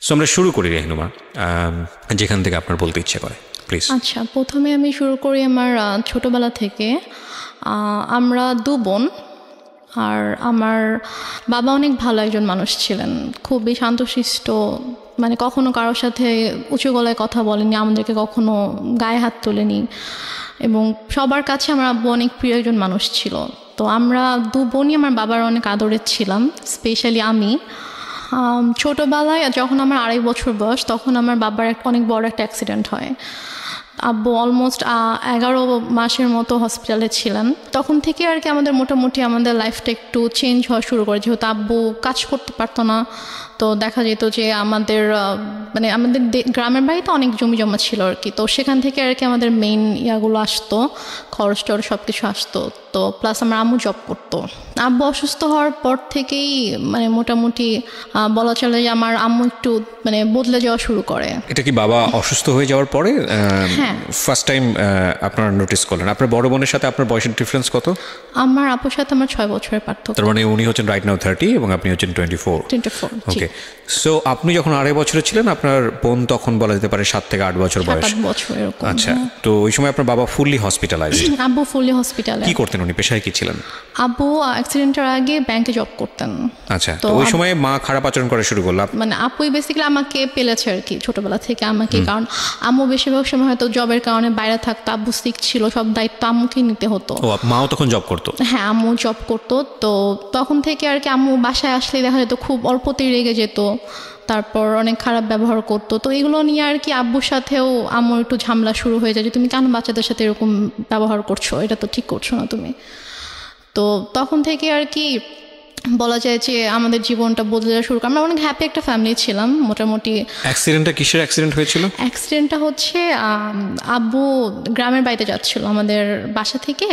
So আমরা শুরু করি রেহনুমা, যেখান থেকে আপনার বলতে ইচ্ছে করে প্লিজ। আচ্ছা, প্রথমে আমি শুরু করি আমার ছোটোবেলা থেকে। আমরা দু বোন, আর আমার বাবা অনেক ভালো একজন মানুষ ছিলেন, খুবই শান্তশিষ্ট, মানে কখনো কারোর সাথে উঁচু গলায় কথা বলেনি, আমাদেরকে কখনো গায়ে হাত তোলেনি, এবং সবার কাছে আমার আব্বু অনেক প্রিয় একজন মানুষ ছিল। তো আমরা দু বোনই আমার বাবার অনেক আদরের ছিলাম, স্পেশালি আমি। ছোটোবেলায় যখন আমার 2.5 বছর বয়স, তখন আমার বাবার অনেক বড় একটা অ্যাক্সিডেন্ট হয়। আব্বু অলমোস্ট 11 মাসের মতো হসপিটালে ছিলেন। তখন থেকে আর কি আমাদের মোটামুটি আমাদের লাইফটা একটু চেঞ্জ হওয়া শুরু করে, যেহেতু আব্বু কাজ করতে পারতো না। তো দেখা যেত যে আমাদের মানে আমাদের গ্রামের বাড়িতে অনেক জমি জমা ছিল আর কি, তো সেখান থেকে আর কি আমাদের মেইন ইয়াগুলো আসতো, খরচ টরচ সব কিছু আসতো। তো প্লাস আমার আম্মু জব করতো। আব্বু অসুস্থ হওয়ার পর থেকেই মানে মোটামুটি বলা চলে যে আমার আম্মু একটু মানে বদলে যাওয়া শুরু করে। এটা কি বাবা অসুস্থ হয়ে যাওয়ার পরে ফার্স্ট টাইম আপনারা নোটিস করলেন? আপনার বড় বোনের সাথে আপনার বয়সের ডিফারেন্স কত? আমার আপুর সাথে আমার 6 বছরের পার্থক্য। তার মানে উনি হচ্ছেন রাইট নাও 30 এবং আপনি হচ্ছেন 24। ওকে, সো আপনি যখন 2.5 বছরের ছিলেন, আপনার বোন তখন বলা যেতে পারে 7 থেকে 8 বছর বয়স। 7 বছর এরকম। আচ্ছা, তো ওই সময় আপনার বাবা ফুললি হসপিটালাইজড? আব্বু ফুললি হসপিটালে। কি করতেন উনি, পেশায় কি ছিলেন? আব্বু অ্যাক্সিডেন্টের আগে ব্যাংকে জব করতেন। আচ্ছা, তো ওই সময় মা খারাপ আচরণ করা শুরু করলো? মানে আপুই বেসিক্যালি আমাকে পেলেছে আর কি ছোটবেলা থেকে আমাকে, কারণ আম্মু বেশিরভাগ সময় হয়তো জবের কারণে বাইরে থাকতো, আব্বু সিক ছিল, সব দায়িত্ব আম্মুকে নিতে হতো। ও, মাও তখন জব করতো? হ্যাঁ, আম্মু জব করতো। তো তখন থেকে আর কি আম্মু বাসায় আসলে দেখা যেত খুব অল্পতেই রেগে যেত, তারপর অনেক খারাপ ব্যবহার করতো। তো এগুলো নিয়ে আর কি আব্বুর সাথেও আম্মুর একটু ঝামেলা শুরু হয়ে যায় যে তুমি কেন বাচ্চাদের সাথে এরকম ব্যবহার করছো, এটা তো ঠিক করছো না তুমি। তো তখন থেকে আর কি বলা যায় যে আমাদের জীবনটা বদলে যাওয়া শুরু করে। আমরা অনেক হ্যাপি একটা ফ্যামিলি ছিলাম মোটামুটি। অ্যাক্সিডেন্টটা কিসের অ্যাক্সিডেন্ট হয়েছিল? অ্যাক্সিডেন্টটা হচ্ছে আব্বু গ্রামের বাড়িতে যাচ্ছিল, আমাদের বাসা থেকে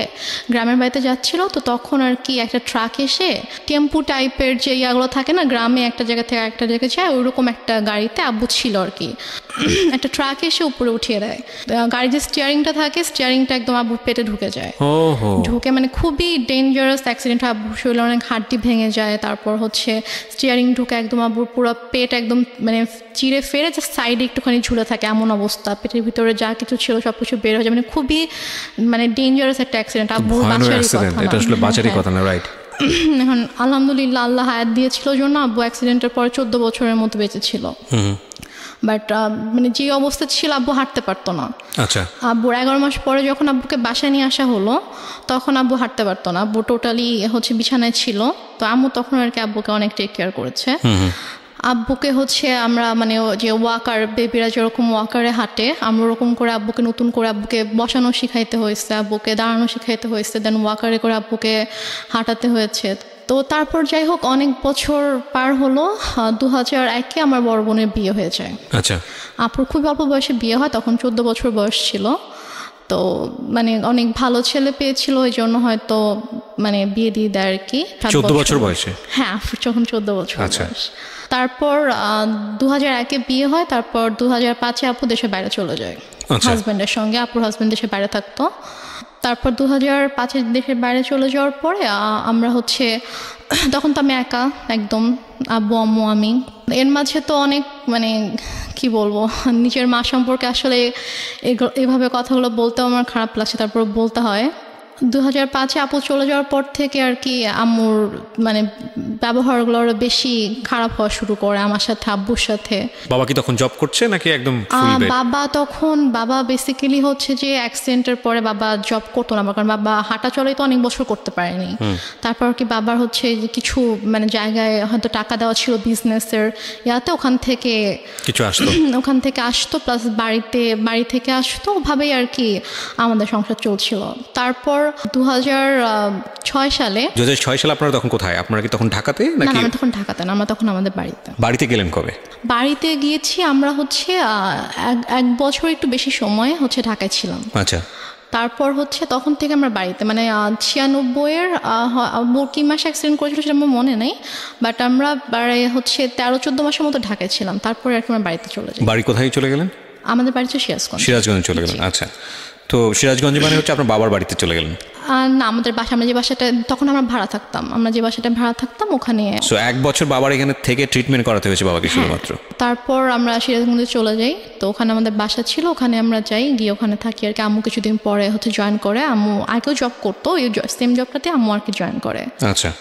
গ্রামের বাড়িতে যাচ্ছিল। তো তখন আর কি একটা ট্রাক এসে টেম্পু টাইপের যে ইয়াগুলো থাকে না, গ্রামে একটা জায়গা থেকে একটা জায়গায় যায়, ওইরকম একটা গাড়িতে আব্বু ছিল আর কি। একটা ট্রাক এসে উপরে উঠিয়ে দেয়, গাড়ির যে স্টিয়ারিংটা থাকে, স্টিয়ারিংটা একদম আব্বুর পেটে ঢুকে যায়। ঢুকে মানে খুবই ডেঞ্জারাস অ্যাক্সিডেন্ট। আব্বুর শরীরে অনেক হাড্ডি ভেঙে যায়, তারপর হচ্ছে স্টিয়ারিং ঢুকে একদম আব্বুর পুরো পেট একদম মানে চিড়ে ফেরে যে সাইডে একটুখানি ঝুলে থাকে এমন অবস্থা, পেটের ভিতরে যা কিছু ছিল সব কিছু বের হয়ে যায়। মানে খুবই মানে ডেঞ্জারাস একটা অ্যাক্সিডেন্ট। আব্বুর বাঁচারই কথা না, রাইট? এখন আলহামদুলিল্লাহ আল্লাহ হায়াত দিয়েছিল জন্য আব্বু অ্যাক্সিডেন্টের পরে 14 বছরের মতো বেঁচে ছিল। বাট মানে যে অবস্থা ছিল আব্বু হাঁটতে পারতো না। আচ্ছা, আব্বুর 11 মাস পরে যখন আব্বুকে বাসায় নিয়ে আসা হলো, তখন আব্বু হাঁটতে পারতো না, আব্বু টোটালি হচ্ছে বিছানায় ছিল। তো আম্মু তখন আর কি আব্বুকে অনেক টেক কেয়ার করেছে। আব্বুকে হচ্ছে আমরা মানে যে ওয়াকার, বেবিরা যেরকম ওয়াকারে হাঁটে, আমরা ওরকম করে আব্বুকে নতুন করে আব্বুকে বসানো শিখাইতে হয়েছে, আব্বুকে দাঁড়ানো শিখাইতে হয়েছে, দেন ওয়াকারে করে আব্বুকে হাঁটাতে হয়েছে। তো তারপর যাই হোক অনেক বছর পার হলো, 2001-এ আমার বড় বোনের বিয়ে হয়ে যায়। আচ্ছা, আপুর খুব অল্প বয়সে বিয়ে হয়, তখন 14 বছর বয়স ছিল। তো মানে অনেক ভালো ছেলে পেয়েছিল, ওই জন্য হয়তো মানে বিয়ে দিয়ে দেয় আর কি। 14 বছর বয়সে? হ্যাঁ, যখন 14 বছর বয়স। তারপর 2001-এ বিয়ে হয়, তারপর 2005-এ আপু দেশের বাইরে চলে যায় হাজব্যান্ডের সঙ্গে। আপুর হাজব্যান্ড দেশের বাইরে থাকতো। তারপর 2005-এ দেশের বাইরে চলে যাওয়ার পরে আমরা হচ্ছে তখন তো আমি একা একদম, আব্বু আম্মু আমি। এর মাঝে তো অনেক মানে কি বলবো, নিজের মা সম্পর্কে আসলে এভাবে কথাগুলো বলতেও আমার খারাপ লাগছে, তারপর বলতে হয়। 2005-এ আপু চলে যাওয়ার পর থেকে আর কি আম্মুর মানে ব্যবহারগুলো আরো বেশি খারাপ হওয়া শুরু করে আমার সাথে, আব্বুর সাথে। বাবা কি তখন জব করছে নাকি একদম? বাবা বেসিক্যালি হচ্ছে যে অ্যাক্সিডেন্টের পরে বাবা জব করতো না, কারণ বাবা হাঁটা চলাই তো অনেক বছর করতে পারেনি। তারপর কি বাবার হচ্ছে যে কিছু মানে জায়গায় হয়তো টাকা দেওয়া ছিল বিজনেসের ইয়াতে, ওখান থেকে কিছু আসতো, ওখান থেকে আসতো, প্লাস বাড়ি থেকে আসতো, ওভাবেই আর কি আমাদের সংসার চলছিল। তারপর 2006 সালে আপনারা তখন কোথায়? আপনারা কি তখন ঢাকাতে নাকি? না, আমরা তখন ঢাকাতে না, আমরা তখন আমাদের বাড়িতে। বাড়িতে গেলেন কবে? বাড়িতে গিয়েছি আমরা হচ্ছে 1 বছর একটু বেশি সময় হচ্ছে ঢাকায় ছিলাম। আচ্ছা, তারপর হচ্ছে তখন থেকে আমরা বাড়িতে মানে 96-এর কি মাসে অ্যাক্সিডেন্ট করেছিল সেটা আমার মনে নেই, বাট আমরা হচ্ছে 13-14 মাসের মতো ঢাকায় ছিলাম। তারপরে আর কি আমরা বাড়িতে চলে যাই। বাড়ি কোথায় চলে গেলেন? আমাদের বাড়ি হচ্ছে সিরাজগঞ্জ চলে গেলেন। আচ্ছা, তো সিরাজগঞ্জে মানে হচ্ছে আপনার বাবার বাড়িতে চলে গেলেন? না, আমাদের বাসা, আমরা যে বাসাটা তখন আমরা ভাড়া থাকতাম, ভাড়া থাকতাম ওখানে। সো 1 বছর বাবার এখানে থেকে ট্রিটমেন্ট করাতে হয়েছে বাবাকে শুধুমাত্র? তারপর আমরা সিরাজগঞ্জে চলে যাই, তো ওখানে আমাদের বাসা ছিল, ওখানে আমরা যাই, গিয়ে ওখানে থাকি আর কি। আম্মু কিছুদিন পরে হচ্ছে জয়েন করে, আম্মু আগেও জব করতো, ওই সেম জবটাতে আম্মু আর কি জয়েন করে। আচ্ছা।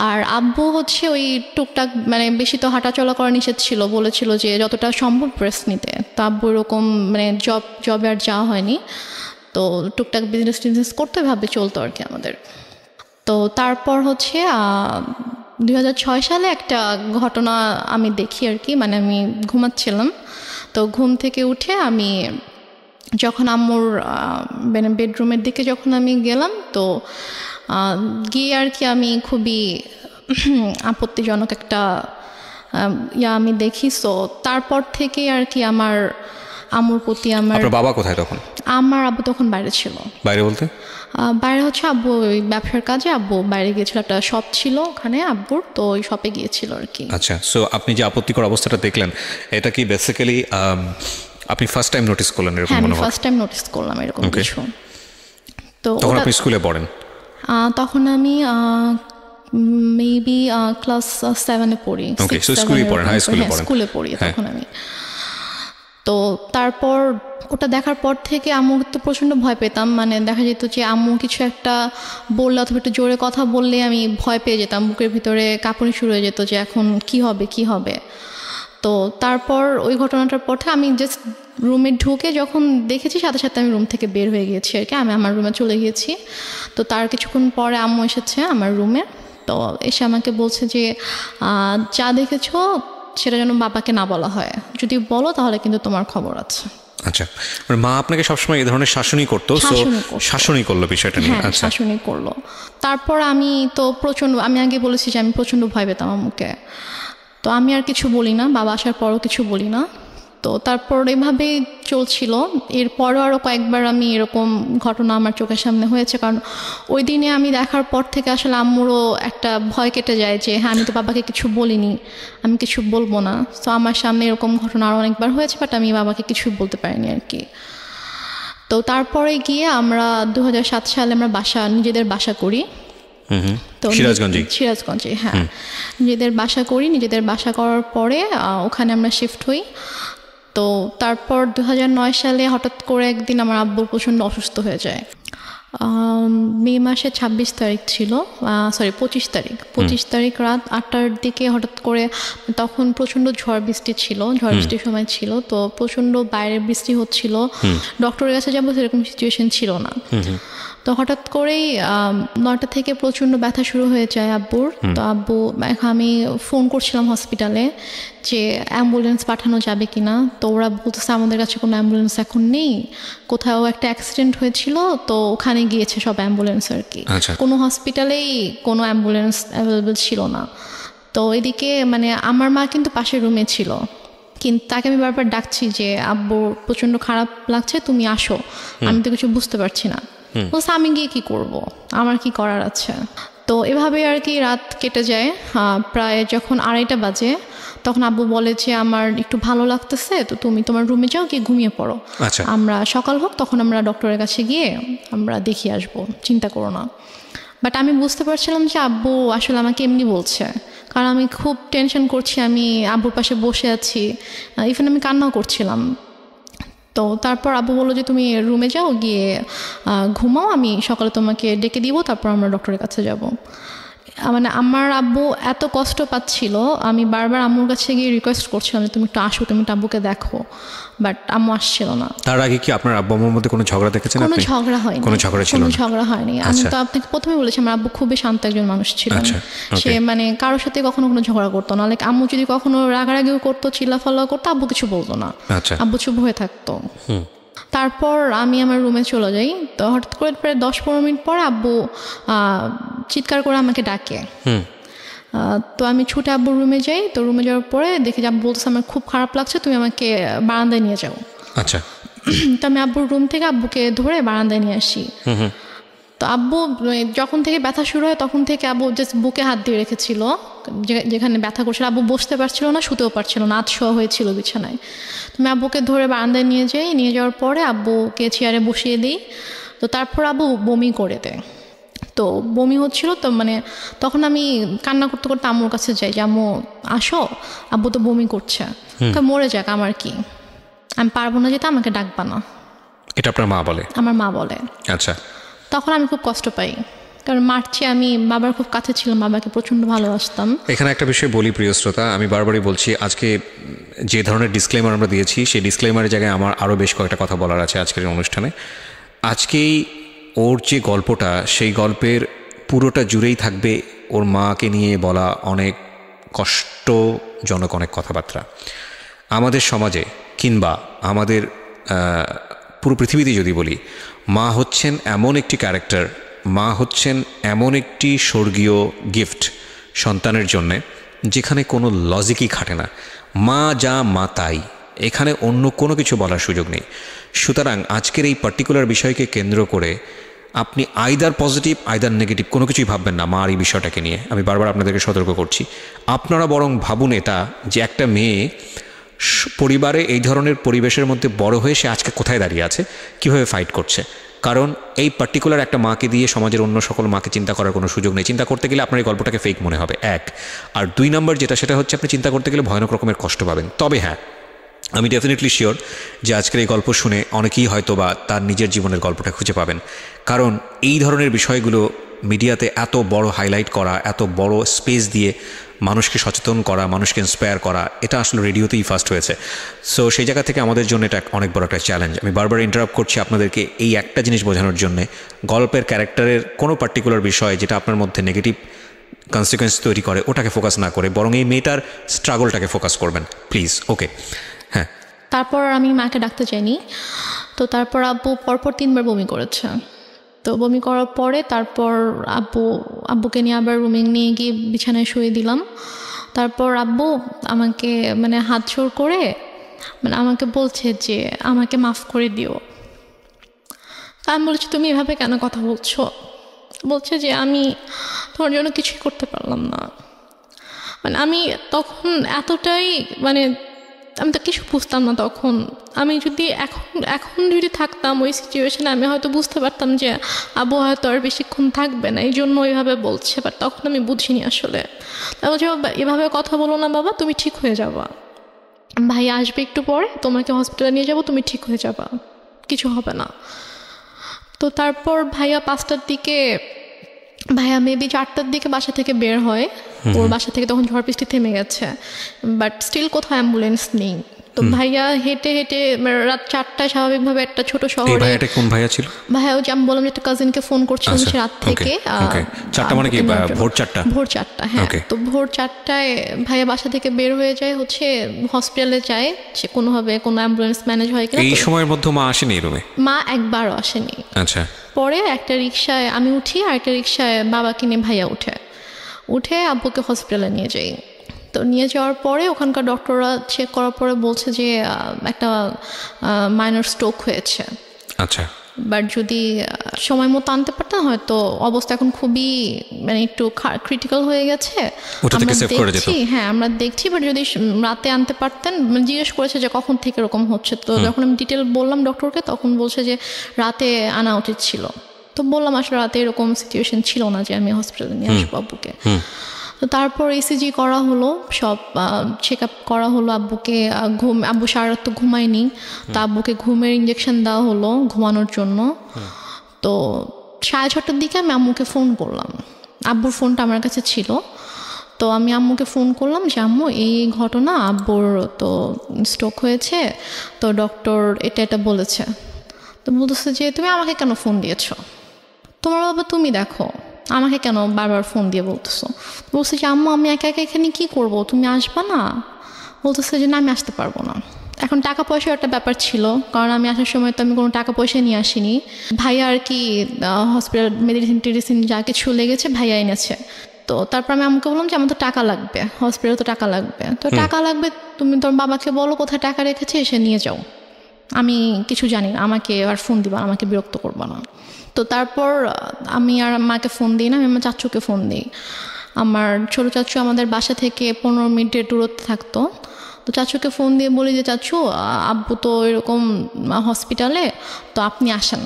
আর আব্বু হচ্ছে ওই টুকটাক মানে বেশি তো হাঁটাচলা করা নিষেধ ছিল, বলেছিল যে যতটা সম্ভব রেস্ট নিতে। তো আব্বু এরকম মানে জবে আর যাওয়া হয়নি, তো টুকটাক বিজনেস করতে ভাবে চলতো আর কি আমাদের। তো তারপর হচ্ছে 2006 সালে একটা ঘটনা আমি দেখি আর কি, মানে আমি ঘুমাচ্ছিলাম, তো ঘুম থেকে উঠে আমি যখন আম্মুর মানে বেডরুমের দিকে যখন আমি গেলাম, তো গিয়ে আর কি আমি খুবই আপত্তিজনক একটা আমি দেখি। সো তারপর থেকে আর কি আমার আম্মুর প্রতি আপনার বাবা কোথায় তখন? আমার আব্বু তখন বাইরে ছিল। বাইরে বলতে? বাইরে হচ্ছে আব্বু ওই ব্যবসার কাজে আব্বু বাইরে গিয়েছিল, একটা শপ ছিল ওখানে আব্বুর, তো ওই শপে গিয়েছিল আর কি। আচ্ছা। সো আপনি যে আপত্তিকর অবস্থাটা দেখলেন, এটা কি বেসিক্যালি আপনি ফার্স্ট টাইম নোটিস করলেন এরকম? হ্যাঁ, আমি ফার্স্ট টাইম নোটিস করলাম এরকম কিছু। তো তখন আপনি স্কুলে পড়েন? তখন আমি মেবি ক্লাস 7-এ পড়ি। স্কুলে পড়েন? হাই স্কুলে পড়েন? স্কুলে পড়ি তখন আমি। তো তারপর ওটা দেখার পর থেকে আম্মু তো প্রচণ্ড ভয় পেতাম, মানে দেখা যেত যে আম্মু কিছু একটা বললে অথবা একটু জোরে কথা বললে আমি ভয় পেয়ে যেতাম, বুকের ভিতরে কাঁপুনি শুরু হয়ে যেত যে এখন কি হবে। তো তারপর ওই ঘটনাটার পর থেকে আমি জাস্ট রুমে ঢুকে যখন দেখেছি, সাথে সাথে আমি রুম থেকে বের হয়ে গিয়েছি আর কি, আমি আমার রুমে চলে গিয়েছি। তো তার কিছুক্ষণ পরে আম্মু এসেছে আমার রুমে, তো এসে আমাকে বলছে যে যা দেখেছো সেটা যেন বাবাকে না বলা হয়, যদি বলো তাহলে কিন্তু তোমার খবর আছে। আচ্ছা, মানে মা আপনাকে সবসময় এই ধরনের শাসনই করতো? শাসনই করলো বিষয়টা নিয়ে? আচ্ছা, শাসনই করলো। তারপর আমি তো আমি আগে বলেছি যে আমি প্রচণ্ড ভয় পেতাম আম্মুকে, তো আমি আর কিছু বলি না, বাবা আসার পরও কিছু বলি না। তো তারপর এভাবেই চলছিল। এরপরও আরও কয়েকবার আমি এরকম ঘটনা আমার চোখের সামনে হয়েছে, কারণ ওই দিনে আমি দেখার পর থেকে আসলে আম্মুরও একটা ভয় কেটে যায় যে হ্যাঁ, আমি তো বাবাকে কিছু বলিনি, আমি কিছু বলবো না। তো আমার সামনে এরকম ঘটনা আরও অনেকবার হয়েছে, বাট আমি বাবাকে কিছু বলতে পারিনি আর কি। তো তারপরে গিয়ে আমরা 2007 সালে আমরা নিজেদের বাসা করি। তো সিরাজগঞ্জে, হ্যাঁ, নিজেদের বাসা করার পরে ওখানে আমরা শিফট হই। তো তারপর 2009 সালে হঠাৎ করে একদিন আমার আব্বু প্রচণ্ড অসুস্থ হয়ে যায়। মে মাসের 26 তারিখ ছিল, 25 তারিখ রাত 8টার দিকে হঠাৎ করে, তখন প্রচণ্ড ঝড় বৃষ্টির সময় ছিল, তো প্রচণ্ড বাইরে বৃষ্টি হচ্ছিল, ডক্টরের কাছে যাবো সেরকম সিচুয়েশন ছিল না। তো হঠাৎ করেই 9টা থেকে প্রচণ্ড ব্যথা শুরু হয়ে যায় আব্বুর। তো আমি ফোন করছিলাম হসপিটালে যে অ্যাম্বুলেন্স পাঠানো যাবে কিনা, তো ওরা বলতেছে আমাদের কাছে কোনো অ্যাম্বুলেন্স এখন নেই, কোথাও একটা অ্যাক্সিডেন্ট হয়েছিল, তো ওখানে গিয়েছে সব অ্যাম্বুলেন্স আর কি। কোনো হসপিটালেই কোনো অ্যাম্বুলেন্স অ্যাভেলেবেল ছিল না। তো এদিকে মানে আমার মা কিন্তু পাশের রুমে ছিল, কিন্তু তাকে আমি বারবার ডাকছি যে আব্বু প্রচণ্ড খারাপ লাগছে, তুমি আসো, আমি তো কিছু বুঝতে পারছি না। বলছে আমি গিয়ে কি করব, আমার কি করার আছে। তো এভাবে আর কি রাত কেটে যায়। প্রায় যখন 2:30 বাজে, তখন আব্বু বলে যে আমার একটু ভালো লাগতেছে, তো তুমি তোমার রুমে যাও, গিয়ে ঘুমিয়ে পড়ো, আমরা সকাল হোক তখন আমরা ডক্টরের কাছে গিয়ে আমরা দেখিয়ে আসবো, চিন্তা করো না। বাট আমি বুঝতে পারছিলাম যে আব্বু আসলে আমাকে এমনি বলছে, কারণ আমি খুব টেনশন করছি, আমি আব্বুর পাশে বসে আছি, ইভেন আমি কান্নাও করছিলাম। তো তারপর আব্বু বললো যে তুমি রুমে যাও, গিয়ে ঘুমাও, আমি সকালে তোমাকে ডেকে দিব, তারপর আমরা ডক্টরের কাছে যাব। মানে আমার আব্বু এত কষ্ট পাচ্ছিল, আমি বারবার আম্মুর কাছে গিয়ে রিকোয়েস্ট করছিলাম যে তুমি একটু আসো, তুমি আব্বুকে দেখো, বাট আম্মু আসছিল না। তার আগে কি আপনার আব্বু আম্মুর মধ্যে কোনো ঝগড়া দেখেছেন? কোনো ঝগড়া হয়নি। কোনো ঝগড়া হয়নি। আমি তো আপনাকে প্রথমে বলেছি আমার আব্বু খুবই শান্ত একজন মানুষ ছিলেন, সে মানে কারোর সাথে কখনো কোনো ঝগড়া করতো না। লাইক আম্মু যদি কখনো রাগারাগিও করতো, চিল্লাফাল্লা করতো, আব্বু কিছু বলতো না, আব্বু চুপ হয়ে থাকতো। তারপর আমি আমার রুমে চলে যাই। তো হঠাৎ করে প্রায় 10-15 মিনিট পরে আব্বু চিৎকার করে আমাকে ডাকে। তো আমি ছুটে আব্বুর রুমে যাই। তো রুমে যাওয়ার পরে দেখি যে আব্বু বলতেছে আমার খুব খারাপ লাগছে, তুমি আমাকে বারান্দায় নিয়ে যাও। আচ্ছা। তো আমি আব্বুর রুম থেকে আব্বুকে ধরে বারান্দায় নিয়ে আসি। তো আব্বু যখন থেকে ব্যথা শুরু হয় তখন থেকে আব্বু জাস্ট বুকে হাত দিয়ে রেখেছিল, যেখানে ব্যথা করছিল। আব্বু বসতে পারছিল না, শুতেও পারছিল না, আতশোয়া হয়েছিল বিছানায়। তুমি আব্বুকে ধরে বারান্দায় নিয়ে যাওয়ার পরে আব্বুকে চেয়ারে বসিয়ে দিই। তো তারপর আব্বু বমি করে দেয়। তো বমি হচ্ছিল, তো মানে তখন আমি কান্না করতে করতে আম্মুর কাছে যাই যে আম্মু আসো, আব্বু তো বমি করছে, মরে যাক আমার কি, আমি পারবো না যেতে, আমাকে ডাকবা না। এটা আপনার মা বলে? আমার মা বলে। আচ্ছা। তখন আমি খুব কষ্ট পাই, কারণ মার্চে আমি বাবার খুব কাছে ছিলাম, বাবাকে প্রচণ্ড ভালোবাসতাম। এখানে একটা বিষয় বলি প্রিয় শ্রোতা, আমি বারবারই বলছি, আজকে যে ধরনের ডিসক্লেমার আমরা দিয়েছি সেই ডিসক্লেমারের জায়গায় আমার আরও বেশ কয়েকটা কথা বলার আছে আজকের অনুষ্ঠানে। আজকেই ওর যে গল্পটা, সেই গল্পের পুরোটা জুড়েই থাকবে ওর মাকে নিয়ে বলা অনেক কষ্টজনক অনেক কথাবার্তা। আমাদের সমাজে কিংবা আমাদের পুরো পৃথিবীতে যদি বলি, মা হচ্ছেন এমন একটি ক্যারেক্টার, মা হচ্ছেন এমন একটি স্বর্গীয় গিফট সন্তানের জন্যে, যেখানে কোনো লজিকই খাটে না। মা যা মা তাই, এখানে অন্য কোনো কিছু বলার সুযোগ নেই। সুতরাং আজকের এই পার্টিকুলার বিষয়কে কেন্দ্র করে আপনি আইদার পজিটিভ আইদার নেগেটিভ কোনো কিছুই ভাববেন না মার এই বিষয়টাকে নিয়ে। আমি বারবার আপনাদেরকে সতর্ক করছি। আপনারা বরং ভাবুন এটা, যে একটা মেয়ে পরিবারে এই ধরনের পরিবেশের মধ্যে বড় হয়ে সে আজকে কোথায় দাঁড়িয়ে আছে, কীভাবে ফাইট করছে। কারণ এই পার্টিকুলার একটা মাকে দিয়ে সমাজের অন্য সকল মাকে চিন্তা করার কোনো সুযোগ নেই। চিন্তা করতে গেলে আপনার এই গল্পটাকে ফেক মনে হবে, এক। আর দুই নম্বর যেটা, সেটা হচ্ছে আপনি চিন্তা করতে গেলে ভয়ানক রকমের কষ্ট পাবেন। তবে হ্যাঁ, আমি ডেফিনেটলি শিওর যে আজকের এই গল্প শুনে অনেকেই হয়তো বা তার নিজের জীবনের গল্পটা খুঁজে পাবেন। কারণ এই ধরনের বিষয়গুলো মিডিয়াতে এত বড় হাইলাইট করা, এত বড় স্পেস দিয়ে মানুষকে সচেতন করা, মানুষকে ইন্সপায়ার করা, এটা আসলে রেডিওতেই ফার্স্ট হয়েছে। সো সেই জায়গা থেকে আমাদের জন্য এটা অনেক বড় একটা চ্যালেঞ্জ। আমি বারবার ইন্টারাপ্ট করছি আপনাদেরকে এই একটা জিনিস বোঝানোর জন্যে, গল্পের ক্যারেক্টারের কোনো পার্টিকুলার বিষয় যেটা আপনার মধ্যে নেগেটিভ কনসিকুয়েন্স তৈরি করে ওটাকে ফোকাস না করে বরং এই মেয়েটার স্ট্রাগলটাকে ফোকাস করবেন প্লিজ। ওকে, হ্যাঁ। তারপর আমি মাকে ডাকতে চাইনি। তো তারপর আব্বু পরপর 3 বার বমি করেছে। তো বমি করার পরে তারপর আব্বুকে নিয়ে আবার রুমে নিয়ে গিয়ে বিছানায় শুয়ে দিলাম। তারপর আব্বু আমাকে মানে হাত জোড় করে মানে আমাকে বলছে যে আমাকে মাফ করে দিও। আমি বলছি তুমি এভাবে কেন কথা বলছো? বলছে যে আমি তোমার জন্য কিছুই করতে পারলাম না। মানে আমি তখন এতটাই মানে আমি তো কিছু বুঝতাম না তখন। আমি যদি এখন যদি থাকতাম ওই সিচুয়েশনে, আমি হয়তো বুঝতে পারতাম যে আব্বু হয়তো আর বেশিক্ষণ থাকবে না, এই জন্য ওইভাবে বলছে। বাট তখন আমি বুঝিনি আসলে। তাই বলছে এভাবে কথা বলো না বাবা, তুমি ঠিক হয়ে যাবা, ভাই আসবে একটু পরে, তোমাকে হসপিটালে নিয়ে যাবো, তুমি ঠিক হয়ে যাবা, কিছু হবে না। তো তারপর ভাইয়া 5টার দিকে, ভাইয়া মেবি 4টার দিকে বাসা থেকে বের হয়। ওর বাসা থেকে তখন ঝড় বৃষ্টি থেমে গেছে, বাট স্টিল কোথাও অ্যাম্বুলেন্স নেই। তো ভাইয়া হেঁটে হেঁটে রাত 4টায় স্বাভাবিকভাবে একটা ছোট শহরে। ভাইয়াটা কোন ভাইয়া ছিল? ভাইয়া ওই যে আমি বললাম যে একটা কাজিনকে ফোন করছিলাম সে রাত থেকে। 4টা মানে কি ভোর 4টা? ভোর 4টা, হ্যাঁ। তো ভোর 4টায় ভাইয়া বাসা থেকে বের হয়ে যায়, হচ্ছে হসপিটালে যায়, সে কোনোভাবে কোনো অ্যাম্বুলেন্স ম্যানেজ হয় কিনা। এই সময়ের মধ্যে মা আসেনি রুমে? মা একবারও আসেনি। আচ্ছা। পরে একটা রিক্সায় আমি উঠি, আর একটা রিক্সায় বাবাকে নিয়ে ভাইয়া উঠে আব্বুকে হসপিটালে নিয়ে যাই। তো নিয়ে যাওয়ার পরে ওখানকার ডক্টররা চেক করার পরে বলছে যে একটা মাইনর স্ট্রোক হয়েছে। আচ্ছা। বাট যদি সময় মতো আনতে পারতাম হয়তো অবস্থা এখন খুবই মানে একটু ক্রিটিক্যাল হয়ে গেছে। হ্যাঁ আমরা দেখছি, বাট যদি রাতে আনতে পারতেন। জিজ্ঞেস করেছে যে কখন থেকে এরকম হচ্ছে। তো যখন আমি ডিটেল বললাম ডক্টরকে, তখন বলছে যে রাতে আনা উচিত ছিল। তো বললাম আসলে রাতে এরকম সিচুয়েশন ছিল না যে আমি হসপিটালে নিয়ে আসবো আব্বুকে। তো তারপর ইসিজি করা হলো, সব চেক আপ করা হলো আব্বুকে। আব্বু সারা রাত তো ঘুমায়নি, তো আব্বুকে ঘুমের ইঞ্জেকশন দেওয়া হলো ঘুমানোর জন্য। তো 6:30টার দিকে আমি আম্মুকে ফোন করলাম, আব্বুর ফোনটা আমার কাছে ছিল। তো আমি আম্মুকে ফোন করলাম যে আম্মু এই ঘটনা, আব্বুর তো স্ট্রোক হয়েছে, তো ডক্টর এটা বলেছে। তো বলতেছে যে তুমি আমাকে কেন ফোন দিয়েছো, তোমার বাবা তুমি দেখো, আমাকে কেন বারবার ফোন দিয়ে বলতেছো? বলছে যে আম্মু আমি একা একা এখানে কী করবো, তুমি আসবা না? বলতেছে যে না আমি আসতে পারবো না। এখন টাকা পয়সার একটা ব্যাপার ছিল, কারণ আমি আসার সময় তো আমি কোনো টাকা পয়সা নিয়ে আসিনি। ভাইয়া আর কি হসপিটাল মেডিসিন যা কিছু লেগেছে ভাইয়া এনেছে। তো তারপর আমি আমাকে বললাম যে আমার তো টাকা লাগবে, হসপিটালে তো টাকা লাগবে। তো টাকা লাগবে, তুমি তোর বাবাকে বলো কোথায় টাকা রেখেছে, এসে নিয়ে যাও। আমি কিছু জানি না, আমাকে আর ফোন দিবা, আমাকে বিরক্ত করবা না। তো তারপর আমি আর মাকে ফোন দিই না, আমি আমার চাচুকে ফোন দিই। আমার ছোটো চাচু আমাদের বাসা থেকে 15 মিনিটের দূরত্বে থাকতো। তো চাচুকে ফোন দিয়ে বলি যে চাচু, আব্বু তো এরকম হসপিটালে, তো আপনি আসেন।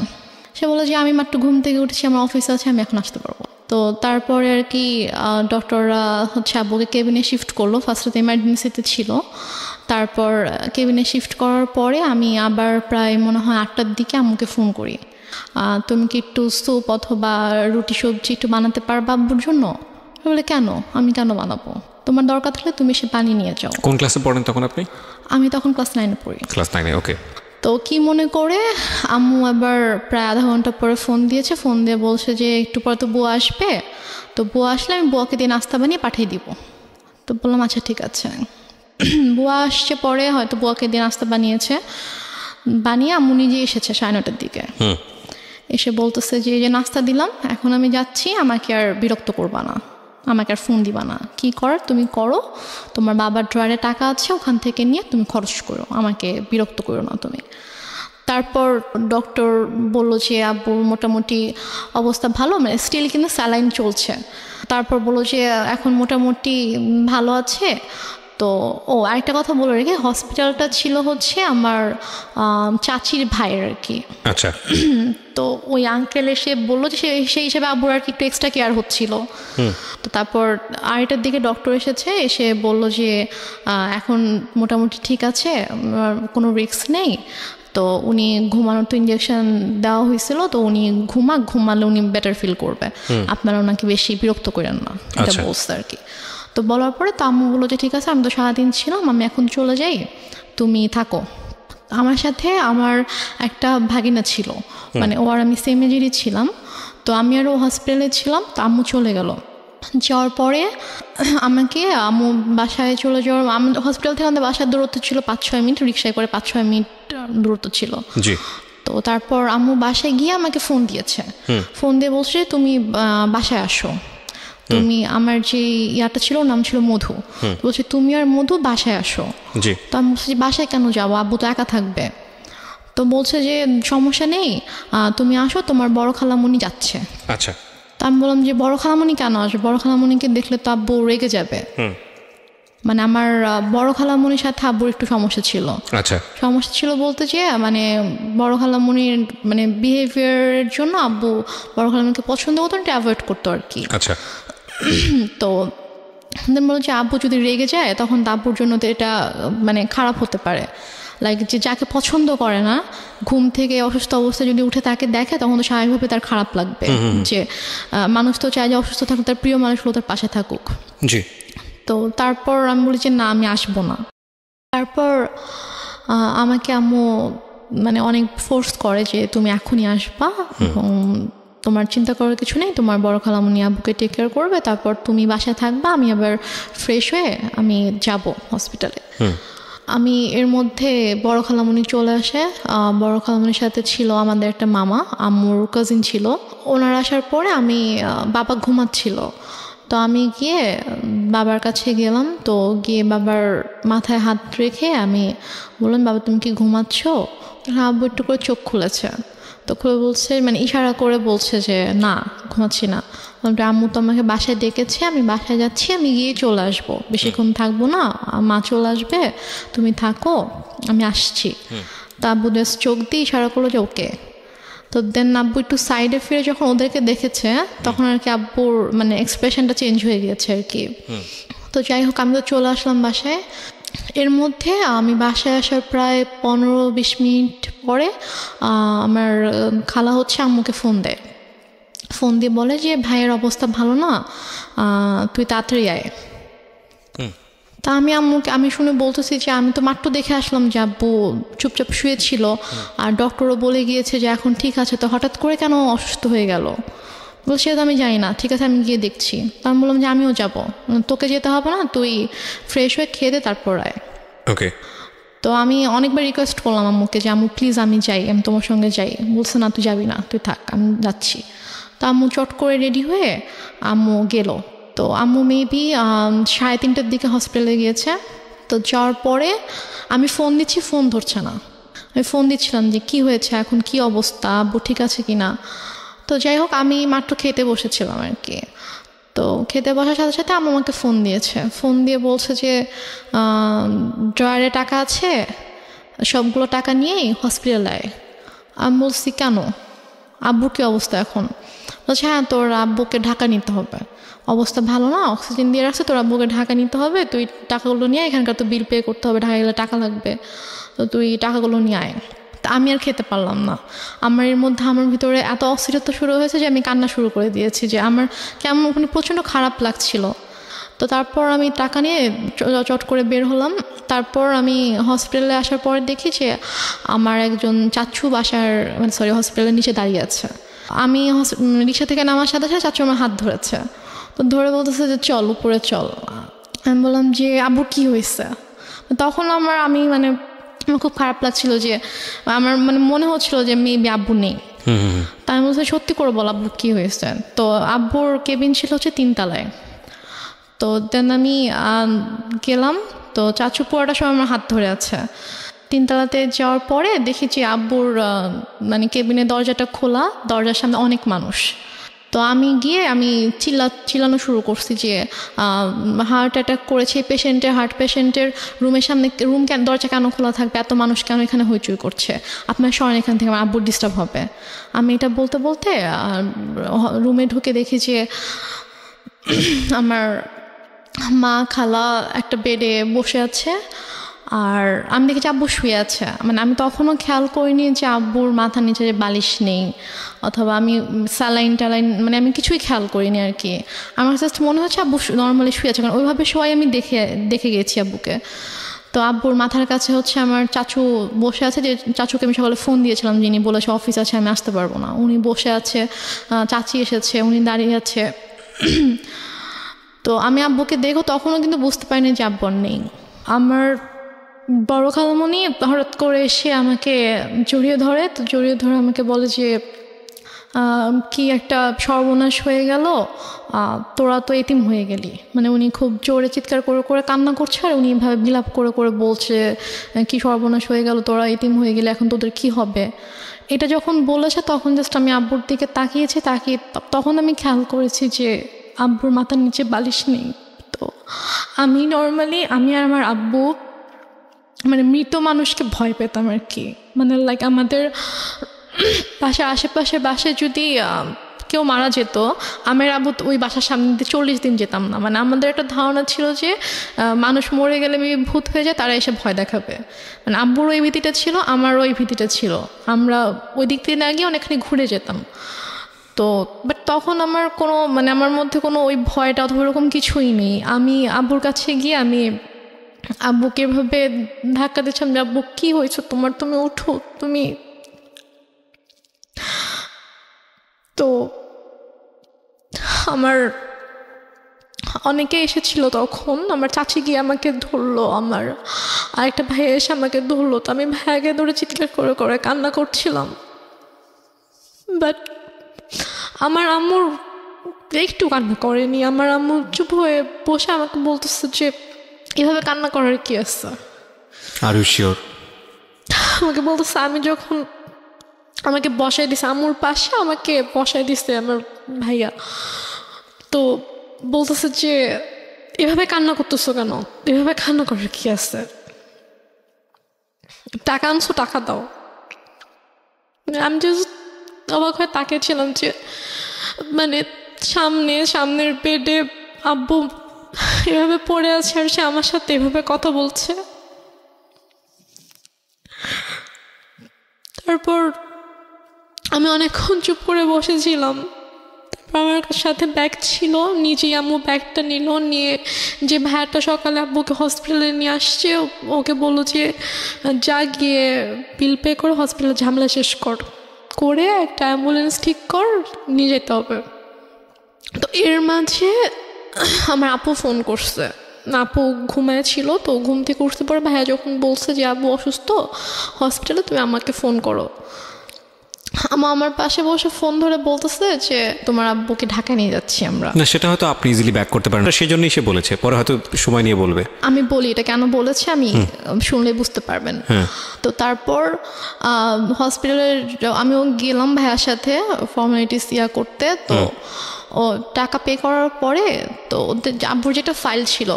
সে বলে যে আমি মাত্র ঘুম থেকে উঠেছি, আমার অফিস আছে, আমি এখন আসতে পারবো। তো তারপরে আর কি ডক্টররা হচ্ছে আব্বুকে কেবিনে শিফট করলো। ফার্স্টে তো এমার্জেন্সিতে ছিল, তারপর কেবিনে শিফট করার পরে আমি আবার প্রায় মনে হয় 8টার দিকে আম্মুকে ফোন করি, তুমি কি একটু স্যুপ অথবা রুটি সবজি একটু বানাতে পারবা আব্বুর জন্য? বলে কেন, আমি কেন বানাবো, তোমার দরকার থাকলে তুমি সে পানি নিয়ে যাও। কোন ক্লাসে পড়েন তখন আপনি? আমি তখন ক্লাস 9-এ পড়ি। ক্লাস 9-এ, ওকে। তো কি মনে করে আম্মু আবার প্রায় আধা ঘন্টা পরে ফোন দিয়েছে, ফোন দিয়ে বলছে যে একটু পরে তো বুয়া আসবে, তো বুয়া আসলে আমি বুয়াকে দিয়ে নাস্তা বানিয়ে পাঠিয়ে দিব। তো বললাম আচ্ছা ঠিক আছে। বুয়া আসছে পরে, হয়তো বুয়াকে দিয়ে নাস্তা বানিয়ে আম্মু নিজে এসেছে 9:30-টার দিকে। এসে বলতেছে যে এই যে নাস্তা দিলাম, এখন আমি যাচ্ছি, আমাকে আর বিরক্ত করবা না, আমাকে আর ফোন দিবা না, কি কর তুমি করো, তোমার বাবার ড্রয়ারে টাকা আছে, ওখান থেকে নিয়ে তুমি খরচ করো, আমাকে বিরক্ত করো না তুমি। তারপর ডক্টর বললো যে আব্বুর মোটামুটি অবস্থা ভালো, মানে স্টিল কিন্তু স্যালাইন চলছে। তারপর বললো যে এখন মোটামুটি ভালো আছে। তো আরেকটা কথা বলে রেখে, হসপিটালটা ছিল হচ্ছে আমার চাচির ভাইয়ের আর কি। আচ্ছা। তো ওই আঙ্কেল এসে বললো যে সেই হিসেবে আব্বুর আর কি একটু এক্সট্রা কেয়ার হচ্ছিল। তো তারপর 8টার দিকে ডক্টর এসে বললো যে এখন মোটামুটি ঠিক আছে, কোনো রিস্ক নেই। তো উনি ঘুমানোর তো ইঞ্জেকশন দেওয়া হয়েছিল, তো উনি ঘুমালে উনি বেটার ফিল করবে, আপনারা ওনাকে বেশি বিরক্ত করেন না, এটা বলছে আর কি। তো বলার পরে তো আম্মু বললো যে ঠিক আছে, আমি তো সারাদিন ছিলাম, আমি এখন চলে যাই, তুমি থাকো। আমার সাথে আমার একটা ভাগিনা ছিল, মানে ও আর আমি সেম এজেরই ছিলাম। তো আমি আর ও হসপিটালে ছিলাম। তো আম্মু চলে গেল, যাওয়ার পরে আমাকে আম্মু বাসায় চলে যাওয়ার, হসপিটাল থেকে আমাদের বাসার দূরত্ব ছিল 5-6 মিনিট, রিক্সায় করে 5-6 মিনিট দূরত্ব ছিল। তো তারপর আম্মু বাসায় গিয়ে আমাকে ফোন দিয়েছে, ফোন দিয়ে বলছে তুমি বাসায় আসো, তুমি আমার যে ইয়াটা ছিল, নাম ছিল মধু, বলছে তুমি আর মধু বাসায় আসো। তো আমি বলছি বাসায় কেন যাবো, আব্বু তো একা থাকবে। তো বলছে যে সমস্যা নেই, তুমি আসো, তোমার বড় খালামণি যাচ্ছে। আচ্ছা। তো আমি বললাম যে বড় খালামণি কেন আসবে, বড় খালামণিকে দেখলে তো আব্বু রেগে যাবে। মানে আমার বড় খালামণির সাথে আব্বুর একটু সমস্যা ছিল। আচ্ছা। সমস্যা ছিল বলতে যে মানে বড় খালামণির মানে বিহেভিয়ারের জন্য আব্বু বড় খালামণিকে পছন্দ করতো, এটা অ্যাভয়েড করতো আর কি। আচ্ছা। তো বলো যে আব্বু যদি রেগে যায় তখন আব্বুর জন্য তো এটা মানে খারাপ হতে পারে। লাইক যে যাকে পছন্দ করে না, ঘুম থেকে অসুস্থ অবস্থায় যদি উঠে তাকে দেখে, তখন তো স্বাভাবিকভাবে তার খারাপ লাগবে। যে মানুষ তো চায় যে অসুস্থ থাকুক, তার প্রিয় মানুষগুলো তার পাশে থাকুক। জি। তো তারপর আমি বলি যে না, আমি আসবো না। তারপর আমাকে আম্মু মানে অনেক ফোর্স করে যে তুমি এখনই আসবা, এবং তোমার চিন্তা করার কিছু নেই, তোমার বড় খালামণি আব্বুকে টেক কেয়ার করবে, তারপর তুমি বাসায় থাকবা, আমি আবার ফ্রেশ হয়ে আমি যাব হসপিটালে। আমি এর মধ্যে বড় খালামণি চলে আসে। বড় খালামণির সাথে ছিল আমাদের একটা মামা, আম্মুর কাজিন ছিল। ওনারা আসার পরে আমি বাবা ঘুমাচ্ছিল, তো আমি গিয়ে বাবার কাছে গেলাম। তো গিয়ে বাবার মাথায় হাত রেখে আমি বললাম, বাবা তুমি কি ঘুমাচ্ছ? আব্বু একটু করে চোখ খুলেছে। তো খুলে বলছে, মানে ইশারা করে বলছে যে না, ঘুমাচ্ছি না। আম্মু তো আমাকে বাসায় ডেকেছে, আমি বাসায় যাচ্ছি, আমি গিয়ে চলে আসবো, বেশিক্ষণ থাকবো না, মা চলে আসবে, তুমি থাকো, আমি আসছি। তো আব্বু জাস্ট চোখ দিয়ে ইশারা করলো যে ওকে। তো দেন আব্বু একটু সাইডে ফিরে যখন ওদেরকে দেখেছে, তখন আর কি আব্বুর মানে এক্সপ্রেশনটা চেঞ্জ হয়ে গিয়েছে আর কি। তো যাই হোক, আমি তো চলে আসলাম বাসায়। এর মধ্যে আমি বাসায় আসার প্রায় 15-20 মিনিট পরে আমার খালা হচ্ছে আম্মুকে ফোন দেয়। ফোন দিয়ে বলে যে ভাইয়ের অবস্থা ভালো না, তুই তাড়াতাড়ি আয়। তা আমি শুনে বলতেছি যে আমি তো মাত্র দেখে আসলাম যে আব্বু চুপচাপ শুয়েছিল, আর ডক্টরও বলে গিয়েছে যে এখন ঠিক আছে, তো হঠাৎ করে কেন অসুস্থ হয়ে গেল? বলছে তো আমি জানি না, ঠিক আছে আমি গিয়ে দেখছি। তা আমি বললাম যে আমিও যাব, তোকে যেতে হবে না, তুই ফ্রেশ হয়ে খেয়ে দে তারপর আয়। ওকে। তো আমি অনেকবার রিকোয়েস্ট করলাম আম্মুকে যে আম্মু প্লিজ আমি যাই, আমি তোমার সঙ্গে যাই। বলছে না তুই যাবি না, তুই থাক, আমি যাচ্ছি। তো আম্মু চট করে রেডি হয়ে আম্মু গেল। তো আম্মু মেবি 3:30টার দিকে হসপিটালে গিয়েছে। তো যাওয়ার পরে আমি ফোন দিচ্ছি, ফোন ধরছে না। আমি ফোন দিচ্ছিলাম যে কি হয়েছে, এখন কি অবস্থা, আব্বু ঠিক আছে কি না। তো যাই হোক, আমি মাত্র খেতে বসেছিলাম আর কি। তো খেতে বসার সাথে সাথে আম্মু আমাকে ফোন দিয়েছে, ফোন দিয়ে বলছে যে ড্রয়ারে টাকা আছে, সবগুলো টাকা নিয়েই হসপিটালে আয়। আমি বলছি কেন, আব্বুর কী অবস্থা এখন? বলছে হ্যাঁ, তোর আব্বুকে ঢাকা নিতে হবে, অবস্থা ভালো না, অক্সিজেন দিয়ে রাখছে, তোর আব্বুকে ঢাকা নিতে হবে, তুই টাকাগুলো নিয়ে, এখানকার তো বিল পে করতে হবে, ঢাকা গেলে টাকা লাগবে, তো তুই টাকাগুলো নিয়ে আয়। তা আমি আর খেতে পারলাম না। আমার এর মধ্যে আমার ভিতরে এত অস্থিরতা শুরু হয়েছে যে আমি কান্না শুরু করে দিয়েছি, যে আমার কেমন ওখানে প্রচণ্ড খারাপ লাগছিল। তো তারপর আমি টাকা নিয়ে চট করে বের হলাম। তারপর আমি হসপিটালে আসার পর দেখি যে আমার একজন চাচু বাসার হসপিটালের নিচে দাঁড়িয়ে আছে। আমি রিক্সা থেকে নামার সাথে সাথে চাচু আমার হাত ধরেছে, তো ধরে বলতেছে যে চল উপরে চল। আমি বললাম যে আব্বুর কী হয়েছে? তখন আমার খুব খারাপ লাগছিল, যে আমার মনে হচ্ছিল যে মেবি আব্বু নেই। তাই আমি বলছি সত্যি করে বল আব্বুর কী হয়েছে। তো আব্বুর কেবিন ছিল হচ্ছে 3 তলায়। তো দেন আমি গেলাম, তো চাচু পুরোটা সময় আমার হাত ধরে আছে। 3 তলাতে যাওয়ার পরে দেখি যে আব্বুর কেবিনের দরজাটা খোলা, দরজার সামনে অনেক মানুষ। তো আমি গিয়ে চিল্লানো শুরু করছি যে হার্ট অ্যাটাক করেছে হার্ট পেশেন্টের রুমের সামনে, দরজা কেন খোলা থাকবে, এত মানুষ কেন এখানে হইচই করছে, আপনার সরেন এখান থেকে, আমার আব্বুর ডিস্টার্ব হবে। আমি এটা বলতে বলতে রুমে ঢুকে দেখি যে আমার মা খালা একটা বেডে বসে আছে, আর আমি দেখেছি আব্বু শুয়ে আছে। আমি তখনও খেয়াল করিনি যে আব্বুর মাথার নিচে যে বালিশ নেই, অথবা আমি স্যালাইন ট্যালাইন আমি কিছুই খেয়াল করিনি আর কি। আমার জাস্ট মনে হচ্ছে আব্বু নর্মালি শুয়ে আছে, কারণ ওইভাবে শোয়াই আমি দেখে গেছি আব্বুকে। তো আব্বুর মাথার কাছে হচ্ছে আমার চাচু বসে আছে, যে চাচুকে আমি সকালে ফোন দিয়েছিলাম, যিনি বলেছে অফিস আছে আমি আসতে পারবো না, উনি বসে আছে, চাচি এসেছে, উনি দাঁড়িয়ে আছে। তো আমি আব্বুকে দেখো, তখনও কিন্তু বুঝতে পারিনি যে আব্বু নেই। আমার বড় খালামণি হঠাৎ করে এসে আমাকে জড়িয়ে ধরে, তো জড়িয়ে ধরে আমাকে বলে যে কি একটা সর্বনাশ হয়ে গেল, তোরা তো এতিম হয়ে গেলি। উনি খুব জোরে চিৎকার করে করে কান্না করছে, আর উনি এভাবে বিলাপ করে করে বলছে কি সর্বনাশ হয়ে গেল, তোরা এতিম হয়ে গেলে এখন তোদের কি হবে। এটা যখন বলেছে তখন জাস্ট আমি আব্বুর দিকে তাকিয়ে তখন আমি খেয়াল করেছি যে আব্বুর মাথার নিচে বালিশ নেই। তো আমি নর্মালি আমি আর আমার আব্বু মৃত মানুষকে ভয় পেতাম আর কি। আমাদের বাসার আশেপাশে বাসায় যদি কেউ মারা যেত, আমার আব্বু ওই বাসার সামনে দিয়ে 40 দিন যেতাম না। আমাদের একটা ধারণা ছিল যে মানুষ মরে গেলে ভূত হয়ে যায়, তারা এসে ভয় দেখাবে। আব্বুর ওই ভীতিটা ছিল, আমারও ওই ভীতিটা ছিল। আমরা ওই দিক থেকে না গিয়ে অনেকখানি ঘুরে যেতাম। তো বাট তখন আমার কোনো আমার মধ্যে কোনো ওই ভয়টা অথবা ওরকম কিছুই নেই। আমি আব্বুর কাছে গিয়ে আমি আব্বুকে এভাবে ধাক্কা দিচ্ছিলাম যে আব্বু কী হয়েছে তোমার, তুমি উঠো তুমি। তো আমার অনেকে এসেছিল তখন, আমার চাচি গিয়ে আমাকে ধরলো, আমার আরেকটা ভাই এসে আমাকে ধরলো। তো আমি ভাইয়াকে ধরে চিৎকার করে করে কান্না করছিলাম। বাট আমার আম্মুর একটু কান্না করেনি। আমার আম্মু চুপ হয়ে বসে আমাকে বলতেছে যে এভাবে কান্না করার কি আছে। Are you sure? আমাকে বলতেছে, আমি যখন আমাকে বসাই দিছে আম্মুর পাশে, আমাকে বসাই দিছে আমার ভাইয়া, তো বলতেছে যে এভাবে কান্না করতেছো কেন, এভাবে কান্না করার কি আছে, টাকা আনছো টাকা দাও। আমি জাস্ট অবাক হয়ে তাকিয়েছিলাম যে সামনের বেডে আব্বু এভাবে পড়ে আছে, আর সে আমার সাথে এভাবে কথা বলছে। তারপর আমি অনেকক্ষণ চুপ করে বসেছিলাম। তারপর আমার সাথে ব্যাগ ছিল, নিজেই আম্মু ব্যাগটা নিল, নিয়ে যে ভাইয়াটা সকালে আব্বুকে হসপিটালে নিয়ে আসছে ওকে বললো যে যা গিয়ে বিল পে করে হসপিটালে ঝামেলা শেষ করে একটা অ্যাম্বুলেন্স ঠিক কর, নিয়ে যেতে হবে। তো এর মাঝে আমার আপু ফোন করছে, আপু ঘুমায় ছিল, তো ঘুম থেকে উঠতে পরে ভাইয়া যখন বলছে যে আব্বু অসুস্থ হসপিটালে, তুমি আমাকে ফোন করো। আমার পাশে বসে ফোন ধরে বলতেছে যে তোমার আব্বুকে ঢাকায় নিয়ে যাচ্ছি আমরা। না, সেটা হয়তো আপনি ইজিলি ব্যাক করতে পারেন, সেই জন্যই সে বলেছে, পরে হয়তো সময় নিয়ে বলবে। আমি বলি এটা কেন বলেছে আমি শুনলে বুঝতে পারবেন। তো তারপর হসপিটালে আমিও গেলাম ভাইয়ার সাথে ফর্মালিটিস করতে। তো ও টাকা পে করার পরে তো ওদের আব্বুর যেটা ফাইল ছিল,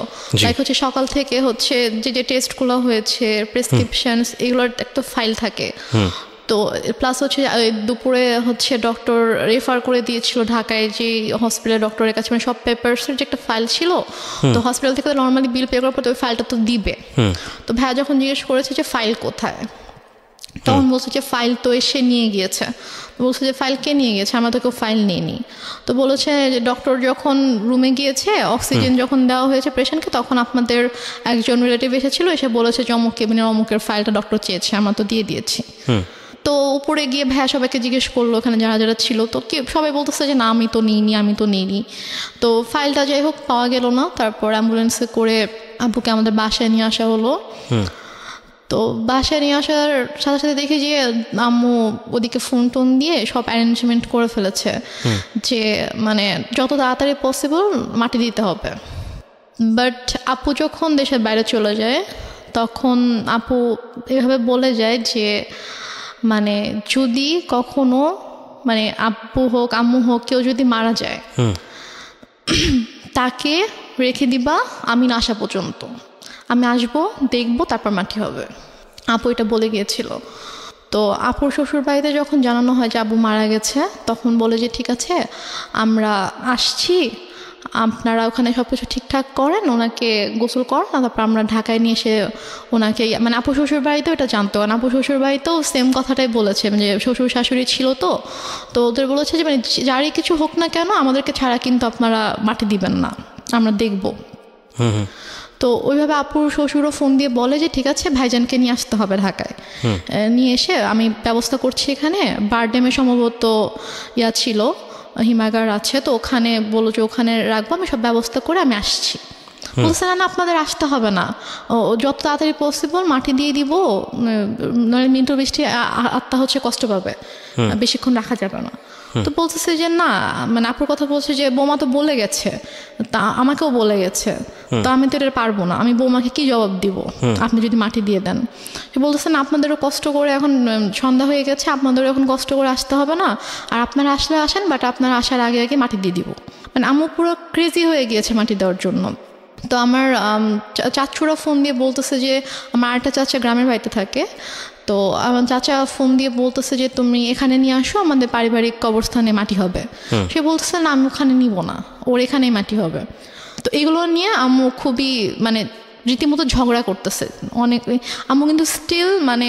লাইক হচ্ছে সকাল থেকে হচ্ছে যে টেস্টগুলো হয়েছে, প্রেসক্রিপশনস, এগুলোর একটা ফাইল থাকে। তো প্লাস হচ্ছে দুপুরে হচ্ছে ডক্টর রেফার করে দিয়েছিল ঢাকায় যে হসপিটালের ডক্টরের কাছে, মানে সব পেপারসের যে একটা ফাইল ছিল। তো হসপিটাল থেকে নর্মালি বিল পে করার পর ওই ফাইলটা তো দিবে। তো ভাইয়া যখন জিজ্ঞেস করেছে যে ফাইল কোথায়, তখন বলছে যে ফাইল তো এসে নিয়ে গিয়েছে। বলছে যে ফাইল কে নিয়ে গেছে, আমরা তো কেউ ফাইল নিইনি। তো বলেছে যে ডক্টর যখন রুমে গিয়েছে, অক্সিজেন যখন দেওয়া হয়েছে পেশেন্টকে, তখন আপনাদের একজন রিলেটিভ এসেছিল, এসে বলেছে যে অমুক কেবিনের অমুকের ফাইলটা ডক্টর চেয়েছে, আমরা তো দিয়ে দিয়েছি। তো উপরে গিয়ে ভাইয়া সবাইকে জিজ্ঞেস করলো ওখানে যারা যারা ছিল, তো সবাই বলতেছে যে না আমি তো নিইনি। তো ফাইলটা যাই হোক পাওয়া গেল না। তারপর অ্যাম্বুলেন্সে করে আব্বুকে আমাদের বাসায় নিয়ে আসা হলো। তো বাসায় নিয়ে আসার সাথে সাথে দেখি যে আম্মু ওদিকে ফোন টোন দিয়ে সব অ্যারেঞ্জমেন্ট করে ফেলেছে যে মানে যত তাড়াতাড়ি পসিবল মাটি দিতে হবে। বাট আপু যখন দেশের বাইরে চলে যায়, তখন আপু এভাবে বলে যায় যে মানে যদি কখনো মানে আব্বু হোক আম্মু হোক কেউ যদি মারা যায়, তাকে রেখে দিবা আমি না আসা পর্যন্ত, আমি আসবো দেখবো তারপর মাটি হবে। আপু এটা বলে গিয়েছিল। তো আপুর শ্বশুর বাড়িতে যখন জানানো হয় যে আব্বু মারা গেছে, তখন বলে যে ঠিক আছে আমরা আসছি, আপনারা ওখানে সব কিছু ঠিকঠাক করেন, ওনাকে গোসল করেন, তারপর আমরা ঢাকায় নিয়ে এসে ওনাকে মানে আপু শ্বশুর বাড়িতেও এটা জানতো, কারণ আপু শ্বশুর বাড়িতেও সেম কথাটাই বলেছে যে শ্বশুর শাশুড়ি ছিল। তো ওদের বলেছে যে মানে যারই কিছু হোক না কেন আমাদেরকে ছাড়া কিন্তু আপনারা মাটি দিবেন না, আমরা দেখবো। তো ওইভাবে আপুর শ্বশুরও ফোন দিয়ে বলে যে ঠিক আছে ভাইজানকে নিয়ে আসতে হবে ঢাকায়, নিয়ে এসে আমি ব্যবস্থা করছি। এখানে বারডেমে সম্ভবত ছিল, হিমাগার আছে, তো ওখানে বলো যে ওখানে রাখবো, আমি সব ব্যবস্থা করে আমি আসছি। বলছে না আপনাদের আসতে হবে না, যত তাড়াতাড়ি পসিবল মাটি দিয়ে দিব, নইলে মিন্টু বৃষ্টি আত্মা হচ্ছে কষ্ট পাবে, বেশিক্ষণ রাখা যাবে না। তো বলতেছে যে না, মানে আপুর কথা বলছে যে বৌমা তো বলে গেছে, তা আমাকেও বলে গেছে, তো আমি তো এটা পারবো না, আমি বৌমাকে কি জবাব দিব আপনি যদি মাটি দিয়ে দেন। সে বলতেছে না আপনাদেরও কষ্ট করে, এখন সন্ধ্যা হয়ে গেছে, আপনাদেরও এখন কষ্ট করে আসতে হবে না, আর আপনারা আসলে আসেন, বাট আপনারা আসার আগে আগে মাটি দিয়ে দিব। মানে আম্মু পুরো ক্রেজি হয়ে গিয়েছে মাটি দেওয়ার জন্য। তো আমার চাচুরা ফোন দিয়ে বলতেছে যে আমার আরেকটা চাচা গ্রামের বাড়িতে থাকে, তো আমার চাচা ফোন দিয়ে বলতেছে যে তুমি এখানে নিয়ে আসো, আমাদের পারিবারিক কবরস্থানে মাটি হবে। সে বলতেছে না আমি ওখানে নিব না, ওর এখানেই মাটি হবে। তো এগুলো নিয়ে আম্মু খুবই মানে রীতিমতো ঝগড়া করতেছে অনেক। আম্মু কিন্তু স্টিল মানে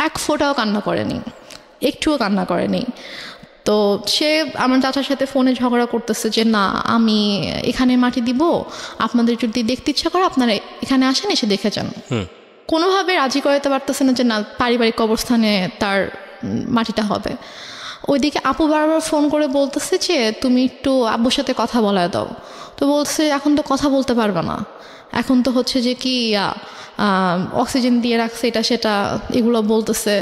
এক ফোঁটাও কান্না করেনি, একটুও কান্না করেনি। তো সে আমার চাচার সাথে ফোনে ঝগড়া করতেছে যে না আমি এখানে মাটি দিব, আপনাদের যদি দেখতে ইচ্ছা করে আপনারা এখানে আসেন, এসে দেখে যান। কোনোভাবে রাজি করাতে পারতেছে না যে না পারিবারিক কবরস্থানে তার মাটিটা হবে। ওইদিকে আপু বারবার ফোন করে বলতেছে যে তুমি একটু আব্বুর সাথে কথা বলায় দাও। তো বলছে এখন তো কথা বলতে পারবে না, এখন তো হচ্ছে যে কি অক্সিজেন দিয়ে রাখছে এটা সেটা এগুলো বলতেছে।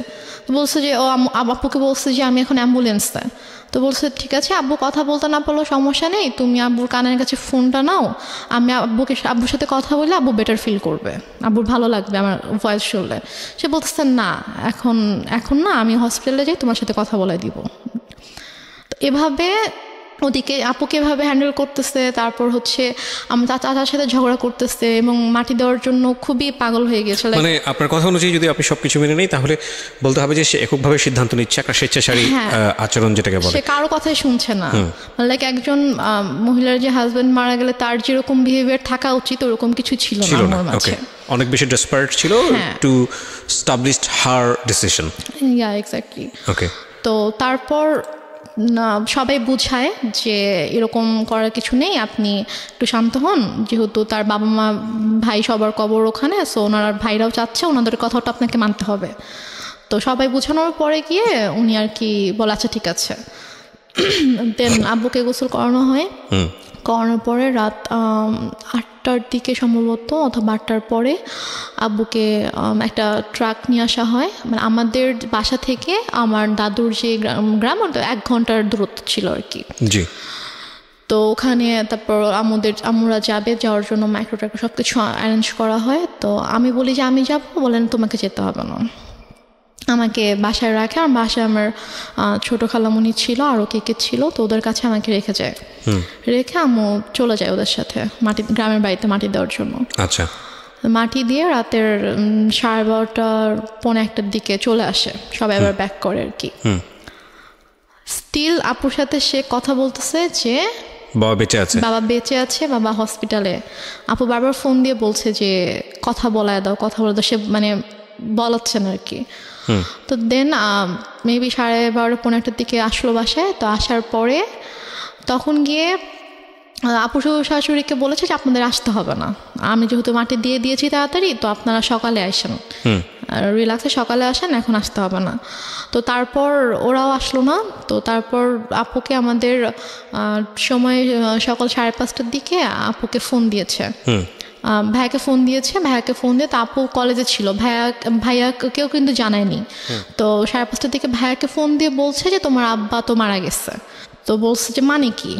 বলছে যে ও আব্বুকে বলছে যে আমি এখন অ্যাম্বুলেন্সে। তো বলছে ঠিক আছে আব্বু কথা বলতে না পারলেও সমস্যা নেই, তুমি আব্বুর কানের কাছে ফোনটা নাও, আমি আব্বুর সাথে কথা বললে আব্বু বেটার ফিল করবে, আব্বুর ভালো লাগবে আমার ভয়েস শুনলে। সে বলতেছে না এখন না, আমি হসপিটালে যাই, তোমার সাথে কথা বলে দিব। তো এভাবে ওদিকে আপুকে এভাবে হ্যান্ডেল করতেছে, তারপর হচ্ছে আমার চাচার সাথে ঝগড়া করতেছে এবং মাটি দেওয়ার জন্য খুবই পাগল হয়ে গেছে। মানে আপনার কথা অনুযায়ী যদি আপনি সবকিছু মেনে নেই, তাহলে বলতে হবে যে সে এককভাবে সিদ্ধান্ত নিচ্ছে, একটা স্বেচ্ছাচারী আচরণ যেটাকে বলে, সে কারো কথাই শুনছে না। লাইক একজন মহিলার যে হাজবেন্ড মারা গেলে তার যেরকম বিহেভিয়ার থাকা উচিত ওরকম কিছু ছিল না। ওকে, অনেক বেশি ডেসপারেট ছিল to establish her decision. Yeah exactly. Okay, তো তারপর সবাই বুঝায় যে এরকম করার কিছু নেই, আপনি একটু শান্ত হন, যেহেতু তার বাবা মা ভাই সবার কবর ওখানে, সো ওনার ভাইরাও চাচ্ছে, ওনাদের কথাটা আপনাকে মানতে হবে। তো সবাই বোঝানোর পরে গিয়ে উনি আর কি বলে আচ্ছা ঠিক আছে। দেন আব্বুকে গোসল করানো হয়, করানোর পরে রাত 8টা 8টার দিকে সম্ভবত অথবা 8টার পরে আব্বুকে একটা ট্রাক নিয়ে আসা হয়। মানে আমাদের বাসা থেকে আমার দাদুর যে গ্রাম ওটা 1 ঘন্টার দূরত্ব ছিল আর কি। জি। তো ওখানে তারপর আমরা যাওয়ার জন্য মাইক্রো ট্রাক্টর সব কিছু অ্যারেঞ্জ করা হয়। তো আমি বলি যে আমি যাব, বলেন তোমাকে যেতে হবে না, আমাকে বাসায় রাখে। আর বাসায় আমার ছোটো খালামণি ছিল, আরও কে ছিল, তো ওদের কাছে আমাকে রেখে যায়। রেখে আম্মু চলে যায় ওদের সাথে গ্রামের বাড়িতে মাটি দেওয়ার জন্য। আচ্ছা। মাটি দিয়ে রাতের 12:30 পৌনে 1টার দিকে চলে আসে, সবাই আবার ব্যাক করে আর কি। স্টিল আপুর সাথে সে কথা বলতেছে যে বাবা বেঁচে আছে, বাবা হসপিটালে। আপু বারবার ফোন দিয়ে বলছে যে কথা বলায় দাও, সে মানে বলাচ্ছেন আর কি। তো দেন মেবি 12:30 পৌনে 1টার দিকে আসলো বাসায়। তো আসার পরে তখন গিয়ে আপু শাশুড়িকে বলেছে যে আপনাদের আসতে হবে না, আমি যেহেতু মাটি দিয়ে দিয়েছি তাড়াতাড়ি, তো আপনারা সকালে আসেন, রিল্যাক্সে সকালে আসেন, এখন আসতে হবে না। তো তারপর ওরাও আসলো না। তো তারপর আপুকে আমাদের সময় সকাল 5:30টার দিকে আপুকে ফোন দিয়েছে, ভাইয়াকে ফোন দিয়ে তো আপু কলেজে ছিল, ভাইয়াকেও কিন্তু জানায়নি। তো 5:30টার দিকে ভাইয়াকে ফোন দিয়ে বলছে যে তোমার আব্বা তো মারা গেছে। তো বলছে যে মানে কি,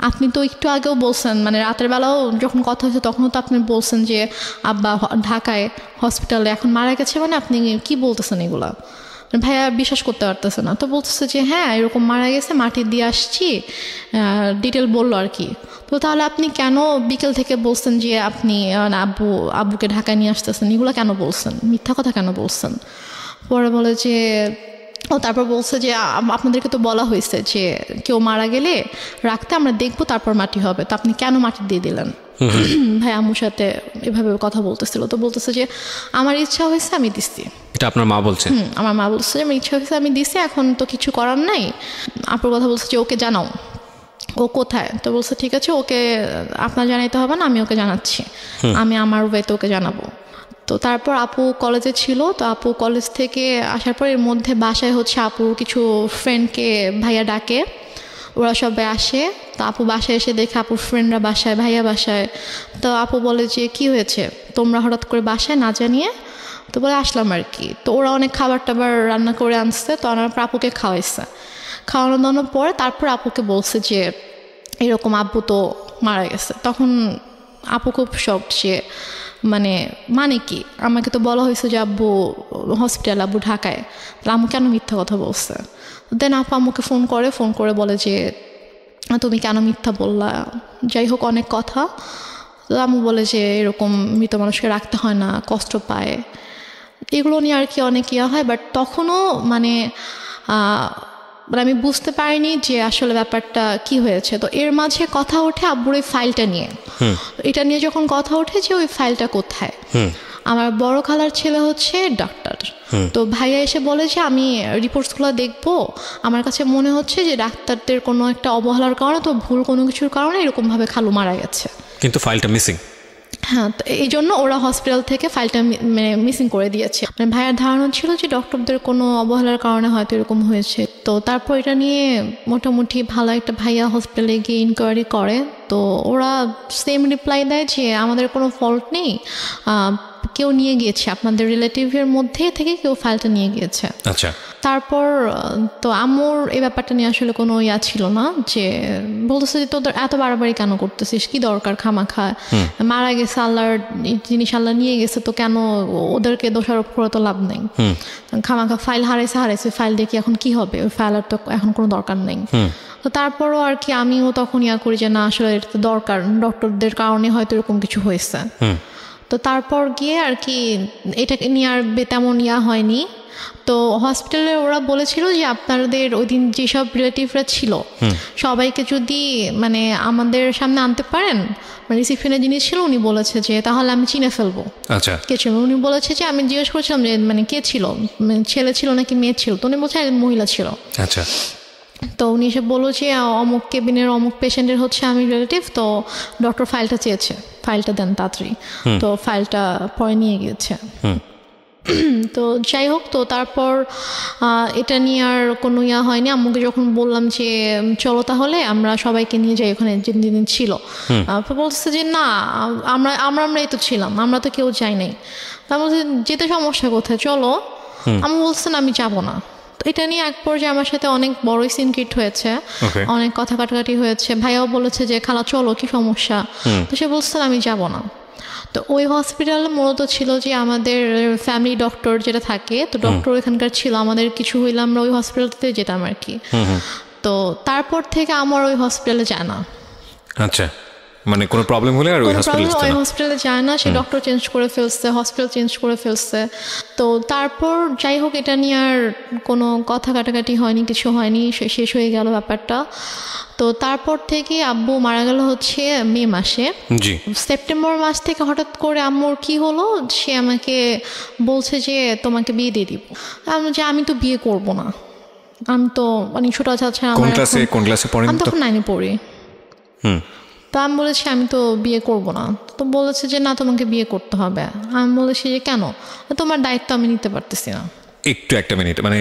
আপনি তো একটু আগেও বলছেন, মানে রাতের বেলাও যখন কথা হয়েছে তখনও তো আপনি বলছেন যে আব্বা ঢাকায় হসপিটালে, এখন মারা গেছে, মানে আপনি কি বলতেছেন এগুলা? ভাইয়া বিশ্বাস করতে পারতেছে না। তো বলতেছে যে হ্যাঁ এরকম মারা গেছে, মাটি দিয়ে আসছি, ডিটেল বললো আর কি। তো তাহলে আপনি কেন বিকেল থেকে বলছেন যে আপনি আব্বুকে ঢাকায় নিয়ে আসতেছেন, এগুলো কেন বলছেন, মিথ্যা কথা কেন বলছেন? পরে বলে যে তারপর বলছে যে আপনাদেরকে তো বলা হয়েছে যে কেউ মারা গেলে রাখতে, আমরা দেখবো তারপর মাটি হবে, তো আপনি কেন মাটি দিয়ে দিলেন? ভাই আম্মুর সাথে এভাবে কথা বলতেছিল। তো বলতেছে যে আমার ইচ্ছা হয়েছে আমি দিচ্ছি। এটা আপনার মা বলছে? আমার মা বলছে যে আমার ইচ্ছা হয়েছে আমি দিছি, এখন তো কিছু করার নাই। আপুর কথা বলছে যে ওকে জানাও, ও কোথায়? তো বলছে ঠিক আছে, ওকে আপনার জানাইতে হবে না, আমি ওকে জানাচ্ছি, আমি আমার ওয়েতে ওকে জানাবো। তো তারপর আপু কলেজে ছিল। তো আপু কলেজ থেকে আসার পর এর মধ্যে বাসায় হচ্ছে আপুর কিছু ফ্রেন্ডকে ভাইয়া ডাকে, ওরা সবাই আসে। তো আপু বাসায় এসে দেখে আপুর ফ্রেন্ডরা বাসায়, ভাইয়া বাসায়। তো আপু বলে যে কি হয়েছে তোমরা হঠাৎ করে বাসায় না জানিয়ে? তো বলে আসলাম আর কি। তো ওরা অনেক খাবার টাবার রান্না করে আনছে, তো আমার আপুকে খাওয়ানো দাওয়ানোর পরে তারপর আপুকে বলছে যে এরকম আব্বু তো মারা গেছে। তখন আপু খুব শকড, সে মানে কি, আমাকে তো বলা হয়েছে যে আব্বু হসপিটাল, আব্বু ঢাকায়, তাহলে আম্মু কেন মিথ্যা কথা বলছে? দেন আপু আম্মুকে ফোন করে বলে যে তুমি কেন মিথ্যা বললা, যাই হোক অনেক কথা। তো আম্মু বলে যে এরকম মৃত মানুষকে রাখতে হয় না, কষ্ট পায়, এগুলো নিয়ে আর কি অনেক ইয়া হয়। বাট তখনও আমি বুঝতে পারিনি যে আসলে ব্যাপারটা কি হয়েছে। তো এর মাঝে কথা ওঠে আব্বুর ওই ফাইলটা নিয়ে। এটা নিয়ে যখন কথা ওঠে যে ওই ফাইলটা কোথায়, আমার বড় খালার ছেলে হচ্ছে ডাক্তার। তো ভাইয়া এসে বলে যে আমি রিপোর্টসগুলো দেখবো, আমার কাছে মনে হচ্ছে যে ডাক্তারদের কোনো একটা অবহেলার কারণে, তো ভুল কোনো কিছুর কারণে এরকমভাবে খালু মারা গেছে, কিন্তু ফাইলটা মিসিং। হ্যাঁ, তো এই জন্য ওরা হসপিটাল থেকে ফাইলটা মিসিং করে দিয়েছে। ভাইয়ের ধারণা ছিল যে ডক্টরদের কোনো অবহেলার কারণে হয়তো এরকম হয়েছে। তো তারপর এটা নিয়ে মোটামুটি ভালো একটা ভাইয়া হসপিটালে গিয়ে ইনকোয়ারি করে। তো ওরা সেম রিপ্লাই দেয় যে আমাদের কোনো ফল্ট নেই, কেউ নিয়ে গিয়েছে, আপনাদের রিলেটিভের মধ্যে থেকে কেউ ফাইলটা নিয়ে গিয়েছে। আচ্ছা। তারপর তো আম্মুর এই ব্যাপারটা নিয়ে আসলে কোনো ইয়া ছিল না, যে বলতেছে যে তোদের এত বাড়াবাড়ি কেন করতেছিস, কি দরকার খামাখা, মারা গেছে, আল্লাহর জিনিস আল্লাহ নিয়ে গেছে, তো কেন ওদেরকে দোষারোপ করে তো লাভ নেই, খামাখা ফাইল হারাইছে, ফাইল দেখি এখন কি হবে, ওই ফাইল আর তো এখন কোনো দরকার নেই। তো তারপরও আর কি আমিও তখন ইয়া করি যে না আসলে এটা তো দরকার, ডক্টরদের কারণে হয়তো এরকম কিছু হয়েছে। তো তারপর গিয়ে আর কি এটাকে নিয়ে আর তেমন ইয়া হয়নি। তো হসপিটালে ওরা বলেছিল যে আপনাদের ওই দিন যেসব রিলেটিভরা ছিল সবাইকে যদি আমাদের সামনে আনতে পারেন, রিসিপশনের যিনি ছিল উনি বলেছে যে তাহলে আমি চিনে ফেলবো। আচ্ছা, কে ছিল? উনি বলেছে যে আমি জিজ্ঞেস করেছিলাম যে কে ছিল, ছেলে ছিল নাকি মেয়ে ছিল? তো উনি বলছে মহিলা ছিল। আচ্ছা। তো উনি এসে বললো যে অমুক কেবিনের অমুক পেশেন্টের হচ্ছে আমি রিলেটিভ, তো ডক্টর ফাইলটা চেয়েছে, ফাইলটা দেন তাড়াতাড়ি। তো ফাইলটা পরে নিয়ে গিয়েছে। তো যাই হোক, তো তারপর এটা নিয়ে আর কোনো হয়নি। আম্মুকে যখন বললাম যে চলো তাহলে আমরা সবাইকে নিয়ে যাই ওখানে যেদিন ছিল, বলছে যে না, আমরাই তো ছিলাম, আমরা তো কেউ যাই নাই। তার মধ্যে যেতে সমস্যা কোথায়, চলো। আম্মু বলছেন আমি যাব না। এটা নিয়ে এক পর্যায়ে আমার সাথে অনেক বড় সিন ক্রিয়েট হয়েছে, অনেক কথা কাটাকাটি হয়েছে। ভাইয়াও বলেছে যে খালা চলো, কি সমস্যা? তো সে বলছে আমি যাব না। তো ওই হসপিটালে মূলত ছিল যে আমাদের ফ্যামিলি ডক্টর যেটা থাকে, তো ডক্টর এখানকার ছিল, আমাদের কিছু হইলে আমরা ওই হসপিটালতে যেতাম আর কি। তো তারপর থেকে আমার ওই হসপিটালে যায় না। আচ্ছা, মানে কোনো প্রবলেম হলে আর ওই হসপিটালে যায় না, সে ডক্টর চেঞ্জ করে ফেলছে, হসপিটাল চেঞ্জ করে ফেলছে। তো তারপর যাই হোক, এটা নিয়ে আর কোনো কথা কাটাকাটি হয়নি, কিছু হয়নি, শেষ হয়ে গেল ব্যাপারটা। তো তারপর থেকে আব্বু মারা গেল হচ্ছে মে মাসে। সেপ্টেম্বর মাস থেকে হঠাৎ করে আম্মুর কি হলো, সে আমাকে বলছে যে তোমাকে বিয়ে দিয়ে দিব। আমি তো বিয়ে করব না, আমি তো মানে ছোট আছে, আমি তখন 9-এ পড়ি। তো আমি বলেছি আমি তো বিয়ে করব না। তো বলেছে যে না, তোমাকে বিয়ে করতে হবে। আমি বলেছি যে কেন? তোমার দায়িত্ব আমি নিতে পারতেছি না। একটু একটা মিনিট, মানে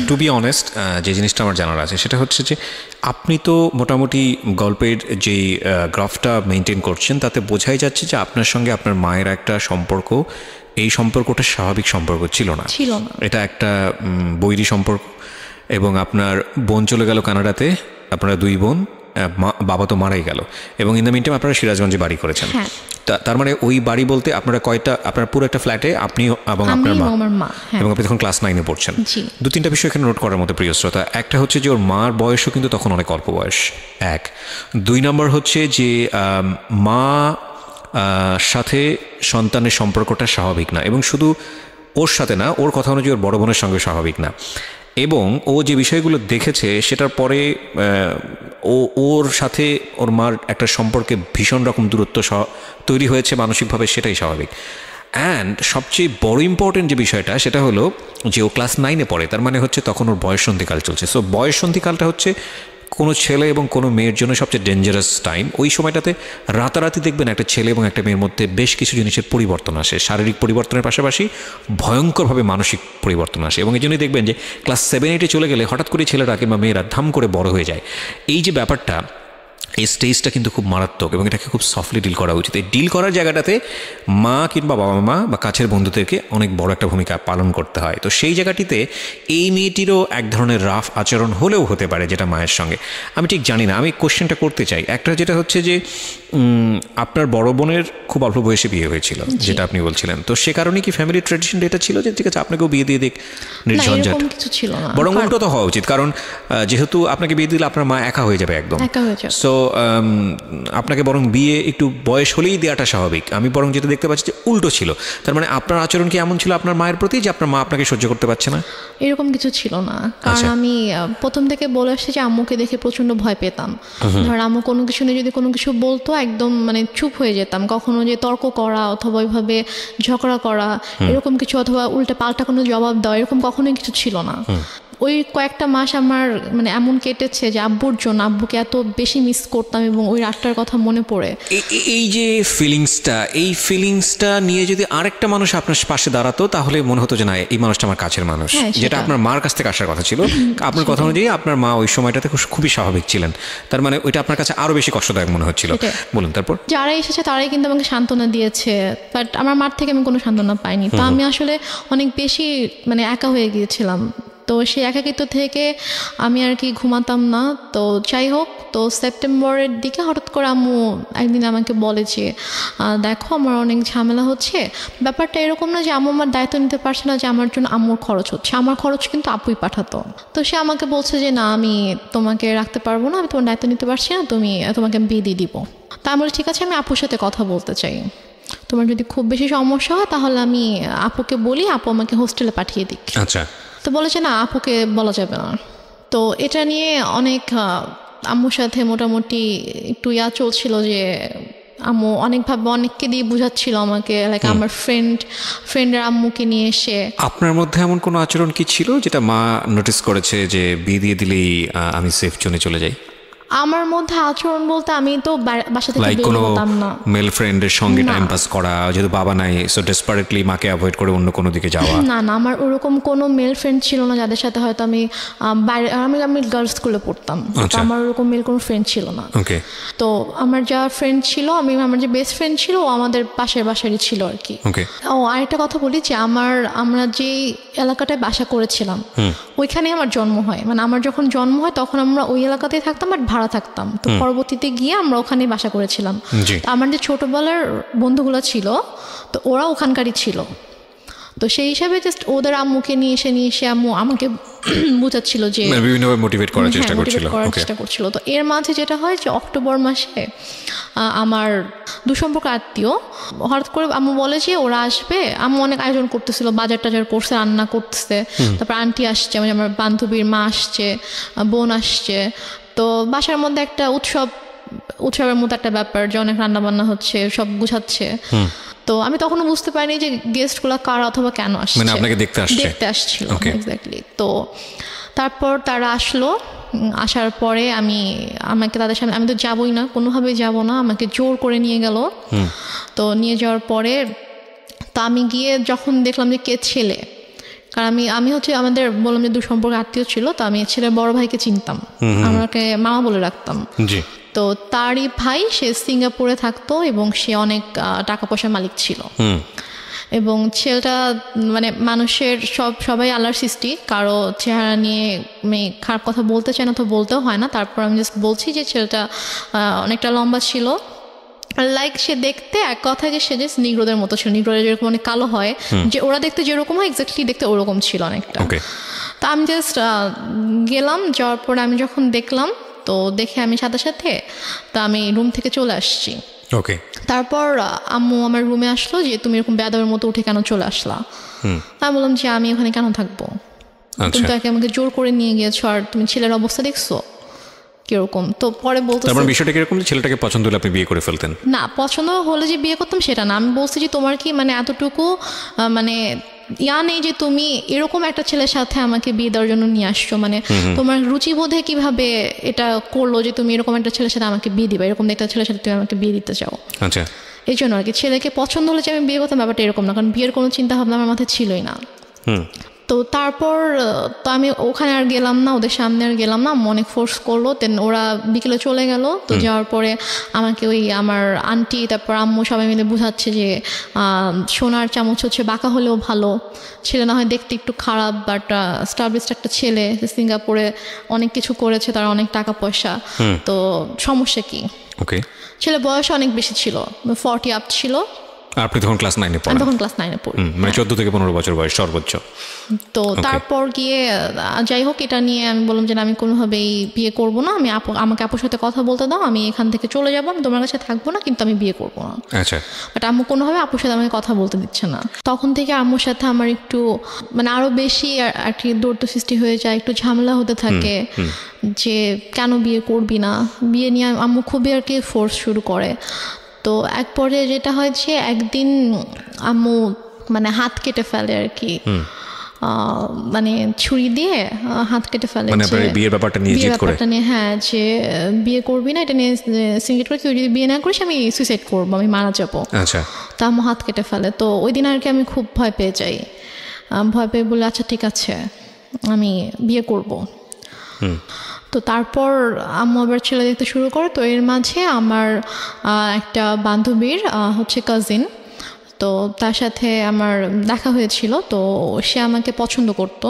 টু বি অনেস্ট, যে জিনিসটা আমার জানার আছে সেটা হচ্ছে যে আপনি তো মোটামুটি গল্পের যেই গ্রাফটা মেনটেন করছেন তাতে বোঝাই যাচ্ছে যে আপনার সঙ্গে আপনার মায়ের একটা সম্পর্ক, এই সম্পর্কটা স্বাভাবিক সম্পর্ক ছিল না, এটা একটা বৈরী সম্পর্ক। এবং আপনার বোন চলে গেল কানাডাতে, আপনারা 2 বোন, বাবা তো মারাই গেল, এবং ইন দ্য মিন টাইম আপনারা সিরাজগঞ্জে বাড়ি করেছেন। তার মানে ওই বাড়ি বলতে আপনারা কয়টা, আপনার পুরো একটা ফ্ল্যাটে আপনি এবং আপনার মা, এবং আপনি তখন ক্লাস 9-এ পড়ছেন। 2-3টা বিষয় এখানে নোট করার মতো প্রিয় শ্রোতা। একটা হচ্ছে যে ওর মার বয়সও কিন্তু তখন অনেক অল্প বয়স, 1। 2 নম্বর হচ্ছে যে মা সাথে সন্তানের সম্পর্কটা স্বাভাবিক না, এবং শুধু ওর সাথে না, ওর কথা অনুযায়ী ওর বড় বোনের সঙ্গে স্বাভাবিক না। এবং ও যে বিষয়গুলো দেখেছে সেটার পরে ওর সাথে ওর মার একটা সম্পর্কে ভীষণ রকম দূরত্ব তৈরি হয়েছে মানসিকভাবে, সেটাই স্বাভাবিক। অ্যান্ড সবচেয়ে বড় ইম্পর্টেন্ট যে বিষয়টা সেটা হলো যে ও ক্লাস 9-এ পড়ে, তার মানে হচ্ছে তখন ওর বয়ঃসন্ধিকাল চলছে। সো বয়ঃসন্ধিকালটা হচ্ছে কোনো ছেলে এবং কোনো মেয়ের জন্য সবচেয়ে ডেঞ্জারাস টাইম। ওই সময়টাতে রাতারাতি দেখবেন একটা ছেলে এবং একটা মেয়ের মধ্যে বেশ কিছু জিনিসের পরিবর্তন আসে, শারীরিক পরিবর্তনের পাশাপাশি ভয়ঙ্করভাবে মানসিক পরিবর্তন আসে। এবং এই জন্যই দেখবেন যে ক্লাস 7-8-এ চলে গেলে হঠাৎ করে ছেলেরা কিংবা মেয়েরা ধাম করে বড় হয়ে যায়। এই যে ব্যাপারটা, এই স্টেজটা কিন্তু খুব মারাত্মক, এবং এটাকে খুব সফটলি ডিল করা উচিত। এই ডিল করার জায়গাটাতে মা কিংবা বাবা মা বা কাছের বন্ধুদেরকে অনেক বড় একটা ভূমিকা পালন করতে হয়। তো সেই জায়গাটিতে এই মেয়েটিরও এক ধরনের রাফ আচরণ হলেও হতে পারে, যেটা মায়ের সঙ্গে আমি ঠিক জানি না। আমি কোশ্চেনটা করতে চাই, একটা যেটা হচ্ছে যে আপনার বড় বোনের খুব অল্প বয়সে বিয়ে হয়েছিল যেটা আপনি বলছিলেন, তো সে কারণে কি ফ্যামিলি ট্র্যাডিশন এটা ছিল যে ঠিক আছে আপনাকেও বিয়ে দিয়ে দিক, নির্ঝঞ্ঝাট? বরং উল্টো তো হওয়া উচিত, কারণ যেহেতু আপনাকে বিয়ে দিলে আপনার মা একা হয়ে যাবে একদম। সো আপনাকে বরং বিয়ে একটু বয়স হলেই দেওয়াটা স্বাভাবিক। আমি বরং যেটা দেখতে পাচ্ছি যে উল্টো ছিল। তার মানে আপনার আচরণ কি এমন ছিল আপনার মায়ের প্রতি যে আপনার মা আপনাকে সহ্য করতে পারছে না? এরকম কিছু ছিল না, কারণ আমি প্রথম থেকে বলে আসছি যে আম্মুকে দেখে প্রচন্ড ভয় পেতাম। ধর আম্মু কোনো কিছু নিয়ে যদি কোনো কিছু বলতো একদম মানে চুপ হয়ে যেতাম। কখনো যে তর্ক করা অথবা ওইভাবে ঝগড়া করা এরকম কিছু, অথবা উল্টে পাল্টা কোনো জবাব দেওয়া, এরকম কখনোই কিছু ছিল না। ওই কয়েকটা মাস আমার মানে এমন কেটেছে যে আব্বুর জন্য, আব্বুকে এত বেশি মিস করতাম এবং ওই রাতটার কথা মনে পড়ে। এই যে ফিলিংসটা নিয়ে যদি আরেকটা মানুষ আপনার পাশে দাঁড়াতো তাহলে মনে হতো যে না, এই মানুষটা আমার কাছের মানুষ, যেটা আপনার মার কাছ থেকে আসার কথা ছিল। আপনার কথা অনুযায়ী আপনার মা ওই সময়টাতে খুবই স্বাভাবিক ছিলেন, তার মানে ওইটা আপনার কাছে আরো বেশি কষ্টদায়ক মনে হচ্ছিল। বলুন তারপর। যারা এসেছে তারাই কিন্তু আমাকে সান্ত্বনা দিয়েছে, বাট আমার মার থেকে আমি কোনো সান্ত্বনা পাইনি। তো আমি আসলে অনেক বেশি মানে একা হয়ে গিয়েছিলাম। তো সেই একাকিত্ব থেকে আমি আর কি ঘুমাতাম না। তো যাই হোক, তো সেপ্টেম্বরের দিকে হঠাৎ করে আম্মু একদিন আমাকে বলে যে দেখো আমার অনেক ঝামেলা হচ্ছে। ব্যাপারটা এরকম না যে আম্মু আমার দায়িত্ব নিতে পারছে না, যে আমার জন্য আম্মুর খরচ হচ্ছে, আমার খরচ কিন্তু আপুই পাঠাতো। তো সে আমাকে বলছে যে না, আমি তোমাকে রাখতে পারবো না, আমি তোমার দায়িত্ব নিতে পারছি না, তোমাকে বিয়ে দিয়ে দিব। তা আমি বলি ঠিক আছে, আমি আপুর সাথে কথা বলতে চাই, তোমার যদি খুব বেশি সমস্যা হয় তাহলে আমি আপুকে বলি, আপু আমাকে হোস্টেলে পাঠিয়ে দিক। আচ্ছা। তো বলেছে না, আপুকে বলা যাবে না। তো এটা নিয়ে অনেক আম্মুর সাথে মোটামুটি একটু চলছিল যে আম্মু অনেকভাবে অনেককে দিয়ে বুঝাচ্ছিল আমাকে, লাইক আমার ফ্রেন্ডের আম্মুকে নিয়ে এসে। আপনার মধ্যে এমন কোনো আচরণ কি ছিল যেটা মা নোটিস করেছে যে বিয়ে দিয়ে দিলেই আমি সেফ জোনে চলে যাই? আমার মধ্যে আচরণ বলতে আমি তো বাসা থেকে লাইক বের কোনো হতাম না। মেল ফ্রেন্ডের সঙ্গে না। টাইম পাস করা, যেহেতু বাবা নাই সো ডেসপারেটলি মাকে অ্যাভয়েড করে অন্য কোনো দিকে যাওয়া? না না, আমার ওরকম কোনো মেল ফ্রেন্ড ছিল না যাদের সাথে হয়তো আমি বাইরে, আমি গার্লস স্কুলে পড়তাম, তো আচ্ছা। আমার ওরকম মেল কোনো ফ্রেন্ড ছিল না। ওকে। তো আমার যা ফ্রেন্ড ছিল, আমার যে বেস্ট ফ্রেন্ড ছিল ও আমাদের বাসারই ছিল আর কি। ওকে। ও আরেকটা কথা বলি যে আমরা যে এলাকাটায় বাসা করেছিলাম ওইখানে আমার জন্ম হয়, মানে আমার যখন জন্ম হয় তখন আমরা ওই এলাকাতেই থাকতাম, বাট ভাড়া থাকতাম। তো পরবর্তীতে গিয়ে আমরা ওখানে বাসা করেছিলাম। জি। তো আমার যে ছোটবেলার বন্ধুগুলো ছিল তো ওরা ওখানকারই ছিল, তো সেই হিসাবে জাস্ট ওদের আম্মুকে নিয়ে এসে আম্মু আমাকে বোঝাচ্ছিল যে বিভিন্নভাবে মোটিভেট করার চেষ্টা হ্যাঁ, করছিল। motivate করার ওকে। চেষ্টা করছিল। তো এর মাঝে যেটা হয় যে অক্টোবর মাসে আমার দুসম্পর্ক আত্মীয় হঠাৎ করে আম্মু বলে যে ওরা আসবে। আম্মু অনেক আয়োজন করতেছিল, বাজার টাজার করছে, রান্না করতেছে, তারপর আন্টি আসছে, মানে আমার বান্ধবীর মা আসছে, বোন আসছে। তো বাসার মধ্যে একটা উৎসবের মতো একটা ব্যাপার যে অনেক রান্না বান্না হচ্ছে, সব গুছাচ্ছে। তো আমি তখনও বুঝতে পারিনি যে গেস্টগুলো কারা অথবা কেন আসছে, মানে আপনাকে দেখতে আসছিল। Okay. এক্স্যাক্টলি। তো তারপর তারা আসলো, আসার পরে আমাকে তাদের সামনে, আমি তো যাবই না, কোনোভাবেই যাব না, আমাকে জোর করে নিয়ে গেল। তো নিয়ে যাওয়ার পরে তো আমি গিয়ে যখন দেখলাম যে কে ছেলে, কারণ আমি হচ্ছে আমাদের বললাম যে দুসম্পর্ক আত্মীয় ছিল, তো আমি ছেলের বড় ভাইকে চিনতাম, আমাকে মামা বলে রাখতাম। জি। তো তারই ভাই, সে সিঙ্গাপুরে থাকতো এবং সে অনেক টাকা পয়সার মালিক ছিল। এবং ছেলেটা মানে মানুষের সবাই আল্লাহর সৃষ্টি, কারো চেহারা নিয়ে আমি খারাপ কথা বলতে চাই না, তো বলতেও হয় না। তারপর আমি জাস্ট বলছি যে ছেলেটা অনেকটা লম্বা ছিল, লাইক সে দেখতে এক কথায় যে সে জাস্ট নিগ্রোদের মতো ছিল, নিগ্রোদের যেরকম অনেক কালো হয়, যে ওরা দেখতে যেরকম হয় এক্স্যাক্টলি দেখতে ওরকম ছিল অনেকটা। তা আমি জাস্ট গেলাম, যাওয়ার পরে আমি যখন দেখলাম, তো দেখে আমি সাথে সাথে তা আমি রুম থেকে চলে আসছি। ওকে। তারপর আম্মু আমার রুমে আসলো যে তুমি এরকম বেয়াদবের মতো উঠে কেন চলে আসলা। আমি বললাম যে আমি ওখানে কেন থাকবো, তুমি তো আমাকে জোর করে নিয়ে গিয়েছো, আর তুমি ছেলের অবস্থা দেখছো কিরকম। তো পরে বলতে বিষয়টা কিরকম, ছেলেটাকে পছন্দ হলে আপনি বিয়ে করে ফেলতেন? না, পছন্দ হলে যে বিয়ে করতাম সেটা না, আমি বলছি যে তোমার কি মানে এতটুকু মানে নেই যে তুমি এরকম একটা ছেলের সাথে আমাকে বিয়ে দেওয়ার জন্য নিয়ে আসছো, মানে তোমার রুচিবোধে কিভাবে এটা করলো যে তুমি এরকম একটা ছেলের সাথে আমাকে বিয়ে দিবা, এরকম একটা ছেলের সাথে তুমি আমাকে বিয়ে দিতে চাও। আচ্ছা। এই জন্য আর কি, ছেলেকে পছন্দ হলে যে আমি বিয়ে করতাম ব্যাপারটা এরকম না, কারণ বিয়ের কোনো চিন্তা ভাবনা আমার মাথায় ছিলই না। তো তারপর তো আমি ওখানে আর গেলাম না, ওদের সামনে আর গেলাম না, অনেক ফোর্স করলো। দেন ওরা বিকেলে চলে গেল। তো যাওয়ার পরে আমাকে ওই আমার আন্টি তারপর আম্মু সবাই মিলে বুঝাচ্ছে যে সোনার চামচ হচ্ছে বাঁকা হলেও ভালো, ছেলে না হয় দেখতে একটু খারাপ, বাট স্টাবলিশড একটা ছেলে, সিঙ্গাপুরে অনেক কিছু করেছে, তার অনেক টাকা পয়সা, তো সমস্যা কি। ওকে। ছেলে বয়স অনেক বেশি ছিল, 40 আপ ছিল। আপনি তখন ক্লাস 9-এ পড়েন? আমি তখন ক্লাস 9-এ পড়ি, মানে 14 থেকে 15 বছর বয়স সর্বোচ্চ। তো তারপর গিয়ে যাই হোক, এটা নিয়ে আমি বললাম যে আমি কোনোভাবেই বিয়ে করব না, আমাকে আপুর সাথে কথা বলতে দাও, আমি এখান থেকে চলে যাবো, আমি তোমার কাছে থাকবো না, কিন্তু আমি বিয়ে করবো না। আচ্ছা। বাট আম্মু কোনোভাবে আপুর সাথে আমাকে কথা বলতে দিচ্ছে না। তখন থেকে আম্মুর সাথে আমার একটু মানে আরো বেশি আর কি দূরত্ব সৃষ্টি হয়ে যায়, একটু ঝামেলা হতে থাকে যে কেন বিয়ে করবি না, বিয়ে নিয়ে আম্মু খুবই আর কি ফোর্স শুরু করে। তো এক পর্যায়ে যেটা হয় যে একদিন আম্মু মানে হাত কেটে ফেলে আর কি, মানে ছুরি দিয়ে হাত কেটে ফেলে, মানে বিয়ের ব্যাপারটা নিয়ে জিদ করে। হ্যাঁ, যে বিয়ে করবি না, এটা নিয়ে সিঙ্গেট করে, কেউ যদি বিয়ে না করিস আমি সুইসাইড করবো, আমি মারা যাবো। আচ্ছা। তা আম্মু হাত কেটে ফেলে। তো ওই দিন আর কি আমি খুব ভয় পেয়ে যাই, ভয় পেয়ে বলে আচ্ছা ঠিক আছে আমি বিয়ে করব। তো তারপর আম্মু আবার ছেলে দেখতে শুরু করে। তো এর মাঝে আমার একটা বান্ধবীর হচ্ছে কাজিন, তো তার সাথে আমার দেখা হয়েছিল। তো সে আমাকে পছন্দ করতো,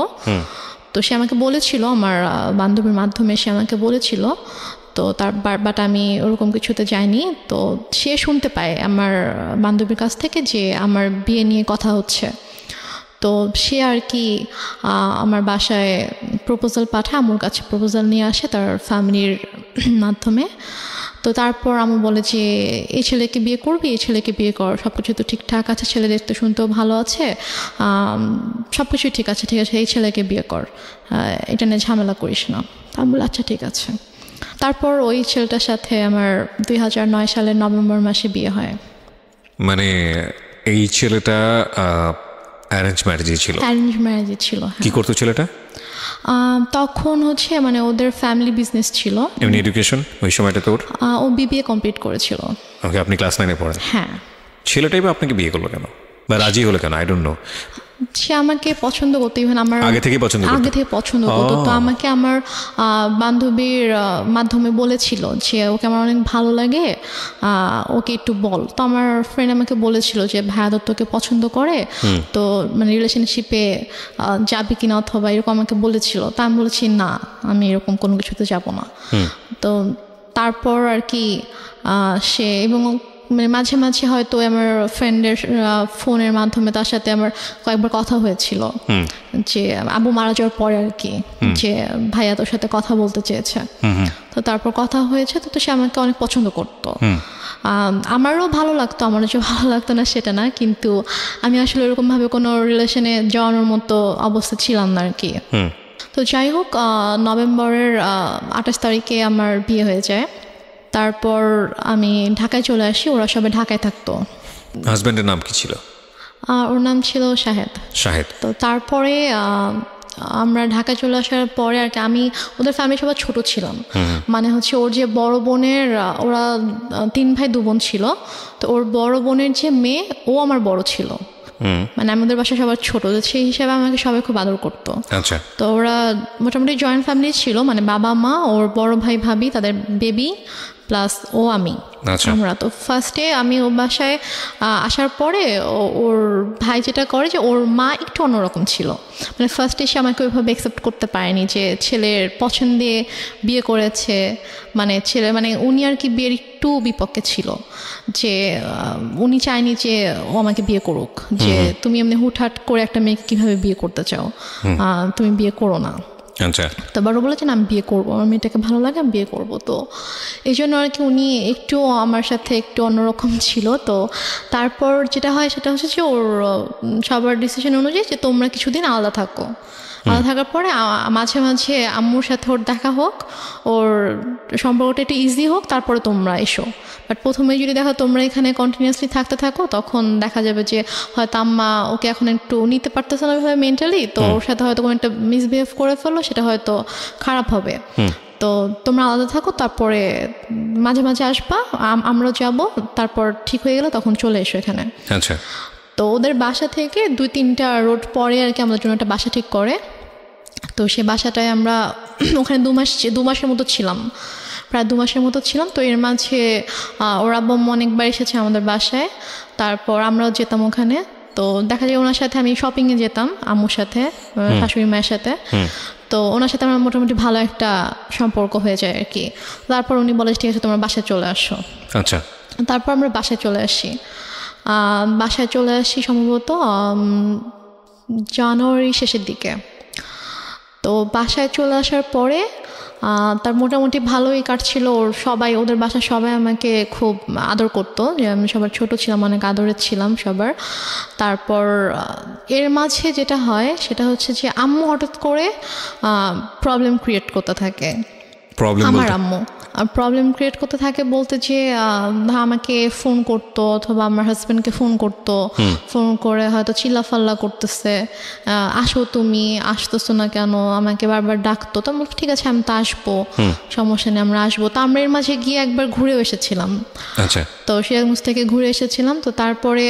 তো সে আমাকে বলেছিল, আমার বান্ধবীর মাধ্যমে সে আমাকে বলেছিল। তো বাট আমি ওরকম কিছুতে যাইনি। তো সে শুনতে পায় আমার বান্ধবীর কাছ থেকে যে আমার বিয়ে নিয়ে কথা হচ্ছে। তো সে আর কি আমার বাসায় প্রপোজাল পাঠায়, আমার কাছে প্রপোজাল নিয়ে আসে তার ফ্যামিলির মাধ্যমে। তো তারপর আমি বলে যে এই ছেলেকে বিয়ে করবি, এই ছেলেকে বিয়ে কর, সব কিছু তো ঠিকঠাক আছে, ছেলে দেখতে শুনতেও ভালো আছে, সব কিছুই ঠিক আছে, এই ছেলেকে বিয়ে কর, এটা নিয়ে ঝামেলা করিস না। আমি বলি আচ্ছা ঠিক আছে। তারপর ওই ছেলেটার সাথে আমার 2009 সালের নভেম্বর মাসে বিয়ে হয়। মানে এই ছেলেটা অ্যারেঞ্জ ম্যারেজই ছিল? অ্যারেঞ্জ ম্যারেজই ছিল। কি করতো ছেলেটা তখন হচ্ছে মানে ওদের ফ্যামিলি বিজনেস ছিল। এমনি এডুকেশন ওই সময়টাতে ওর? ও বিবিএ কমপ্লিট করেছিল। ওকে, আপনি ক্লাস 9-এ পড়েন? হ্যাঁ। ছেলেটাই বা আপনাকে বিয়ে করলো কেন বা রাজি হলো কেন? I don't know. সে আমাকে পছন্দ করতো, ইভেন আমার আগে থেকে পছন্দ করতো। তো আমাকে আমার বান্ধবীর মাধ্যমে বলেছিল যে ওকে আমার অনেক ভালো লাগে, ওকে একটু বল। তো আমার ফ্রেন্ড আমাকে বলেছিল যে ভাইয়া তোকে পছন্দ করে, তো মানে রিলেশনশিপে যাবি কিনা অথবা এরকম আমাকে বলেছিল। তা আমি বলেছি না, আমি এরকম কোনো কিছুতে যাব না। তো তারপর আর কি সে, এবং মানে মাঝে মাঝে হয়তো আমার ফ্রেন্ডের ফোনের মাধ্যমে তার সাথে আমার কয়েকবার কথা হয়েছিল, যে আবু মারা যাওয়ার পরে আর কি, যে ভাইয়া তোর সাথে কথা বলতে চেয়েছে। তো তারপর কথা হয়েছে, তো সে আমাকে অনেক পছন্দ করতো। আমারও ভালো লাগতো, আমারও যে ভালো লাগতো না সেটা না, কিন্তু আমি আসলে এরকমভাবে কোনো রিলেশনে যাওয়ানোর মতো অবস্থা ছিলাম না আর কি। তো যাই হোক, নভেম্বরের 28 তারিখে আমার বিয়ে হয়ে যায়। তারপর আমি ঢাকায় চলে আসি, ওরা সবাই ঢাকায় থাকতো। হাজব্যান্ডের নাম কি ছিল? ওর নাম ছিল শাহেদ। তো তারপরে আমরা ঢাকায় চলে আসার পরে আর কি, আমি ওদের ফ্যামিলি সবাই ছোট ছিলাম। মানে হচ্ছে ওর যে বড় বোনের, ওরা 3 ভাই 2 বোন ছিল, তো ওর বড় বোনের যে মেয়ে, ও আমার বড় ছিল। মানে আমাদের বাসায় সবার ছোট, সেই হিসাবে আমাকে সবাই খুব আদর করতো। তো ওরা মোটামুটি জয়েন্ট ফ্যামিলি ছিল, মানে বাবা মা, ওর বড় ভাই ভাবি, তাদের বেবি, প্লাস ও আমি, আমরা। তো ফার্স্টে আমি ওর বাসায় আসার পরে ওর ভাই যেটা করে, যে ওর মা একটু অন্যরকম ছিল। মানে ফার্স্টে সে আমাকে ওইভাবে অ্যাকসেপ্ট করতে পারেনি যে ছেলের পছন্দে বিয়ে করেছে, মানে ছেলে, মানে উনি আর কি বিয়ের একটু বিপক্ষে ছিল, যে উনি চায়নি যে ও আমাকে বিয়ে করুক, যে তুমি এমনি হুটহাট করে একটা মেয়েকে কীভাবে বিয়ে করতে চাও, তুমি বিয়ে করো না। তো বড় বলেছেন আমি বিয়ে করবো, আমার মেয়েটাকে ভালো লাগে, আমি বিয়ে করবো। তো এই জন্য আর কি উনি একটু আমার সাথে একটু অন্যরকম ছিল। তো তারপর যেটা হয় সেটা হচ্ছে যে ওর সবার ডিসিশন অনুযায়ী যে তোমরা কিছুদিন আলাদা থাকো। আলাদা থাকার পরে মাঝে মাঝে আম্মুর সাথে ওর দেখা হোক, ওর সম্পর্কটা একটু ইজি হোক, তারপরে তোমরা এসো। বাট প্রথমে যদি দেখো তোমরা এখানে কন্টিনিউয়াসলি থাকতে থাকো, তখন দেখা যাবে যে হয়তো আম্মা ওকে এখন একটু নিতে পারতেছে না ওইভাবে মেন্টালি, তো ওর সাথে হয়তো কোনো একটা মিসবিহেভ করে ফেললো, সেটা হয়তো খারাপ হবে। তো তোমরা আলাদা থাকো, তারপরে মাঝে মাঝে আসবা, আমরাও যাব, তারপর ঠিক হয়ে গেলে তখন চলে এসো এখানে। তো ওদের বাসা থেকে 2-3টা রোড পরে আর কি আমাদের জন্য একটা বাসা ঠিক করে। তো সে বাসাটায় আমরা ওখানে 2 মাসের মতো ছিলাম, প্রায় 2 মাসের মতো ছিলাম। তো এর মাঝে ওর আব্বু অনেকবার এসেছে আমাদের বাসায়, তারপর আমরাও যেতাম ওখানে। তো দেখা যায় ওনার সাথে আমি শপিংয়ে যেতাম, আম্মুর সাথে, শাশুড়ি মায়ের সাথে। তো ওনার সাথে আমার মোটামুটি ভালো একটা সম্পর্ক হয়ে যায় আর কি। তারপর উনি বলে ঠিক আছে তোমরা বাসায় চলে আসো। তারপর আমরা বাসায় চলে আসি সম্ভবত জানুয়ারি শেষের দিকে। তো বাসায় চলে আসার পরে তার মোটামুটি ভালোই কাটছিল। ওদের বাসার সবাই আমাকে খুব আদর করতো, যে আমি সবার ছোট ছিলাম, অনেক আদরের ছিলাম সবার। তারপর এর মাঝে যেটা হয় সেটা হচ্ছে যে আম্মু হঠাৎ করে প্রবলেম ক্রিয়েট করতে থাকে। আমার আম্মু প্রবলেম ক্রিয়েট করতে থাকে বলতে যে আমাকে ফোন করতো অথবা আমার হাজব্যান্ডকে ফোন করতো, ফোন করে হয়তো চিল্লাফাল্লা করতেছে, আসো তুমি, আসতেছো না কেন, আমাকে বারবার ডাকতো। তো আমি ঠিক আছে আমি তো আসবো, সমস্যা নেই আমরা আসবো। তো আমরা এর মাঝে গিয়ে একবার ঘুরেও এসেছিলাম। তো সিরাজগঞ্জ থেকে ঘুরে এসেছিলাম। তো তারপরে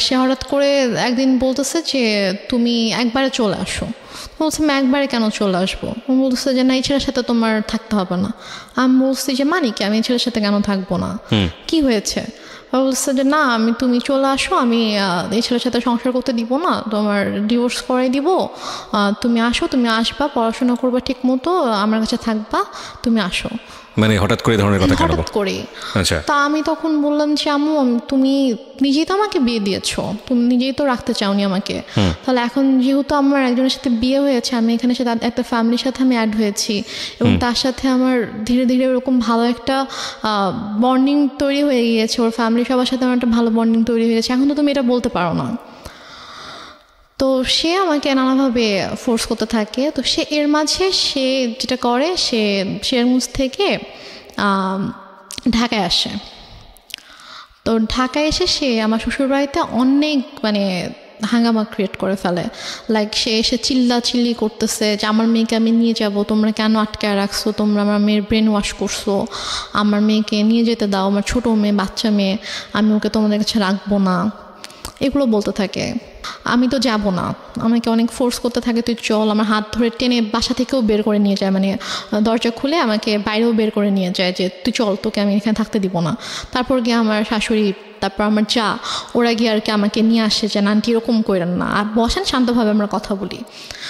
সে হঠাৎ করে একদিন বলতেছে যে তুমি একবারে চলে আসো। বলছে আমি একবারে কেন চলে আসবো? বলতেছে যে না, এই ছেলের সাথে তোমার থাকতে হবে না। আমি বলছি যে মানে কি, আমি এই ছেলের সাথে কেন থাকবো না, কি হয়েছে? বলছে যে না, তুমি চলে আসো, আমি এই ছেলের সাথে সংসার করতে দিব না, তোমার ডিভোর্স করাই দিব, তুমি আসো, তুমি আসবা, পড়াশোনা করবা ঠিক মতো, আমার কাছে থাকবা, তুমি আসো। মানে হঠাৎ করে ধরনের কথা কেন? হঠাৎ করে। তা আমি তখন বললাম যে আম্মু তুমি নিজেই তো আমাকে বিয়ে দিয়েছো, তুমি নিজেই তো রাখতে চাওনি আমাকে, তাহলে এখন যেহেতু আমার একজনের সাথে বিয়ে হয়েছে, আমি এখানে সাথে একটা ফ্যামিলির সাথে আমি অ্যাড হয়েছি, এবং তার সাথে আমার ধীরে ধীরে এরকম ভালো একটা বন্ডিং তৈরি হয়ে গিয়েছে, ওর ফ্যামিলি সবার সাথে আমার একটা ভালো বন্ডিং তৈরি হয়ে গেছে, এখন তো তুমি এটা বলতে পারো না। তো সে আমাকে নানাভাবে ফোর্স করতে থাকে। তো সে এর মাঝে সে যেটা করে, সে সিরাজগঞ্জ থেকে ঢাকায় আসে। তো ঢাকায় এসে সে আমার শ্বশুরবাড়িতে অনেক মানে হাঙ্গামা ক্রিয়েট করে ফেলে। লাইক সে এসে চিল্লি করতেছে যে আমার মেয়েকে আমি নিয়ে যাব, তোমরা কেন আটকায় রাখছো, তোমরা আমার মেয়ের ব্রেন ওয়াশ করছো, আমার মেয়েকে নিয়ে যেতে দাও, আমার ছোটো মেয়ে বাচ্চা মেয়ে, আমি ওকে তোমাদের কাছে রাখবো না, এগুলো বলতে থাকে। আমি তো যাব না, আমাকে অনেক ফোর্স করতে থাকে তুই চল, আমার হাত ধরে টেনে বাসা থেকেও বের করে নিয়ে যায়, মানে দরজা খুলে আমাকে বাইরেও বের করে নিয়ে যায় যে তুই চল, তোকে আমি এখানে থাকতে দিব না। তারপর গিয়ে আমার শাশুড়ি, তারপর আমার যা, ওরা গিয়ে আর কি আমাকে নিয়ে আসে যে আন্টি এরকম করেন না, আর বসেন শান্তভাবে আমরা কথা বলি।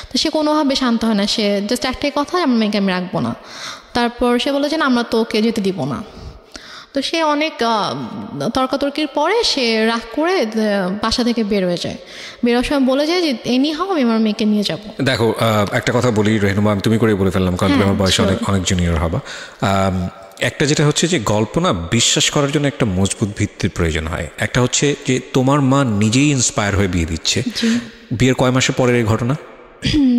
তো সে কোনোভাবে শান্ত হয় না, সে জাস্ট একটাই কথা, আমার মেয়েকে আমি রাখবো না। তারপর সে বলে যে না আমরা তোকে যেতে দিব না। তো সে অনেক তর্কাতর্কির পরে সে রাগ করে বাসা থেকে বের হয়ে যায়। বেরোর সময় বলে যায় যে এনি হাও আমি আমার মেয়েকে নিয়ে যাব। দেখো একটা কথা বলি রেহনুমা, আমি তুমি করে বলে ফেললাম কারণ তুমি আমার বয়সে অনেক জুনিয়র হবা। একটা যেটা হচ্ছে যে গল্প না বিশ্বাস করার জন্য একটা মজবুত ভিত্তির প্রয়োজন হয়। একটা হচ্ছে যে তোমার মা নিজেই ইন্সপায়ার হয়ে বিয়ে দিচ্ছে। বিয়ের কয় মাসের পরের এই ঘটনা?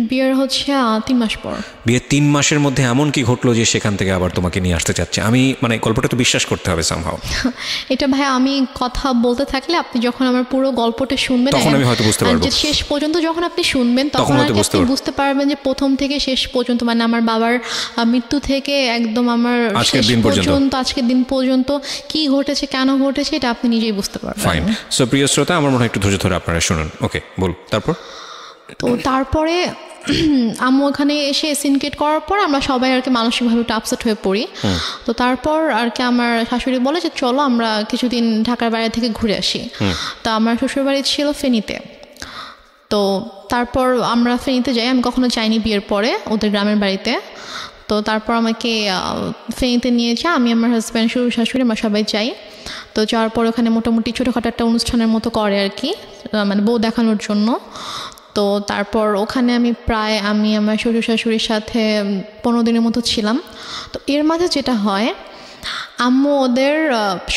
বিয়ের হচ্ছে 3 মাস পর। বিয়ের 3 মাসের মধ্যে এমন কি ঘটলো যে সেখান থেকে আবার তোমাকে নিয়ে আসতে চাচ্ছে? আমি মানে গল্পটা তো বিশ্বাস করতে হবে সামহাও। এটা ভাই আমি কথা বলতে থাকলে আপনি যখন আমার পুরো গল্পটা শুনবেন তখন আমি হয়তো বুঝতে পারবো, শেষ পর্যন্ত যখন আপনি শুনবেন তখন আপনি বুঝতে পারবেন যে প্রথম থেকে শেষ পর্যন্ত, মানে আমার বাবার মৃত্যু থেকে একদম আমার আজকের দিন পর্যন্ত কি ঘটেছে, কেন ঘটেছে, এটা আপনি নিজেই বুঝতে পারবেন। ফাইন। সো প্রিয় শ্রোতা, আমার মনে হয় একটু ধৈর্য ধরে আপনারা শুনুন। ওকে, বল। তো তারপরে আম্মু ওখানে এসে সিনকেট করার পর আমরা সবাই আর কি মানসিকভাবে একটু আপসেট হয়ে পড়ি। তো তারপর আর কি আমার শাশুড়ি বলে যে চলো আমরা কিছুদিন ঢাকার বাইরে থেকে ঘুরে আসি। তো আমার শ্বশুরবাড়ি ছিল ফেনীতে। তো তারপর আমরা ফেনীতে যাই, আমি কখনো যাইনি বিয়ের পরে ওদের গ্রামের বাড়িতে। তো তারপর আমাকে ফেনীতে নিয়ে যায়, আমি আমার হাজব্যান্ড শ্বশুর শাশুড়ি আমরা সবাই যাই। তো যাওয়ার পর ওখানে মোটামুটি ছোটোখাটো একটা অনুষ্ঠানের মতো করে আর কি, মানে বউ দেখানোর জন্য। তো তারপর ওখানে আমি আমার শ্বশুর শাশুড়ির সাথে 15 দিনের মতো ছিলাম। তো এর মাঝে যেটা হয়, আম্মু ওদের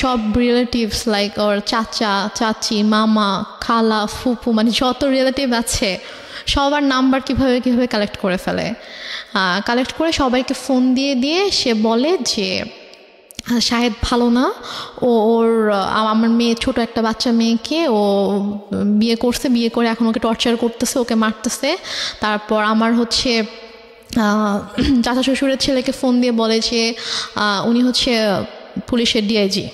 সব রিলেটিভস লাইক ওর চাচা চাচি মামা খালা ফুপু, মানে যত রিলেটিভ আছে সবার নাম্বার কিভাবে কালেক্ট করে ফেলে। কালেক্ট করে সবাইকে ফোন দিয়ে সে বলে যে শাহেদ ভালো না, ওর আমার মেয়ে ছোট একটা বাচ্চা মেয়েকে ও বিয়ে করে এখন ওকে টর্চার করতেছে, ওকে মারতেছে। তারপর আমার হচ্ছে চাচা শ্বশুরের ছেলেকে ফোন দিয়ে বলে যে উনি হচ্ছে পুলিশের ডিআইজি।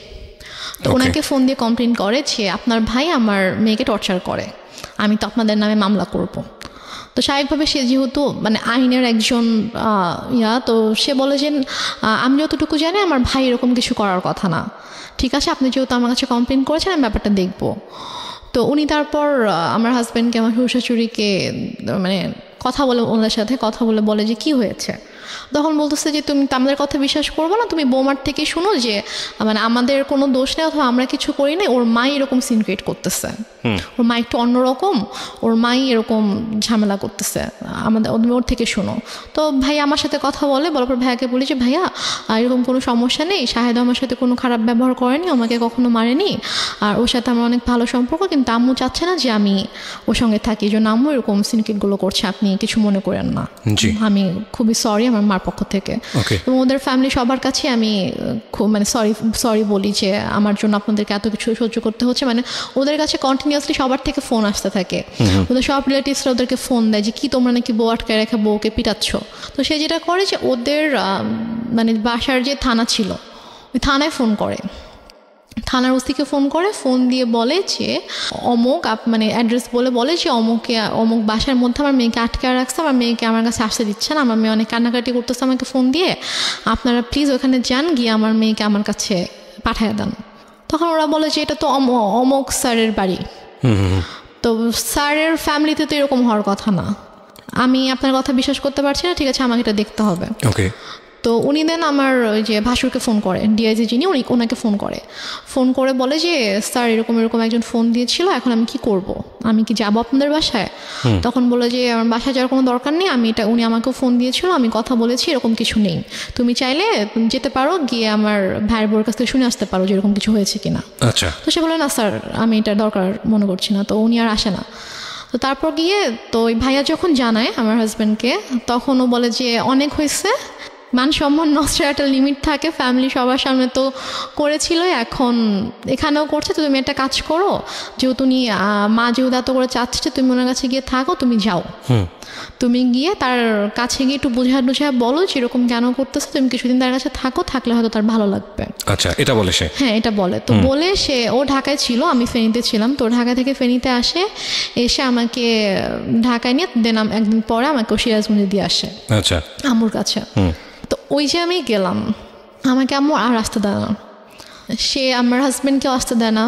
তো ওনাকে ফোন দিয়ে কমপ্লেন করে যে আপনার ভাই আমার মেয়েকে টর্চার করে, আমি তো আপনাদের নামে মামলা করব। তো স্বাভাবিকভাবে সে যেহেতু মানে আইনের একজন তো সে বলে যে আমি যতটুকু জানি আমার ভাই এরকম কিছু করার কথা না, ঠিক আছে আপনি যেহেতু আমার কাছে কমপ্লেন করেছেন আমি ব্যাপারটা দেখব। তো উনি তারপর আমার হাজব্যান্ডকে আমার শ্বশুর শাশুড়িকে মানে ওনাদের সাথে কথা বলে যে কি হয়েছে। তখন বলতেছে যে তুমি আমাদের কথা বিশ্বাস করবো না, তুমি বৌমার থেকে শুনো যে মানে আমাদের কোনো দোষ নেই অথবা আমরা কিছু করি না, ওর মাই এরকম সিন ক্রিয়েট করতেছে, ওর মা একটু অন্যরকম, ওর মাই এরকম ঝামেলা করতেছে, ওর থেকে শুনো। তো ভাই আমার সাথে কথা বলার পর ভাইয়াকে বলি যে ভাইয়া এরকম কোনো সমস্যা নেই, শাহেদ আমার সাথে কোনো খারাপ ব্যবহার করেনি, আমাকে কখনো মারেনি, আর ওর সাথে আমার অনেক ভালো সম্পর্ক, কিন্তু আম্মু চাচ্ছে না যে আমি ওর সঙ্গে থাকি, এই জন্য আম্মু এরকম সিনক্রিয়েটগুলো করছে, আপনি কিছু মনে করেন না, আমি খুবই সরি আমার মার পক্ষ থেকে। এবং ওদের ফ্যামিলি সবার কাছে আমি খুব মানে সরি বলি যে আমার জন্য আপনাদেরকে এত কিছু সহ্য করতে হচ্ছে। মানে ওদের কাছে কন্টিনিউয়াসলি সবার থেকে ফোন আসতে থাকে, ওদের সব রিলেটিভসরা ওদেরকে ফোন দেয় যে কি তোমরা নাকি বউ আটকায় রেখে বউকে পিটাচ্ছ। তো সে যেটা করে যে ওদের মানে বাসার যে থানা ছিল ওই থানায় ফোন করে, থানার ওসিকে ফোন দিয়ে বলে যে অমুক মানে অ্যাড্রেস বলে যে অমুক বাসার মধ্যে আমার মেয়েকে আটকে রাখছে, আমার মেয়েকে আমার কাছে আসতে দিচ্ছে না, আমার মেয়ে অনেক কান্নাকাটি করতেছে আমাকে ফোন দিয়ে, আপনারা প্লিজ ওখানে যান, গিয়ে আমার মেয়েকে আমার কাছে পাঠিয়ে দেন। তখন ওরা বলে যে এটা তো অমুক স্যারের বাড়ি, তো স্যারের ফ্যামিলিতে তো এরকম হওয়ার কথা না, আমি আপনার কথা বিশ্বাস করতে পারছি না, ঠিক আছে আমাকে এটা দেখতে হবে। তো উনি দেন আমার ওই যে ভাসুরকে ফোন করে, ডিআইজি যিনি ওনাকে ফোন করে বলে যে স্যার এরকম একজন ফোন দিয়েছিল, এখন আমি কি করব, আমি কি যাবো আপনাদের বাসায়? তখন বলে যে আমার বাসায় যাওয়ার কোনো দরকার নেই, উনি আমাকেও ফোন দিয়েছিল, আমি কথা বলেছি, এরকম কিছু নেই, তুমি চাইলে যেতে পারো, গিয়ে আমার ভাইয়ের বোর কাছ থেকে শুনে আসতে পারো যে এরকম কিছু হয়েছে কিনা। তো সে বলে না স্যার আমি এটা দরকার মনে করছি না, তো উনি আর আসে না। তো তারপর গিয়ে তো ওই ভাইয়া যখন জানায় আমার হাজব্যান্ডকে, তখন ও বলে যে অনেক হয়েছে, মান সম্মান নষ্টের একটা লিমিট থাকে, ফ্যামিলি সবার সামনে তো করেছিল, এখন এখানেও করছে। তো তুমি একটা কাজ করো, যেহেতু উনি মা যেহেতু এত করে চাচ্ছে তুমি ওনার কাছে গিয়ে থাকো, তুমি যাও, তুমি গিয়ে তার কাছে গিয়ে একটু বোঝা বলো যেরকম কেন করতেছে, তুমি কিছুদিন তার কাছে থাকো, থাকলে হয়তো তার ভালো লাগবে। আচ্ছা, এটা বলে সে? হ্যাঁ, এটা বলে। তো বলে সে, ও ঢাকায় ছিল, আমি ফেনীতে ছিলাম, তো ঢাকা থেকে ফেনীতে আসে, এসে আমাকে ঢাকায় নিয়ে দেন একদিন পরে আমাকে সিরাজগঞ্জে দিয়ে আসে। আচ্ছা, আম্মুর কাছে। তো ওই যে আমি গেলাম, আমাকে আম্মু আর আসতে দেয় না, সে আমার হাজব্যান্ডকেও আসতে দেয় না,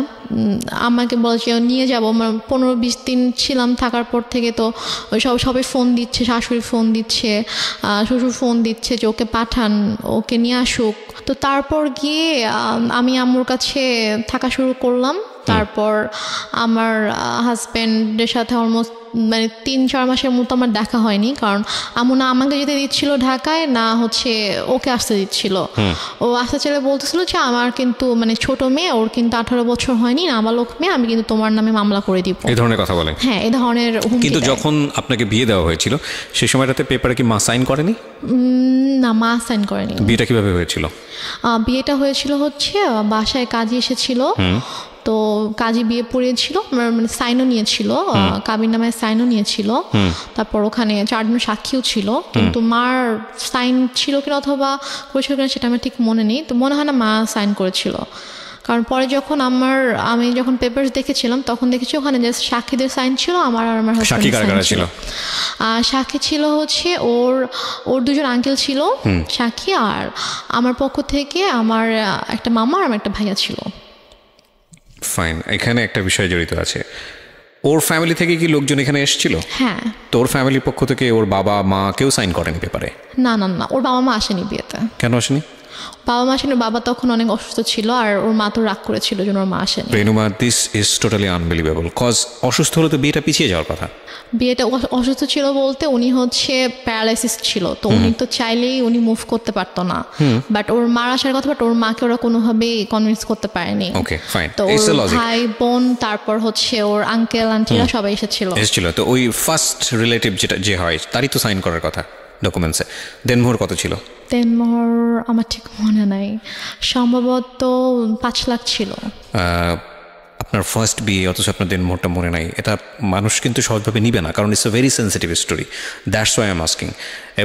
আমাকে বলে যে নিয়ে যাবো। 15-20 দিন ছিলাম, থাকার পর থেকে তো সবাই ফোন দিচ্ছে, শাশুড়ি ফোন দিচ্ছে, শ্বশুর ফোন দিচ্ছে যে ওকে পাঠান, ওকে নিয়ে আসুক। তো তারপর গিয়ে আমি আম্মুর কাছে থাকা শুরু করলাম। তারপর আমার হাজব্যান্ডের সাথে অলমোস্ট 3-4 মাসের মতো আমার দেখা হয়নি, কারণ আম্মু না আমাকে যেতে দিচ্ছিল ঢাকায়, না ওকে আসতে দিচ্ছিল। ও আসতে চলে বলতেছিল যে আমার কিন্তু ছোট মেয়ে, ওর কিন্তু 18 বছর হয়নি, নাবালক মেয়ে, আমি কিন্তু তোমার নামে মামলা করে দিব, এই ধরনের কথা বলে। হ্যাঁ, এই ধরনের হুমকি। কিন্তু যখন আপনাকে বিয়ে দেওয়া হয়েছিল সেই সময়টাতে পেপারে কি মা সাইন করেনি? না, মা সাইন করেনি। বিয়েটা কিভাবে হয়েছিল? বিয়েটা হয়েছিল বাসায় কাজী এসেছিল, তো কাজী বিয়ে পড়িয়েছিল, সাইনও নিয়েছিল, কাবির নামে সাইনও নিয়েছিল। তারপর ওখানে 4 জন সাক্ষীও ছিল, কিন্তু মার সাইন ছিল কিনা অথবা করেছিল কিনা সেটা আমার ঠিক মনে নেই। তো মনে হয় না মা সাইন করেছিল, কারণ পরে যখন আমি যখন পেপারস দেখেছিলাম তখন দেখেছি ওখানে জাস্ট সাক্ষীদের সাইন ছিল, আমার আর আমার হাজবেন্ডের সাইন ছিল। সাক্ষী ছিল ওর 2 জন আঙ্কেল ছিল সাক্ষী, আর আমার পক্ষ থেকে আমার একটা মামা আর আমার একটা ভাইয়া ছিল। ফাইন, এখানে একটা বিষয় জড়িত আছে। ওর ফ্যামিলি থেকে কি লোকজন এখানে এসেছিল? হ্যাঁ। তো ওর ফ্যামিলির পক্ষ থেকে ওর বাবা মা কেউ সাইন করেনি পেপারে? না, ওর বাবা মা আসেনি বিয়েতে। কেন আসেনি? বাবা মা আসেনি, বাবা তখন অনেক অসুস্থ ছিল, আর ওর মা তো রাগ করেছিল জন্য ওর মা আসেনি। Renuma, this is totally unbelievable, cause অসুস্থ হলে তো বিয়েটা পিছিয়ে যাওয়ার কথা। বিয়েটা অসুস্থ ছিল বলতে উনি প্যারালাইসিস ছিল, তো উনি তো চাইলেই উনি মুভ করতে পারতো না, বাট ওর মার আসার কথা, বাট ওর মাকে ওরা কোনোভাবেই কনভিন্স করতে পারেনি। ওকে, ফাইন। তো ওর ভাই বোন, তারপর ওর আঙ্কেল আন্টিরা সবাই এসেছিল। তো ওই ফার্স্ট রিলেটিভ যে হয় তারই তো সাইন করার কথা ডকুমেন্টসে। দেনমোহর কত ছিল? দেনমোহর আমার ঠিক মনে নাই, সম্ভবত 5 লাখ ছিল। আপনার ফার্স্ট বিয়ে, অথচ আপনার দেনমোহরটা মনে নাই, এটা মানুষ কিন্তু সহজভাবে নিবে না, কারণ it's a very sensitive story. That's why I am asking.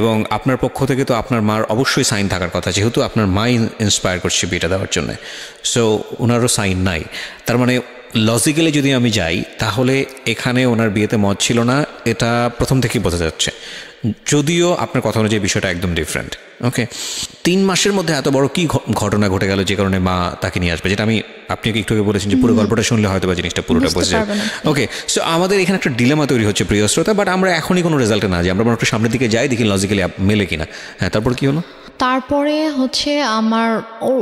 এবং আপনার পক্ষ থেকে তো আপনার মার অবশ্যই সাইন থাকার কথা, যেহেতু আপনার মাই ইন্সপায়ার করছে বিয়েটা দেওয়ার জন্য, সো ওনারও সাইন নাই। তার মানে লজিক্যালি যদি আমি যাই, তাহলে এখানে ওনার বিয়েতে মত ছিল না, এটা প্রথম থেকেই বোঝা যাচ্ছে, যদিও আপনার কথা অনুযায়ী বিষয়টা একদম ডিফারেন্ট। ওকে, 3 মাসের মধ্যে এত বড় কি ঘটনা ঘটে গেল যে কারণে মা তাকে নিয়ে আসবে, যেটা আমি আপনাকে একটু আগে বলেছেন যে পুরো গল্পটা শুনলে হয়তো বা জিনিসটা পুরোটা বুঝে যাবে। ওকে, সো আমাদের এখানে একটা ডিলেমা তৈরি হচ্ছে প্রিয় শ্রোতা, বাট আমরা এখনই কোনো রেজাল্টে না যাই, আমরা একটু সামনের দিকে যাই, দেখি লজিক্যালি মেলে কিনা। হ্যাঁ, তারপর কি হলো? তারপরে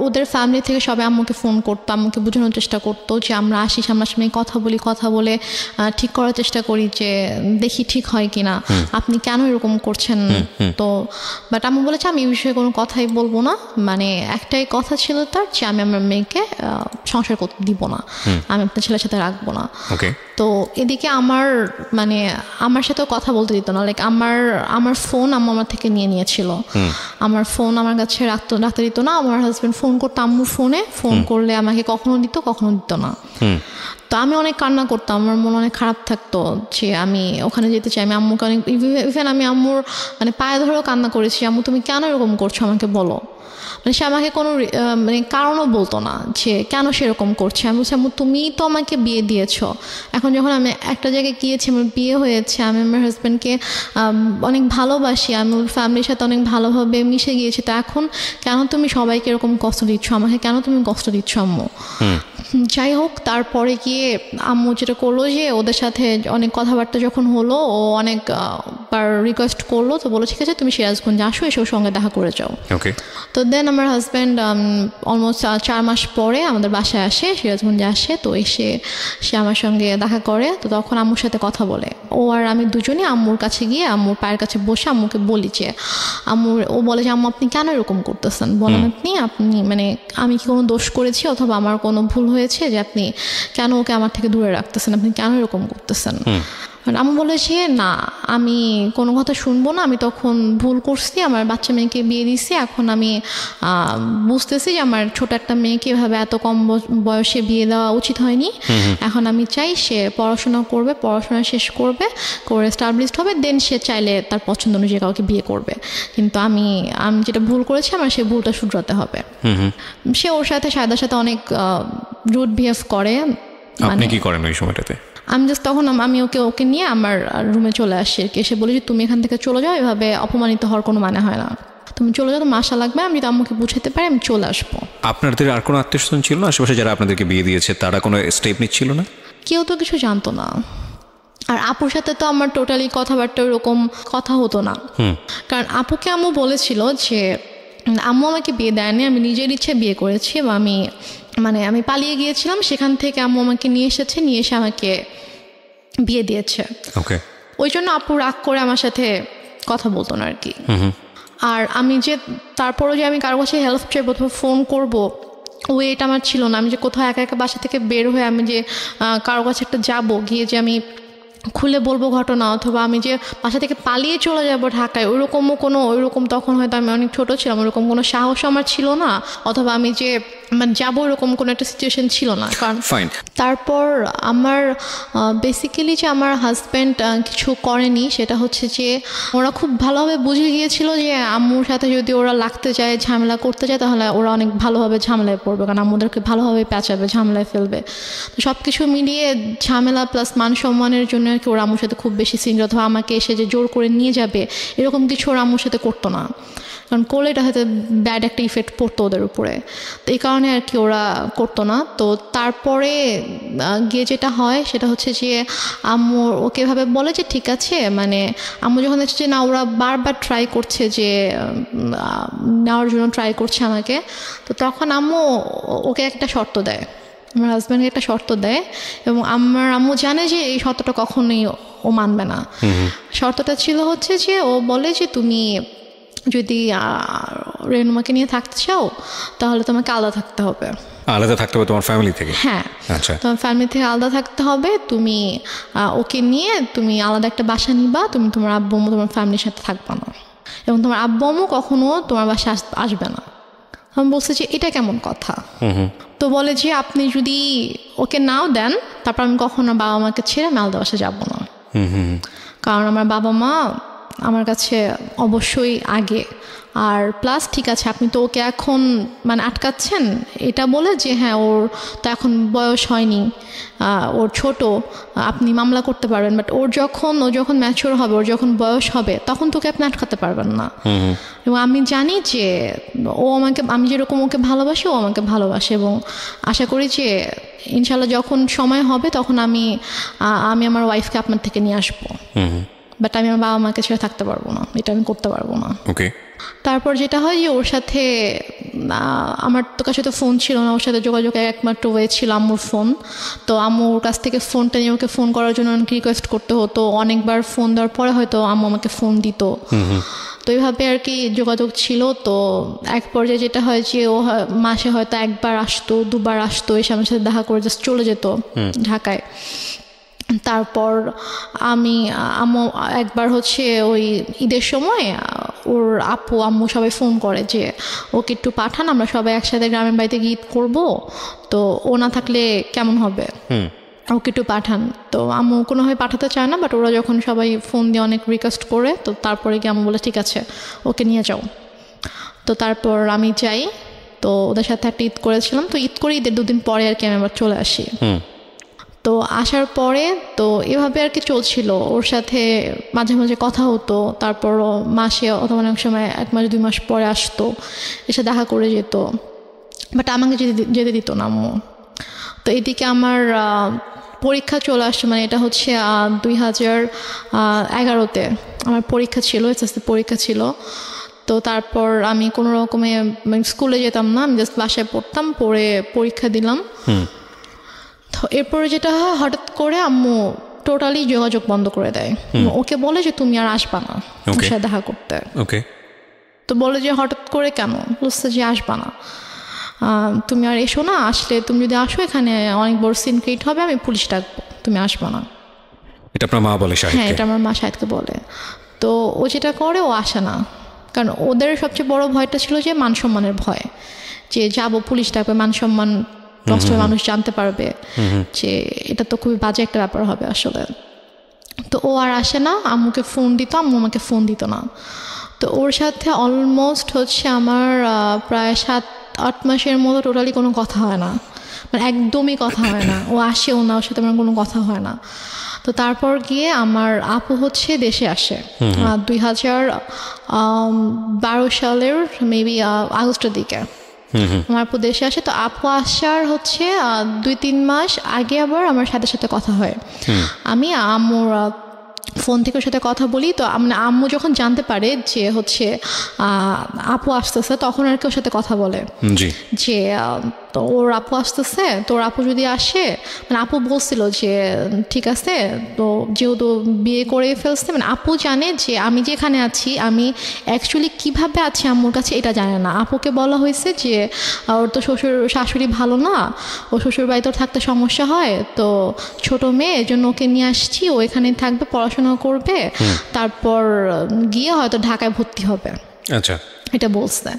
ওদের ফ্যামিলি থেকে সবাই আম্মুকে ফোন করতো, আম্মুকে বোঝানোর চেষ্টা করতো যে আমরা আসি, সামনাসামনি কথা বলে ঠিক করার চেষ্টা করি যে দেখি ঠিক হয় কিনা, আপনি কেন এরকম করছেন। তো বাট আম্মু বলেছে আমি এই বিষয়ে কোনো কথাই বলবো না, একটাই কথা ছিল তার যে আমি আমার মেয়েকে সংসার করতে দিব না, আমি আপনার ছেলের সাথে রাখবো না। তো এদিকে আমার সাথেও কথা বলতে দিত না, লাইক আমার ফোন আম্মু আমার থেকে নিয়েছিল, আমার ফোন আমার কাছে রাখতে দিত না। আমার হাজব্যান্ড ফোন করতো আম্মুর ফোন করলে আমাকে কখনো দিত না। তো আমি অনেক কান্না করতাম, আমার মন অনেক খারাপ থাকতো যে আমি ওখানে যেতে চাই। আমি আম্মুকে অনেক, ইভেন আমি আম্মুর পায়ে ধরেও কান্না করেছি, আম্মু তুমি কেন এরকম করছো আমাকে বলো। সে আমাকে কোনো কারণও বলতো না যে কেন সেরকম করছে। আমি বলছি আম্মু তুমি তো আমাকে বিয়ে দিয়েছো, এখন যখন আমি একটা জায়গায় গিয়েছি, আমার বিয়ে হয়েছে, আমি আমার হাজব্যান্ডকে অনেক ভালোবাসি, আমি ওর ফ্যামিলির সাথে অনেক ভালোভাবে মিশে গিয়েছি, তো এখন কেন তুমি সবাইকে এরকম কষ্ট দিচ্ছ, আমাকে কেন তুমি কষ্ট দিচ্ছ আম্মু। যাই হোক, তারপরে গিয়ে আম্মু যেটা করলো যে ওদের সাথে অনেক কথাবার্তা যখন হলো, ও অনেক বার রিকোয়েস্ট করলো, তো বলো ঠিক আছে তুমি সিরাজগঞ্জে আসো, এসে ওর সঙ্গে দেখা করে যাও। তো দেন আমার হাজব্যান্ড অলমোস্ট 4 মাস পরে আমাদের বাসায় আসে, সিরাজগঞ্জে আসে। তো সে আমার সঙ্গে দেখা করে, তো তখন আম্মুর সাথে কথা বলে। ও আর আমি দুজনই আম্মুর কাছে গিয়ে আম্মুর পায়ের কাছে বসে আম্মুকে বলি যে ও বলে যে আম্মু আপনি কেন এরকম করতেছেন, বলেন আপনি আমি কি কোনো দোষ করেছি অথবা আমার কোনো ভুল হয়েছে যে আপনি কেন ওকে আমার থেকে দূরে রাখতেছেন, আপনি কেন এরকম করতেছেন। আম্মু বলেছে না, আমি কোনো কথা শুনবো না, আমি তখন ভুল করছি, আমার বাচ্চা মেয়েকে বিয়ে দিছি, এখন আমি বুঝতেছি যে আমার ছোট একটা মেয়েকে এভাবে এত কম বয়সে বিয়ে দেওয়া উচিত হয়নি। এখন আমি চাই সে পড়াশোনা করবে, পড়াশোনা শেষ করবে, করে এস্টাবলিশড হবে, দেন সে চাইলে তার পছন্দ অনুযায়ী কাউকে বিয়ে করবে। কিন্তু আমি যেটা ভুল করেছি আমার সেই ভুলটা শুধরাতে হবে। সে ওর সাথে সায়দার সাথে অনেক রুড বিহেভ করে। আপনি কি করেন ওই সময়টাতে? আমি জাস্ট তখন আমি ওকে নিয়ে আমার রুমে চলে আসি আর কি। এসে বলি যে তুমি এখান থেকে চলে যাও, এভাবে অপমানিত হওয়ার কোনো মানে হয় না, তুমি চলে যাও, তোমার আশা লাগবে, আমি যদি আম্মুকে বুঝাতে পারি আমি চলে আসবো। আপনাদের আর কোনো আত্মীয়স্বজন ছিল না আশেপাশে যারা আপনাদেরকে বিয়ে দিয়েছে, তারা কোনো স্টেপ নিচ্ছিল না? কেউ তো কিছু জানতো না। আর আপুর সাথে তো আমার টোটালি কথাবার্তা ওরকম কথা হতো না, কারণ আপুকে আম্মু বলেছিল যে আম্মু আমাকে বিয়ে দেয়নি, আমি নিজের ইচ্ছে বিয়ে করেছি, এবং আমি পালিয়ে গিয়েছিলাম, সেখান থেকে আম্মু আমাকে নিয়ে এসে আমাকে বিয়ে দিয়েছে। ওকে। ওই জন্য আপু রাগ করে আমার সাথে কথা বলতো না আর কি। আর আমি যে তারপরও যে আমি কারো কাছে হেল্প চাইবো অথবা ফোন করবো, ওয়েট আমার ছিল না। আমি যে কোথাও একা একা বাসা থেকে বের হয়ে আমি যে কারো কাছে একটা যাবো, গিয়ে যে আমি খুলে বলবো ঘটনা, অথবা আমি যে বাসা থেকে পালিয়ে চলে যাব ঢাকায়, ওইরকম তখন হয়তো আমি অনেক ছোট ছিলাম, ওইরকম কোনো সাহস আমার ছিল না, অথবা আমি যে যাবো ওরকম কোনো একটা সিচুয়েশন ছিল না। কারণ তারপর আমার বেসিক্যালি যে আমার হাজব্যান্ড কিছু করেনি, সেটা হচ্ছে যে ওরা খুব ভালোভাবে বুঝে গিয়েছিল যে আম্মুর সাথে যদি ওরা লাগতে যায়, ঝামেলা করতে যায়, তাহলে ওরা অনেক ভালোভাবে ঝামেলায় পড়বে, কারণ আম্মুদেরকে ভালোভাবে পেঁচাবে, ঝামেলায় ফেলবে। তো সব কিছু মিলিয়ে ঝামেলা প্লাস মান সম্মানের জন্য আর কি ওরা আম্মুর সাথে খুব বেশি সিনিয়র, অথবা আমাকে এসে যে জোর করে নিয়ে যাবে এরকম কিছু ওরা আম্মুর সাথে করতো না, কারণ করলে এটা হয়তো ব্যাড একটা ইফেক্ট পড়তো ওদের উপরে। তো এই কারণে আর কি ওরা করতো না। তো তারপরে গিয়ে যেটা হয় সেটা হচ্ছে যে আম্মু ওকে এভাবে বলে যে ঠিক আছে, আম্মু যখন দেখছে যে না ওরা বারবার ট্রাই করছে, যে নেওয়ার জন্য ট্রাই করছে আমাকে, তো তখন আম্মু ওকে একটা শর্ত দেয়, আমার হাজব্যান্ডকে একটা শর্ত দেয়, এবং আমার আম্মু জানে যে এই শর্তটা কখনোই ও মানবে না। শর্তটা ছিল হচ্ছে যে ও বলে যে তুমি যদি রেনুমাকে নিয়ে থাকতে চাও তাহলে তোমাকে আলাদা থাকতে হবে। আলাদা থাকতে হবে তোমার ফ্যামিলি থেকে? হ্যাঁ, আচ্ছা, তোমার ফ্যামিলি থেকে আলাদা থাকতে হবে, তুমি ওকে নিয়ে তুমি আলাদা একটা বাসা নিবা, তুমি তোমার আব্বু আম্মু তোমার ফ্যামিলির সাথে থাকবা না, এবং তোমার আব্বু আম্মু কখনো তোমার বাসায় আসবে না। আমি বলছি যে এটা কেমন কথা? তো বলে যে আপনি যদি ওকে নাও দেন তারপর আমি কখনো বাবা মাকে ছেড়ে আমি আলাদা বাসায় যাবো না, কারণ আমার বাবা মা আমার কাছে অবশ্যই আগে। আর প্লাস ঠিক আছে আপনি তো ওকে এখন আটকাচ্ছেন এটা বলে যে হ্যাঁ ওর তো এখন বয়স হয়নি, ওর ছোট, আপনি মামলা করতে পারবেন, বাট ও যখন ম্যাচিওর হবে, ওর যখন বয়স হবে তখন তোকে আপনি আটকাতে পারবেন না। এবং আমি জানি যে আমি যেরকম ওকে ভালোবাসি ও আমাকে ভালোবাসে, এবং আশা করি যে ইনশাল্লাহ যখন সময় হবে তখন আমি আমার ওয়াইফকে আপনার থেকে নিয়ে আসবো, বাট আমি আমার বাবা মাকে ছেড়ে থাকতে পারবো না, এটা আমি করতে পারবো না। তারপর যেটা হয় যে ওর সাথে আমার তো কাছে তো ফোন ছিল না, ওর সাথে যোগাযোগের একমাত্র ওয়ে ছিল আম্মুর ফোন। তো আম্মু ওর কাছ থেকে ফোনটা নিয়ে ওকে ফোন করার জন্য অনেক রিকোয়েস্ট করতে হতো, অনেকবার ফোন দেওয়ার পরে হয়তো আম্মু আমাকে ফোন দিত। তো এইভাবে আর কি যোগাযোগ ছিল। তো এক পর্যায়ে যেটা হয় যে ও মাসে হয়তো একবার আসতো, দুবার আসতো, এসে আমার সাথে দেখা করে জাস্ট চলে যেত ঢাকায়। তারপর আম্মু একবার হচ্ছে ওই ঈদের সময় ওর আপু আম্মু সবাই ফোন করে যে ওকে একটু পাঠান, আমরা সবাই একসাথে গ্রামের বাড়িতে গিয়ে ঈদ করবো, তো ও না থাকলে কেমন হবে, ওকে একটু পাঠান। তো আম্মু কোনোভাবে পাঠাতে চায় না, বাট ওরা যখন সবাই ফোন দিয়ে অনেক রিকোয়েস্ট করে, তো তারপরে গিয়ে আম্মু বলে ঠিক আছে ওকে নিয়ে যাও। তো তারপর আমি যাই, তো ওদের সাথে একটা ঈদ করেছিলাম। তো ঈদ করে ঈদের 2 দিন পরে আর কি আমি আবার চলে আসি। তো আসার পরে তো এভাবে আর কি চলছিল, ওর সাথে মাঝে মাঝে কথা হতো, তারপরও মাসে অথবা অনেক সময় 1 মাস 2 মাস পরে আসতো, এসে দেখা করে যেত, বাট আমাকে যেতে দিত না আম্মু। তো এদিকে আমার পরীক্ষা চলে আসছে, এটা হচ্ছে 2011-তে আমার পরীক্ষা ছিল, এসএসসি পরীক্ষা ছিল। তো তারপর আমি কোনো রকমে স্কুলে যেতাম না, আমি জাস্ট বাসায় পড়তাম, পড়ে পরীক্ষা দিলাম। তো এরপরে যেটা হয় হঠাৎ করে আম্মু টোটালি যোগাযোগ বন্ধ করে দেয়, ওকে বলে যে তুমি আর আসবা না ওর সাথে দেখা করতে। তো বলে যে হঠাৎ করে কেন, বলছে যে আসবা না, তুমি আর এসো না, আসলে তুমি যদি আসো এখানে অনেক বড় সিন ক্রিয়েট হবে, আমি পুলিশ ডাকবো, তুমি আসবা না। এটা আপনার মা বলে হ্যাঁ, শাহিদকে? এটা আমার মা শাহিদকে বলে। তো ও যেটা করে, ও আসে না, কারণ ওদের সবচেয়ে বড় ভয়টা ছিল যে মান সম্মানের ভয়, যে যাবো পুলিশ ডাকবে, মান সম্মান নষ্ট হয়ে মানুষ জানতে পারবে, যে এটা তো খুবই বাজে একটা ব্যাপার হবে আসলে। তো ও আর আসে না, আম্মুকে ফোন দিত, আম্মু আমাকে ফোন দিত না। তো ওর সাথে অলমোস্ট হচ্ছে আমার প্রায় 7-8 মাসের মতো টোটালি কোনো কথা হয় না, মানে একদমই কথা হয় না। ও আসেও না, ওর সাথে আমার কোনো কথা হয় না। তো তারপর গিয়ে আমার আপু হচ্ছে দেশে আসে 2012 সালের মেবি আগস্টের দিকে আমার আপু দেশে আসে। তো আপু আসার হচ্ছে 2-3 মাস আগে আবার আমার সাথে সাথে কথা হয়। আমি আম্মুর ফোন থেকে ওর সাথে কথা বলি। তো মানে আম্মু যখন জানতে পারে যে হচ্ছে আপু আসতেছে, তখন আর কি ওর সাথে কথা বলে যে তো ওর আপু আসতেছে, তো ওর আপু যদি আসে, মানে আপু বলছিল যে ঠিক আছে, তো যেহেতু বিয়ে করে ফেলছে, মানে আপু জানে যে আমি যেখানে আছি আমি অ্যাকচুয়ালি কিভাবে আছি আম্মুর কাছে এটা জানে না। আপুকে বলা হয়েছে যে ওর তো শ্বশুর শাশুড়ি ভালো না, ও শ্বশুর বাড়িতে থাকতে সমস্যা হয়, তো ছোট মেয়ে, এই জন্য ওকে নিয়ে আসছি, ও এখানেই থাকবে, পড়াশোনা করবে, তারপর গিয়ে হয়তো ঢাকায় ভর্তি হবে। আচ্ছা, এটা বলছে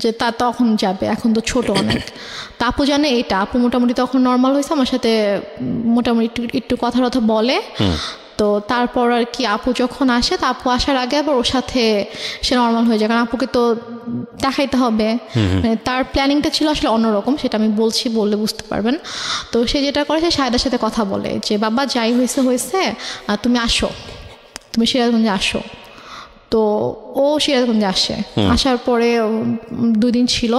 যে তা তখন যাবে, এখন তো ছোট অনেক। তা আপু জানে এটা, আপু মোটামুটি তখন নর্মাল হয়েছে, আমার সাথে মোটামুটি একটু কথা বলে। তো তারপর আর কি আপু যখন আসে, তা আপু আসার আগে আবার ওর সাথে সে নর্মাল হয়ে যায়, কারণ আপুকে তো দেখাইতে হবে। মানে তার প্ল্যানিংটা ছিল আসলে অন্যরকম, সেটা আমি বলছি, বললে বুঝতে পারবেন। তো সে যেটা করে, সে শাহেদার সাথে কথা বলে যে বাবা যাই হয়েছে হয়েছে, তুমি আসো, তুমি সিরাজগঞ্জে আসো। তো ও সিরাজগঞ্জে আসে, আসার পরে 2 দিন ছিল,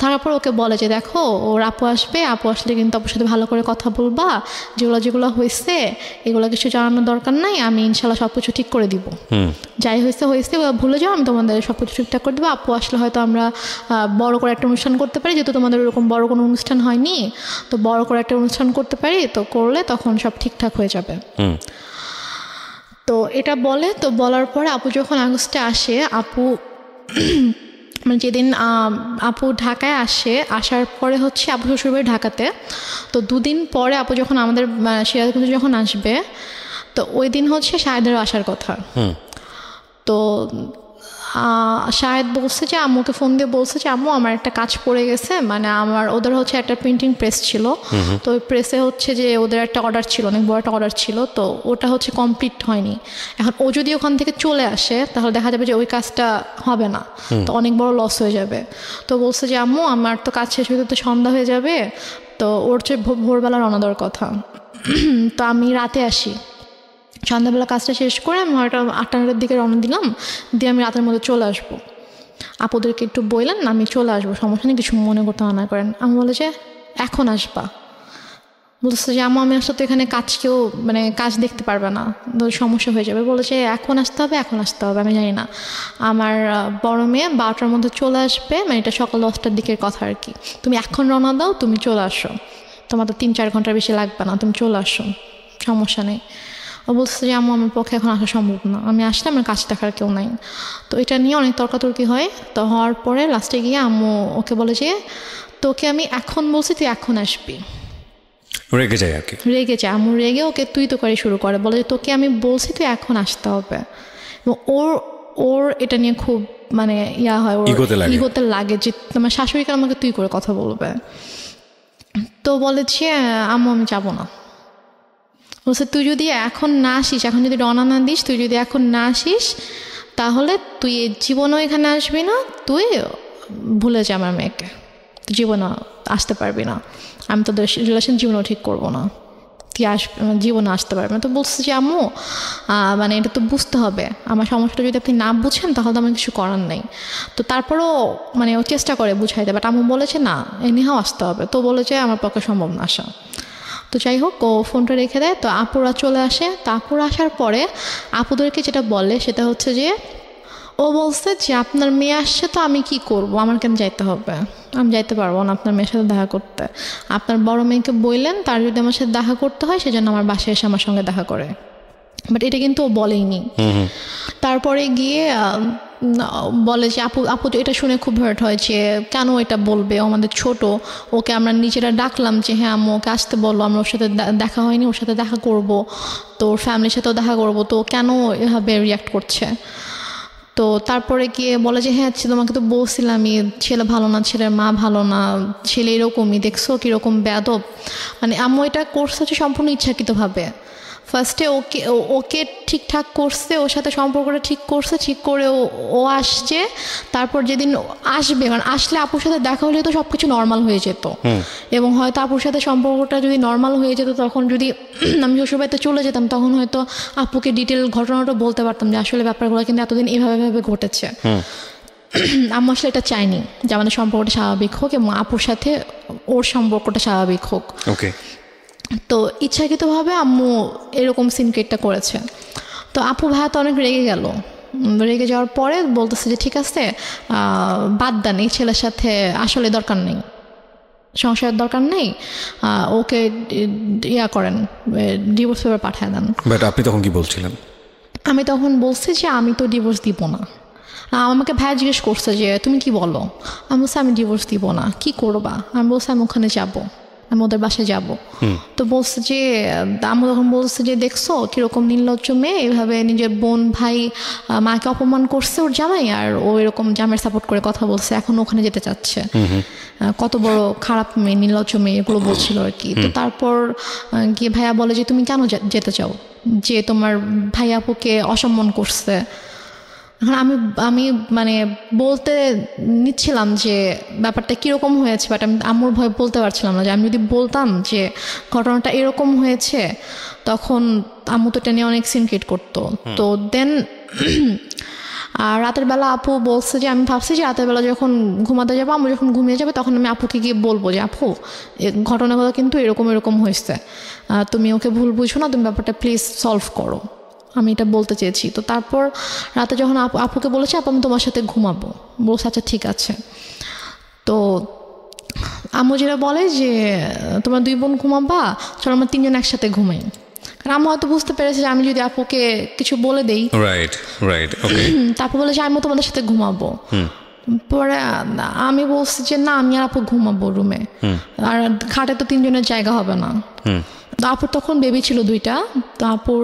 তারপর ওকে বলে যে দেখো ওর আপু আসবে, আপু আসলে কিন্তু আপুর সাথে ভালো করে কথা বলবা, যেগুলো যেগুলো হয়েছে এগুলো কিছু জানানোর দরকার নাই, আমি ইনশাল্লাহ সব কিছু ঠিক করে দিব, যাই হয়েছে হয়েছে ভুলে যাও, আমি তোমাদের সব কিছু ঠিকঠাক করে দেবো। আপু আসলে হয়তো আমরা বড় করে একটা অনুষ্ঠান করতে পারি, যেহেতু তোমাদের ওরকম বড় কোনো অনুষ্ঠান হয়নি, তো বড় করে একটা অনুষ্ঠান করতে পারি, তো করলে তখন সব ঠিকঠাক হয়ে যাবে। তো এটা বলে, তো বলার পরে আপু যখন আগস্টে আসে, আপু মানে যেদিন আপু ঢাকায় আসে, আসার পরে হচ্ছে আপু শ্বশুরবাড়ি ঢাকাতে, তো 2 দিন পরে আপু যখন আমাদের সিরাজগঞ্জে যখন আসবে, তো ওই দিন হচ্ছে শাহেদেরও আসার কথা। তো শাহেদ বলছে যে আম্মুকে ফোন দিয়ে বলছে যে আম্মু আমার একটা কাজ পড়ে গেছে, মানে আমার ওদের হচ্ছে একটা প্রিন্টিং প্রেস ছিল, তো ওই প্রেসে হচ্ছে যে ওদের একটা অর্ডার ছিল, অনেক বড় একটা অর্ডার ছিল, তো ওটা হচ্ছে কমপ্লিট হয়নি। এখন ও যদি ওখান থেকে চলে আসে, তাহলে দেখা যাবে যে ওই কাজটা হবে না, তো অনেক বড় লস হয়ে যাবে। তো বলছে যে আম্মু আমার তো কাজ শেষ হতে তো সন্ধ্যা হয়ে যাবে, তো ওর হচ্ছে ভোরবেলা রওনা দেওয়ার কথা, তো আমি রাতে আসি, সন্ধ্যাবেলা কাজটা শেষ করে আমি হয়তো 8টার দিকে রওনা দিলাম, দিয়ে আমি রাতের মধ্যে চলে আসবো, আপুদেরকে একটু বললেন আমি চলে আসবো, সমস্যা নেই, কিছু মনে করতে না করেন। আমি বলে যে এখন আসবা? বলছে যে আমি আসলে তো এখানে কাজ কেউ মানে কাজ দেখতে পারবে না, সমস্যা হয়ে যাবে। বলেছে এখন আসতে হবে, এখন আসতে হবে। আমি জানি না, আমার বড় মেয়ে 12টার মধ্যে চলে আসবে, মানে এটা সকাল 10টার দিকের কথা আর কি, তুমি এখন রওনা দাও, তুমি চলে আসো, তোমার তো 3-4 ঘন্টার বেশি লাগবে না, তুমি চলে আসো, সমস্যা নেই। ও বলছে যে আম্মু আমার পক্ষে এখন আসা সম্ভব না, আমি আসলে আমার কাজ দেখার কেউ নাই। তো এটা নিয়ে অনেক তর্কাতর্কি হয়। তো হওয়ার পরে লাস্টে গিয়ে আম্মু ওকে বলে যে তোকে আমি এখন বলছি তুই এখন আসবি, রেগে যায় আর কি, রেগে যায়। আম্মু রেগে ওকে তুই তো করে শুরু করে, বলে যে তোকে আমি বলছি তুই এখন আসতে হবে। এবং ওর এটা নিয়ে খুব মানে হয়, ওর ইগোতে লাগে যে তোমার শাশুড়িকে আমাকে তুই করে কথা বলবে। তো বলে যে আম্মু আমি যাবো না। বলছে তুই যদি এখন না আসিস, এখন যদি রওনা না দিস, তুই যদি এখন না আসিস, তাহলে তুই জীবনও এখানে আসবি না, তুই ভুলে যা আমার মেয়েকে, তুই জীবনে আসতে পারবি না, আমি তোদের রিলেশন জীবনেও ঠিক করবো না, তুই জীবনে আসতে পারবি না। তো বলছে যে আম্মু মানে এটা তো বুঝতে হবে, আমার সমস্যাটা যদি আপনি না বুঝেন তাহলে তো আমার কিছু করার নেই। তো তারপরও মানে ও চেষ্টা করে বুঝাইতে, বাট আম্মু বলেছে না এনিহাও আসতে হবে। তো বলেছে আমার পক্ষে সম্ভব না আসা। তো যাই হোক ও ফোনটা রেখে দেয়। তো আপুরা চলে আসে। তো আপুরা আসার পরে আপুদেরকে যেটা বলে সেটা হচ্ছে যে ও বলছে যে আপনার মেয়ে আসছে, তো আমি কি করব, আমার কেন যাইতে হবে, আমি যাইতে পারবো না আপনার মেয়ের সাথে দেখা করতে। আপনার বড় মেয়েকে বললেন তার যদি আমার সাথে দেখা করতে হয় সেজন্য আমার বাসায় এসে আমার সঙ্গে দেখা করে। বাট এটা কিন্তু ও বলেইনি। তারপরে গিয়ে বলে যে আপু আপু তো এটা শুনে খুব হার্ট হয় যে কেন এটা বলবে, আমাদের ছোট, ওকে আমরা নিজেরা ডাকলাম যে হ্যাঁ আম্মু ওকে আসতে বললো, আমরা ওর সাথে দেখা হয়নি, ওর সাথে দেখা করব, তো ওর ফ্যামিলির সাথেও দেখা করব, তো কেন এভাবে রিয়াক্ট করছে। তো তারপরে গিয়ে বলে যে হ্যাঁ তোমাকে তো বলছিলামই ছেলে ভালো না, ছেলের মা ভালো না, ছেলে এরকমই, দেখছো কীরকম বেয়াদব। মানে আম্মু এটা করছে হচ্ছে সম্পূর্ণ ইচ্ছাকৃতভাবে। ফার্স্টে ওকে ঠিকঠাক করছে, ওর সাথে সম্পর্কটা ঠিক করছে, ঠিক করে ও আসছে। তারপর যেদিন আসবে, কারণ আসলে আপুর সাথে দেখা হলে তো সব কিছু নর্মাল হয়ে যেত, এবং হয়তো আপুর সাথে সম্পর্কটা যদি নর্মাল হয়ে যেত, তখন যদি আমি শ্বশুরবাড়িতে চলে যেতাম, তখন হয়তো আপুকে ডিটেল ঘটনাটা বলতে পারতাম যে আসলে ব্যাপারগুলো কিন্তু এতদিন এভাবে ঘটেছে। আম্মু আসলে এটা চাইনি যে আমাদের সম্পর্কটা স্বাভাবিক হোক এবং আপুর সাথে ওর সম্পর্কটা স্বাভাবিক হোক। ওকে। তো ইচ্ছাকৃতভাবে আম্মু এরকম সিনক্রেটটা করেছে। তো আপু ভাইয়া তো অনেক রেগে গেল। রেগে যাওয়ার পরে বলতেছে যে ঠিক আছে বাদ দেন, এই ছেলের সাথে আসলে দরকার নেই, সংসারের দরকার নেই, ওকে ইয়া করেন, ডিভোর্স পেপার পাঠিয়ে দেন। বাট আপনি তখন কি বলছিলেন? আমি তখন বলছি যে আমি তো ডিভোর্স দিব না। আমাকে ভাইয়া জিজ্ঞেস করছে যে তুমি কি বলো, আমি বলছি আমি ডিভোর্স দিব না, কি করবা? আমি বলছি আমি ওখানে যাবো, আমি ওদের বাসায় যাবো। তো বলছে যে আমি তখন বলছে যে দেখছো কিরকম নির্লজ্জ মেয়ে, এইভাবে নিজের বোন ভাই মাকে অপমান করছে ওর জামাই, আর ও এরকম জামাইয়ের সাপোর্ট করে কথা বলছে, এখন ওখানে যেতে চাচ্ছে, কত বড় খারাপ মেয়ে, নির্লজ্জ মেয়ে, এগুলো বলছিল আর কি। তো তারপর গিয়ে ভাইয়া বলে যে তুমি কেন যেতে চাও, যে তোমার ভাই আপুকে অসম্মান করছে। এখন আমি মানে বলতে নিচ্ছিলাম যে ব্যাপারটা কীরকম হয়েছে, বাট আমি আম্মুর ভয় বলতে পারছিলাম না, যে আমি যদি বলতাম যে ঘটনাটা এরকম হয়েছে, তখন আম্মু তো এটা নিয়ে অনেক সিনক্রেট করতো। তো দেন আর রাতের বেলা আপু বলছে যে আমি ভাবছি যে রাতের বেলা যখন ঘুমাতে যাবো, আম্মু যখন ঘুমিয়ে যাবে, তখন আমি আপুকে গিয়ে বলবো যে আপু ঘটনাগুলো কিন্তু এরকম হয়েছে, তুমি ওকে ভুল বুঝো না, তুমি ব্যাপারটা প্লিজ সলভ করো, আমি এটা বলতে চেয়েছি। তো তারপর রাতে যখন আপুকে বলেছি আপু আমি তোমার সাথে ঘুমাবো, বলছে আচ্ছা ঠিক আছে। তো আম্মু যেটা বলে যে তোমরা 2 বোন ঘুমাবা, চলো আমরা 3 জন একসাথে ঘুমাই। কারণ আম্মু হয়তো বুঝতে পেরেছে যে আমি যদি আপুকে কিছু বলে দেই, রাইট ওকে, তারপর বলে যে আমি তোমাদের সাথে ঘুমাবো। পরে আমি বলছি যে না, আমি আর আপু ঘুমাবো রুমে, আর খাটে তো 3 জনের জায়গা হবে না। তো আপুর তখন বেবি ছিল 2টা। তো আপুর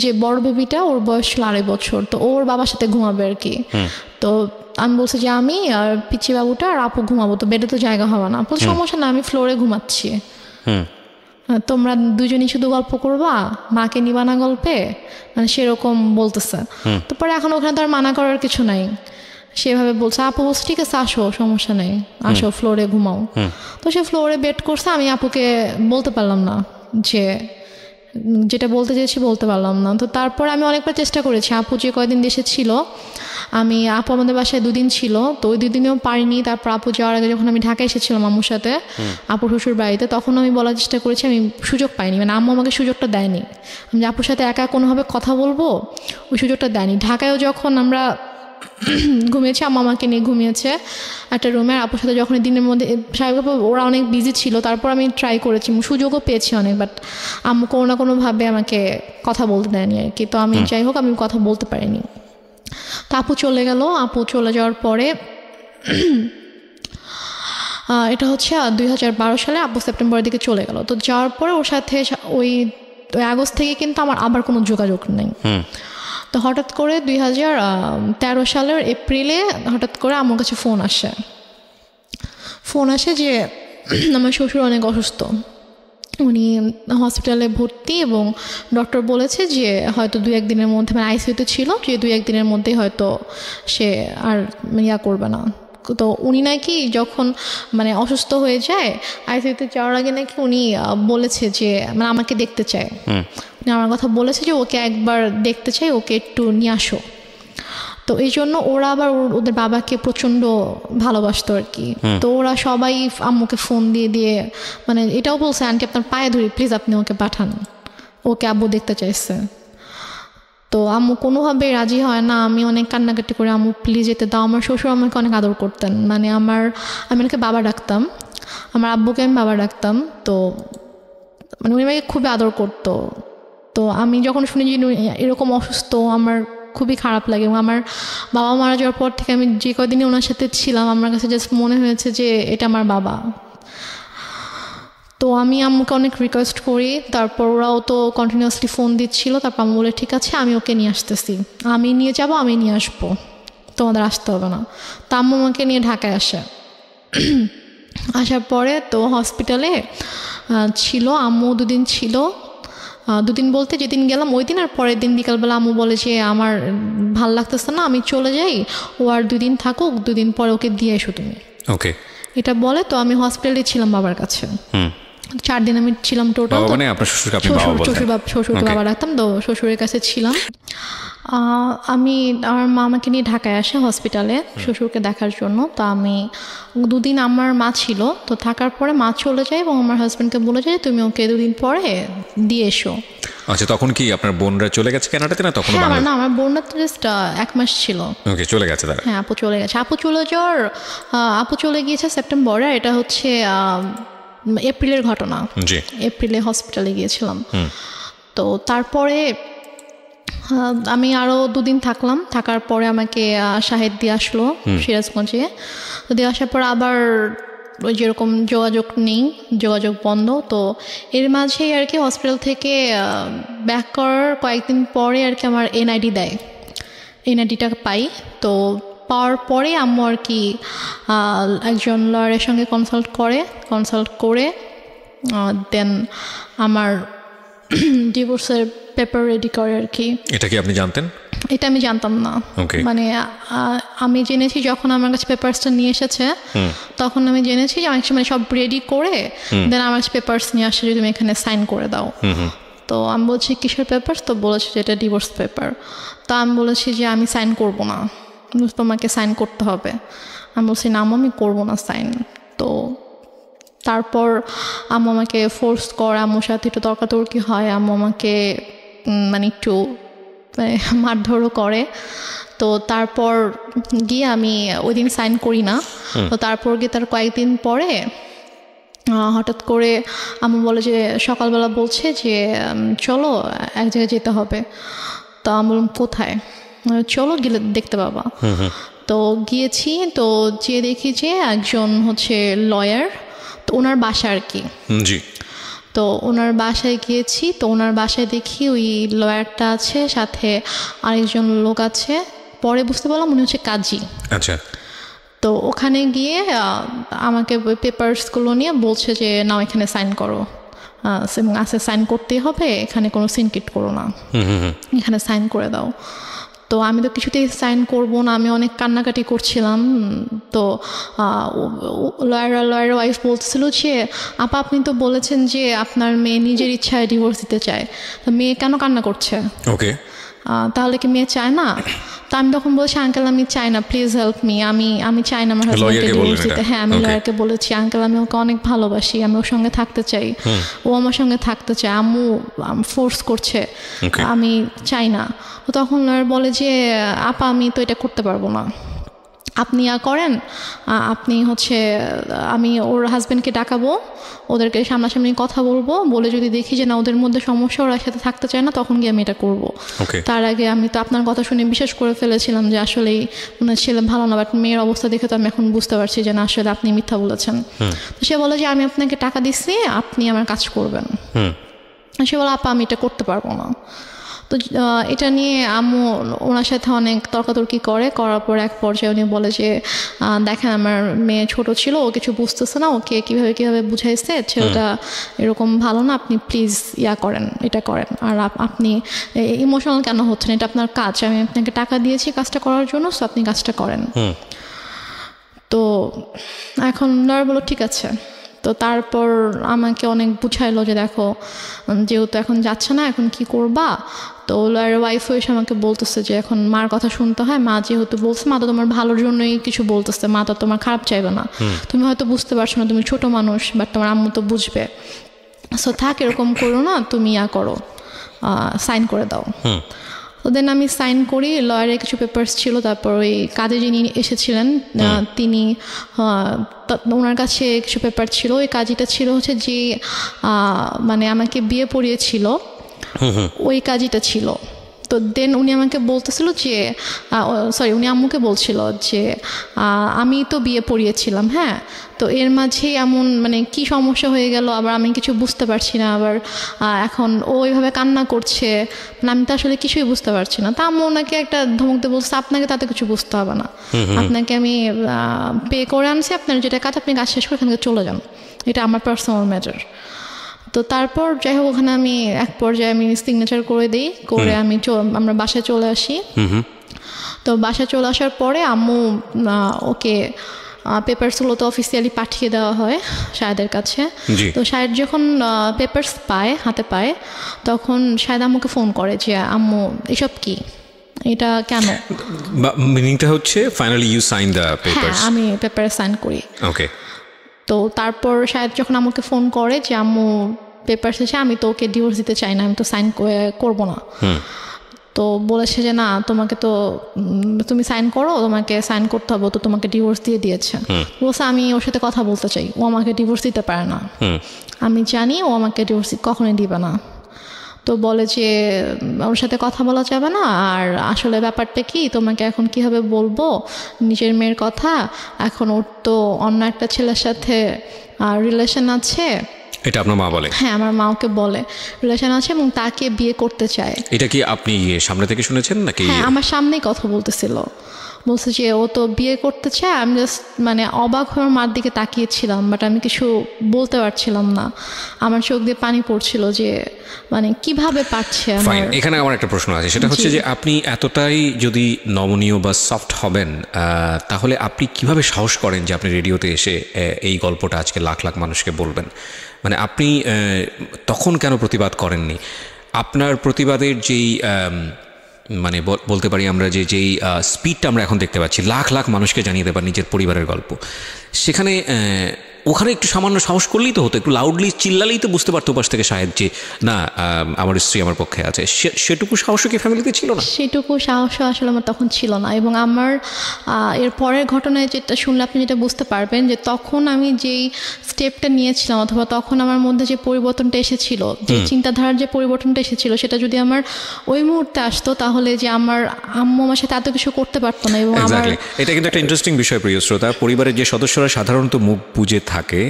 যে বড় বেবিটা, ওর বয়স ছিল 2.5 বছর, তো ওর বাবার সাথে ঘুমাবে আর কি। তো আমি বলছি যে আমি আর পিচি বাবুটা আর আপু ঘুমাবো, তো বেডে তো জায়গা হবে না। আপু সমস্যা না, আমি ফ্লোরে ঘুমাচ্ছি, তোমরা 2 জনই শুধু গল্প করবা, মাকে নিবা না গল্পে, মানে সেরকম বলতেছে। তো পরে এখন ওখানে তো আর মানা করার কিছু নাই, সেভাবে বলছে। আপু বলছে ঠিক আছে আসো, সমস্যা নেই, আসো ফ্লোরে ঘুমাও। তো সে ফ্লোরে বেড করছে, আমি আপুকে বলতে পারলাম না, যে যেটা বলতে চেয়েছি বলতে পারলাম না। তো তারপর আমি অনেকবার চেষ্টা করেছি, আপু যে কয়দিন দেশে ছিল, আপু আমাদের বাসায় 2 দিন ছিল, তো ওই 2 দিনেও পারিনি। তারপর আপু যাওয়ার আগে যখন আমি ঢাকায় এসেছিলাম আম্মুর সাথে আপুর শ্বশুর বাড়িতে, তখন আমি বলার চেষ্টা করেছি, আমি সুযোগ পাইনি, মানে আম্মু আমাকে সুযোগটা দেয়নি, আমি আপুর সাথে একা কোনোভাবে কথা বলবো, ওই সুযোগটা দেয়নি। ঢাকায়ও যখন আমরা ঘুমিয়েছি, আম্মু আমাকে নিয়ে ঘুমিয়েছে একটা রুমে, আর আপুর সাথে যখন দিনের মধ্যে স্বাভাবিকভাবে ওরা অনেক বিজি ছিল, তারপর আমি ট্রাই করেছি, সুযোগও পেয়েছি অনেক, বাট আম্মু কোনো না কোনোভাবে আমাকে কথা বলতে দেয়নি আর কি। তো আমি যাই হোক আমি কথা বলতে পারিনি। তো আপু চলে গেল। আপু চলে যাওয়ার পরে এটা হচ্ছে 2012 সালে আপু সেপ্টেম্বরের দিকে চলে গেল। তো যাওয়ার পরে ওর সাথে ওই আগস্ট থেকে কিন্তু আমার আবার কোনো যোগাযোগ নেই। তো হঠাৎ করে 2013 সালের এপ্রিলে হঠাৎ করে আমার কাছে ফোন আসে যে আমার শ্বশুর অনেক অসুস্থ, উনি হসপিটালে ভর্তি, এবং ডক্টর বলেছে যে হয়তো 2-1 দিনের মধ্যে, মানে আইসিইউতে ছিল, যে 2-1 দিনের মধ্যেই হয়তো সে আর ইয়া করবে না। তো উনি নাকি যখন মানে অসুস্থ হয়ে যায়, আইসিইউতে যাওয়ার আগে নাকি উনি বলেছে যে মানে আমাকে দেখতে চায়, উনি আমার কথা বলেছে যে ওকে একবার দেখতে চাই, ওকে একটু নিয়ে আসো। তো এই জন্য ওরা আবার ওদের বাবাকে প্রচণ্ড ভালোবাসতো আর কি। তো ওরা সবাই আম্মুকে ফোন দিয়ে মানে এটাও বলছে, আন্টি আপনার পায়ে ধরি প্লিজ আপনি ওকে পাঠান, ওকে আব্বু দেখতে চাইছে। তো আম্মু কোনোভাবে রাজি হয় না, আমি অনেক কান্নাকাটি করে আম্মু প্লিজ যেতে দাও। আমার শ্বশুর আমাকে অনেক আদর করতেন, মানে আমি ওনাকে বাবা ডাকতাম, আমার আব্বুকে আমি বাবা ডাকতাম। তো মানে উনি আমাকে খুবই আদর করতো। তো তো আমি যখন শুনি যে এরকম অসুস্থ আমার খুবই খারাপ লাগে এবং আমার বাবা মারা যাওয়ার পর থেকে আমি যে কদিনই ওনার সাথে ছিলাম আমার কাছে জাস্ট মনে হয়েছে যে এটা আমার বাবা। তো আমি আম্মুকে অনেক রিকোয়েস্ট করি, তারপর ওরাও তো কন্টিনিউয়াসলি ফোন দিচ্ছিল, তারপর আম্মু বলে ঠিক আছে আমি ওকে নিয়ে আসতেছি, আমি নিয়ে যাব, আমি নিয়ে আসবো, তোমাদের আসতে হবে না। তো আম্মু আমাকে নিয়ে ঢাকায় আসে। আসার পরে তো হসপিটালে ছিল, আম্মু 2 দিন ছিল। 2 দিন বলতে যেদিন গেলাম ওই দিন, আর পরের দিন বিকালবেলা আম্মু বলে যে আমার ভাল লাগতেছে না, আমি চলে যাই, ও আর 2 দিন থাকুক, 2 দিন পরে ওকে দিয়ে এসো তুমি। ওকে, এটা বলে। তো আমি হসপিটালে ছিলাম বাবার কাছে। 4 দিন আমি ছিলাম টোটাল। মানে আপনার শ্বশুরকে বাবা রাখতাম, তো শ্বশুরের কাছে ছিলাম। আমি আমার মা আমাকে নিয়ে ঢাকায় আসে হসপিটালে শ্বশুরকে দেখার জন্য। তো আমি 2 দিন আমার মা ছিল, তো থাকার পরে মা চলে যায় এবং আমার হাজব্যান্ডকে বলে যায় তুমি ওকে 2 দিন পরে দিয়ে এসো। আচ্ছা, তখন কি আপনার বোনরা চলে গেছে কানাডাতে না তখন? না, আমার বোনরা তো জাস্ট 1 মাস ছিল। ওকে, চলে গেছে তারা? হ্যাঁ, আপু চলে গেছে। আপু চলে গিয়েছে সেপ্টেম্বরে, এটা হচ্ছে এপ্রিলের ঘটনা। এপ্রিলে হসপিটালে গিয়েছিলাম। তো তারপরে আমি আরও 2 দিন থাকলাম। থাকার পরে আমাকে শাহেদ দিয়ে আসলো সিরাজগঞ্জে। তো দিয়ে আসার পর আবার ওই যেরকম যোগাযোগ বন্ধ। তো এর মাঝেই আর কি হসপিটাল থেকে ব্যাক করার কয়েকদিন পরে আর কি আমার এনআইডি দেয়, এনআইডিটা পাই। তো পাওয়ার পরে আম্মু আর কি একজন লয়ারের সঙ্গে কনসাল্ট করে দেন আমার ডিভোর্সের পেপার রেডি করে আর কি। এটা কি আপনি জানতেন? এটা আমি জানতাম না। মানে আমি জেনেছি যখন আমার কাছে পেপারসটা নিয়ে এসেছে, তখন আমি জেনেছি যে অনেক সময় সব রেডি করে দেন আমার কাছে পেপারস নিয়ে আসে যে তুমি এখানে সাইন করে দাও। তো আমি বলছি কিসের পেপারস? তো বলেছি যে এটা ডিভোর্স পেপার। তো আমি বলেছি যে আমি সাইন করবো না, তোমাকে সাইন করতে হবে। আমি বলছি না আম্মু আমি করবো না সাইন। তো তারপর আম্মু আমাকে ফোর্স করে, আম্মুর সাথে একটু তর্কাতর্কি হয়, আম্মু আমাকে মানে একটু মারধরও করে। তো তারপর গিয়ে আমি ওই দিন সাইন করি না। তো তারপর গিয়ে তার কয়েকদিন পরে হঠাৎ করে আম্মু বলে যে সকালবেলা বলছে যে চলো এক জায়গায় যেতে হবে। তো আমি বললাম কোথায়? চলো গেলে দেখতে পাবা। তো গিয়েছি, তো যেয়ে দেখি যে একজন হচ্ছে লয়ার, তো ওনার বাসা আর কি। তো ওনার বাসায় গিয়েছি। তো ওনার বাসায় দেখি ওই লয়ারটা আছে, সাথে আরেকজন লোক আছে। পরে বুঝতে পারলাম উনি হচ্ছে কাজী। আচ্ছা। তো ওখানে গিয়ে আমাকে পেপারসগুলো নিয়ে বলছে যে নাও এখানে সাইন করো, সাইন করতেই হবে, এখানে কোনো সিনকিট করো না, এখানে সাইন করে দাও। তো আমি তো কিছুতেই সাইন করব না, আমি অনেক কান্নাকাটি করছিলাম। তো লয়ার ওয়াইফ বলছিল যে আপা আপনি তো বলেছেন যে আপনার মেয়ে নিজের ইচ্ছায় ডিভোর্স দিতে চায়, তো মেয়ে কেন কান্না করছে? ওকে, তাহলে কি মেয়ে চায় না? তো আমি তখন বলছি আঙ্কেল আমি চাই না, প্লিজ হেল্প মি, আমি চাই না আমার হাজব্যান্ডকে ডিভোর্স দিতে। হ্যাঁ, আমি লয়ারকে বলেছি আঙ্কেল আমি ওকে অনেক ভালোবাসি, আমি ওর সঙ্গে থাকতে চাই, ও আমার সঙ্গে থাকতে চায়, আম্মু ফোর্স করছে, আমি চাই না। তখন লয়ার বলে যে আপা আমি তো এটা করতে পারবো না, আপনি করেন, আপনি হচ্ছে আমি ওর হাজব্যান্ডকে ডাকাবো, ওদেরকে সামনাসামনি কথা বলবো, বলে যদি দেখি যে না ওদের মধ্যে সমস্যা, ওরা সাথে থাকতে চায় না, তখন গিয়ে আমি এটা করবো। তার আগে আমি তো আপনার কথা শুনে বিশ্বাস করে ফেলেছিলাম যে আসলেই ওনার ছেলে ভালো না, বাট মেয়ের অবস্থা দেখে তো আমি এখন বুঝতে পারছি যে না আসলে আপনি মিথ্যা বলেছেন। তো সে বলে যে আমি আপনাকে টাকা দিচ্ছি, আপনি আমার কাজ করবেন। সে বলে আপা আমি এটা করতে পারবো না। তো এটা নিয়ে আম্মু ওনার সাথে অনেক তর্কাতর্কি করার পর এক পর্যায়ে উনি বলে যে দেখেন আমার মেয়ে ছোট ছিল, ও কিছু বুঝতেছে না, ওকে কীভাবে বুঝাইছে, ছেলেটা এরকম ভালো না, আপনি প্লিজ করেন, এটা করেন। আর আপনি ইমোশনাল কেন হচ্ছেন, এটা আপনার কাজ, আমি আপনাকে টাকা দিয়েছি কাজটা করার জন্য, সো আপনি কাজটা করেন। তো এখন লয়ার বলো ঠিক আছে। তো তারপর আমাকে অনেক বুঝাইলো যে দেখো যেহেতু এখন যাচ্ছে না, এখন কি করবা? তো লয়ার ওয়াইফও এসে আমাকে বলতেছে যে এখন মার কথা শুনতে হয়, মা যেহেতু বলছে, মা তো তোমার ভালোর জন্যই কিছু বলতেছে, মা তো তোমার খারাপ চাইবে না, তুমি হয়তো বুঝতে পারছো না, তুমি ছোট মানুষ, বাট তোমার আম্মু তো বুঝবে, সো থাক এরকম করো না, তুমি করো, সাইন করে দাও। তো দেন আমি সাইন করি, লয়ারের কিছু পেপারস ছিল, তারপর ওই কাজে যিনি এসেছিলেন তিনি ওনার কাছে কিছু পেপার ছিল, ওই কাজটা ছিল হচ্ছে যে মানে আমাকে বিয়ে পড়িয়েছিল ওই কাজটা ছিল। তো দেন উনি আমাকে বলতেছিল যে উনি আম্মুকে বলছিল যে আমি তো বিয়ে পড়িয়েছিলাম, হ্যাঁ, তো এর মাঝেই এমন মানে কি সমস্যা হয়ে গেল, আবার আমি কিছু বুঝতে পারছি না, আবার এখন ও ওইভাবে কান্না করছে, মানে আমি তো আসলে কিছুই বুঝতে পারছি না। তা আম্মু ওনাকে একটা ধমক দিয়ে বলছে, আপনাকে তাতে কিছু বুঝতে হবে না, আপনাকে আমি পে করে আনছি, আপনার যেটা কাজ আপনি কাজ শেষ করে এখান থেকে চলে যান, এটা আমার পার্সোনাল ম্যাটার। তো তারপর যাই হোক ওখানে আমি এক পর্যায়ে আমি সিগনেচার করে দিই, করে আমরা বাসায় চলে আসি। তো বাসায় চলে আসার পরে আম্মু ওকে পেপারসগুলো তো অফিসিয়ালি পাঠিয়ে দেওয়া হয় শাহেদের কাছে। তো শাহেদ যখন পেপারস হাতে পায় তখন শাহেদ আম্মুকে ফোন করে যে আম্মু এসব কি, এটা কেন? মিনিংটা হচ্ছে finally you sign the papers? হ্যাঁ, আমি পেপারে সাইন করি। ওকে। তো তারপর শাহেদ যখন আমাকে ফোন করে যে আম্মু পেপার শেষে আমি তো ওকে ডিভোর্স দিতে চাই না, আমি তো সাইন করবো না। তো বলেছে যে না, তোমাকে তো তুমি সাইন করো, তোমাকে সাইন করতে হবে, তো তোমাকে ডিভোর্স দিয়ে দিয়েছে। বলছে আমি ওর সাথে কথা বলতে চাই, ও আমাকে ডিভোর্স দিতে পারে না, আমি জানি ও আমাকে ডিভোর্স কখনোই দিবে না। তো বলে যে ওর সাথে কথা বলা যাবে না, আর আসলে ব্যাপারটা কি, তোমাকে এখন কিভাবে বলবো নিজের মেয়ের কথা, এখন ওর তো অন্য একটা ছেলের সাথে রিলেশন আছে। এটা আপনার মা বলে? হ্যাঁ, আমার মা ওকে বলে রিলেশন আছে এবং তাকে বিয়ে করতে চায়। এটা কি আপনি সামনে থেকে শুনেছেন নাকি? হ্যাঁ, আমার সামনেই কথা বলতেছিল, বলছে যে ও তো বিয়ে করতে চায়। আমি জাস্ট মানে অবাক হয়ে আমার মার দিকে তাকিয়েছিলাম, বাট আমি কিছু বলতে পারছিলাম না, আমার চোখ দিয়ে পানি পড়ছিল যে মানে কিভাবে পারছে। এখানে আমার একটা প্রশ্ন আছে, সেটা হচ্ছে যে আপনি এতটাই যদি নমনীয় বা সফট হবেন, তাহলে আপনি কিভাবে সাহস করেন যে আপনি রেডিওতে এসে এই গল্পটা আজকে লাখ লাখ মানুষকে বলবেন? মানে আপনি তখন কেন প্রতিবাদ করেননি? আপনার প্রতিবাদের যেই মানে বলতে পারি আমরা যেই স্পিডটা আমরা এখন দেখতে পাচ্ছি, লাখ লাখ মানুষকে জানিয়ে দেবার নিজের পরিবারের গল্প, সেখানে ওখানে একটু সামান্য সাহস করলেই তো হতো, একটু লাউডলি চিল্লালেই তো বুঝতে পারতো পাশ থেকে শাহেদ যে না, আমার স্ত্রী আমার পক্ষে আছে। সেটুকু সাহসও কি ফ্যামিলিতে ছিল না? সেটুকু সাহসও আসলে আমার তখন ছিল না। এবং আমার এর পরের ঘটনায় যেটা শুনলে আপনি যেটা বুঝতে পারবেন যে তখন আমি যেই স্টেপটা নিয়েছিলাম, অথবা তখন আমার মধ্যে যে পরিবর্তনটা এসেছিল, যে চিন্তাধারার যে পরিবর্তনটা এসেছিল, সেটা যদি আমার ওই মুহূর্তে আসতো তাহলে যে আমার আম্মু আমার সাথে এত কিছু করতে পারতো না। এবং এটা কিন্তু একটা ইন্টারেস্টিং বিষয় প্রিয় শ্রোতা। পরিবারের যে সদস্যরা সাধারণত মুখ বুজে থাকে,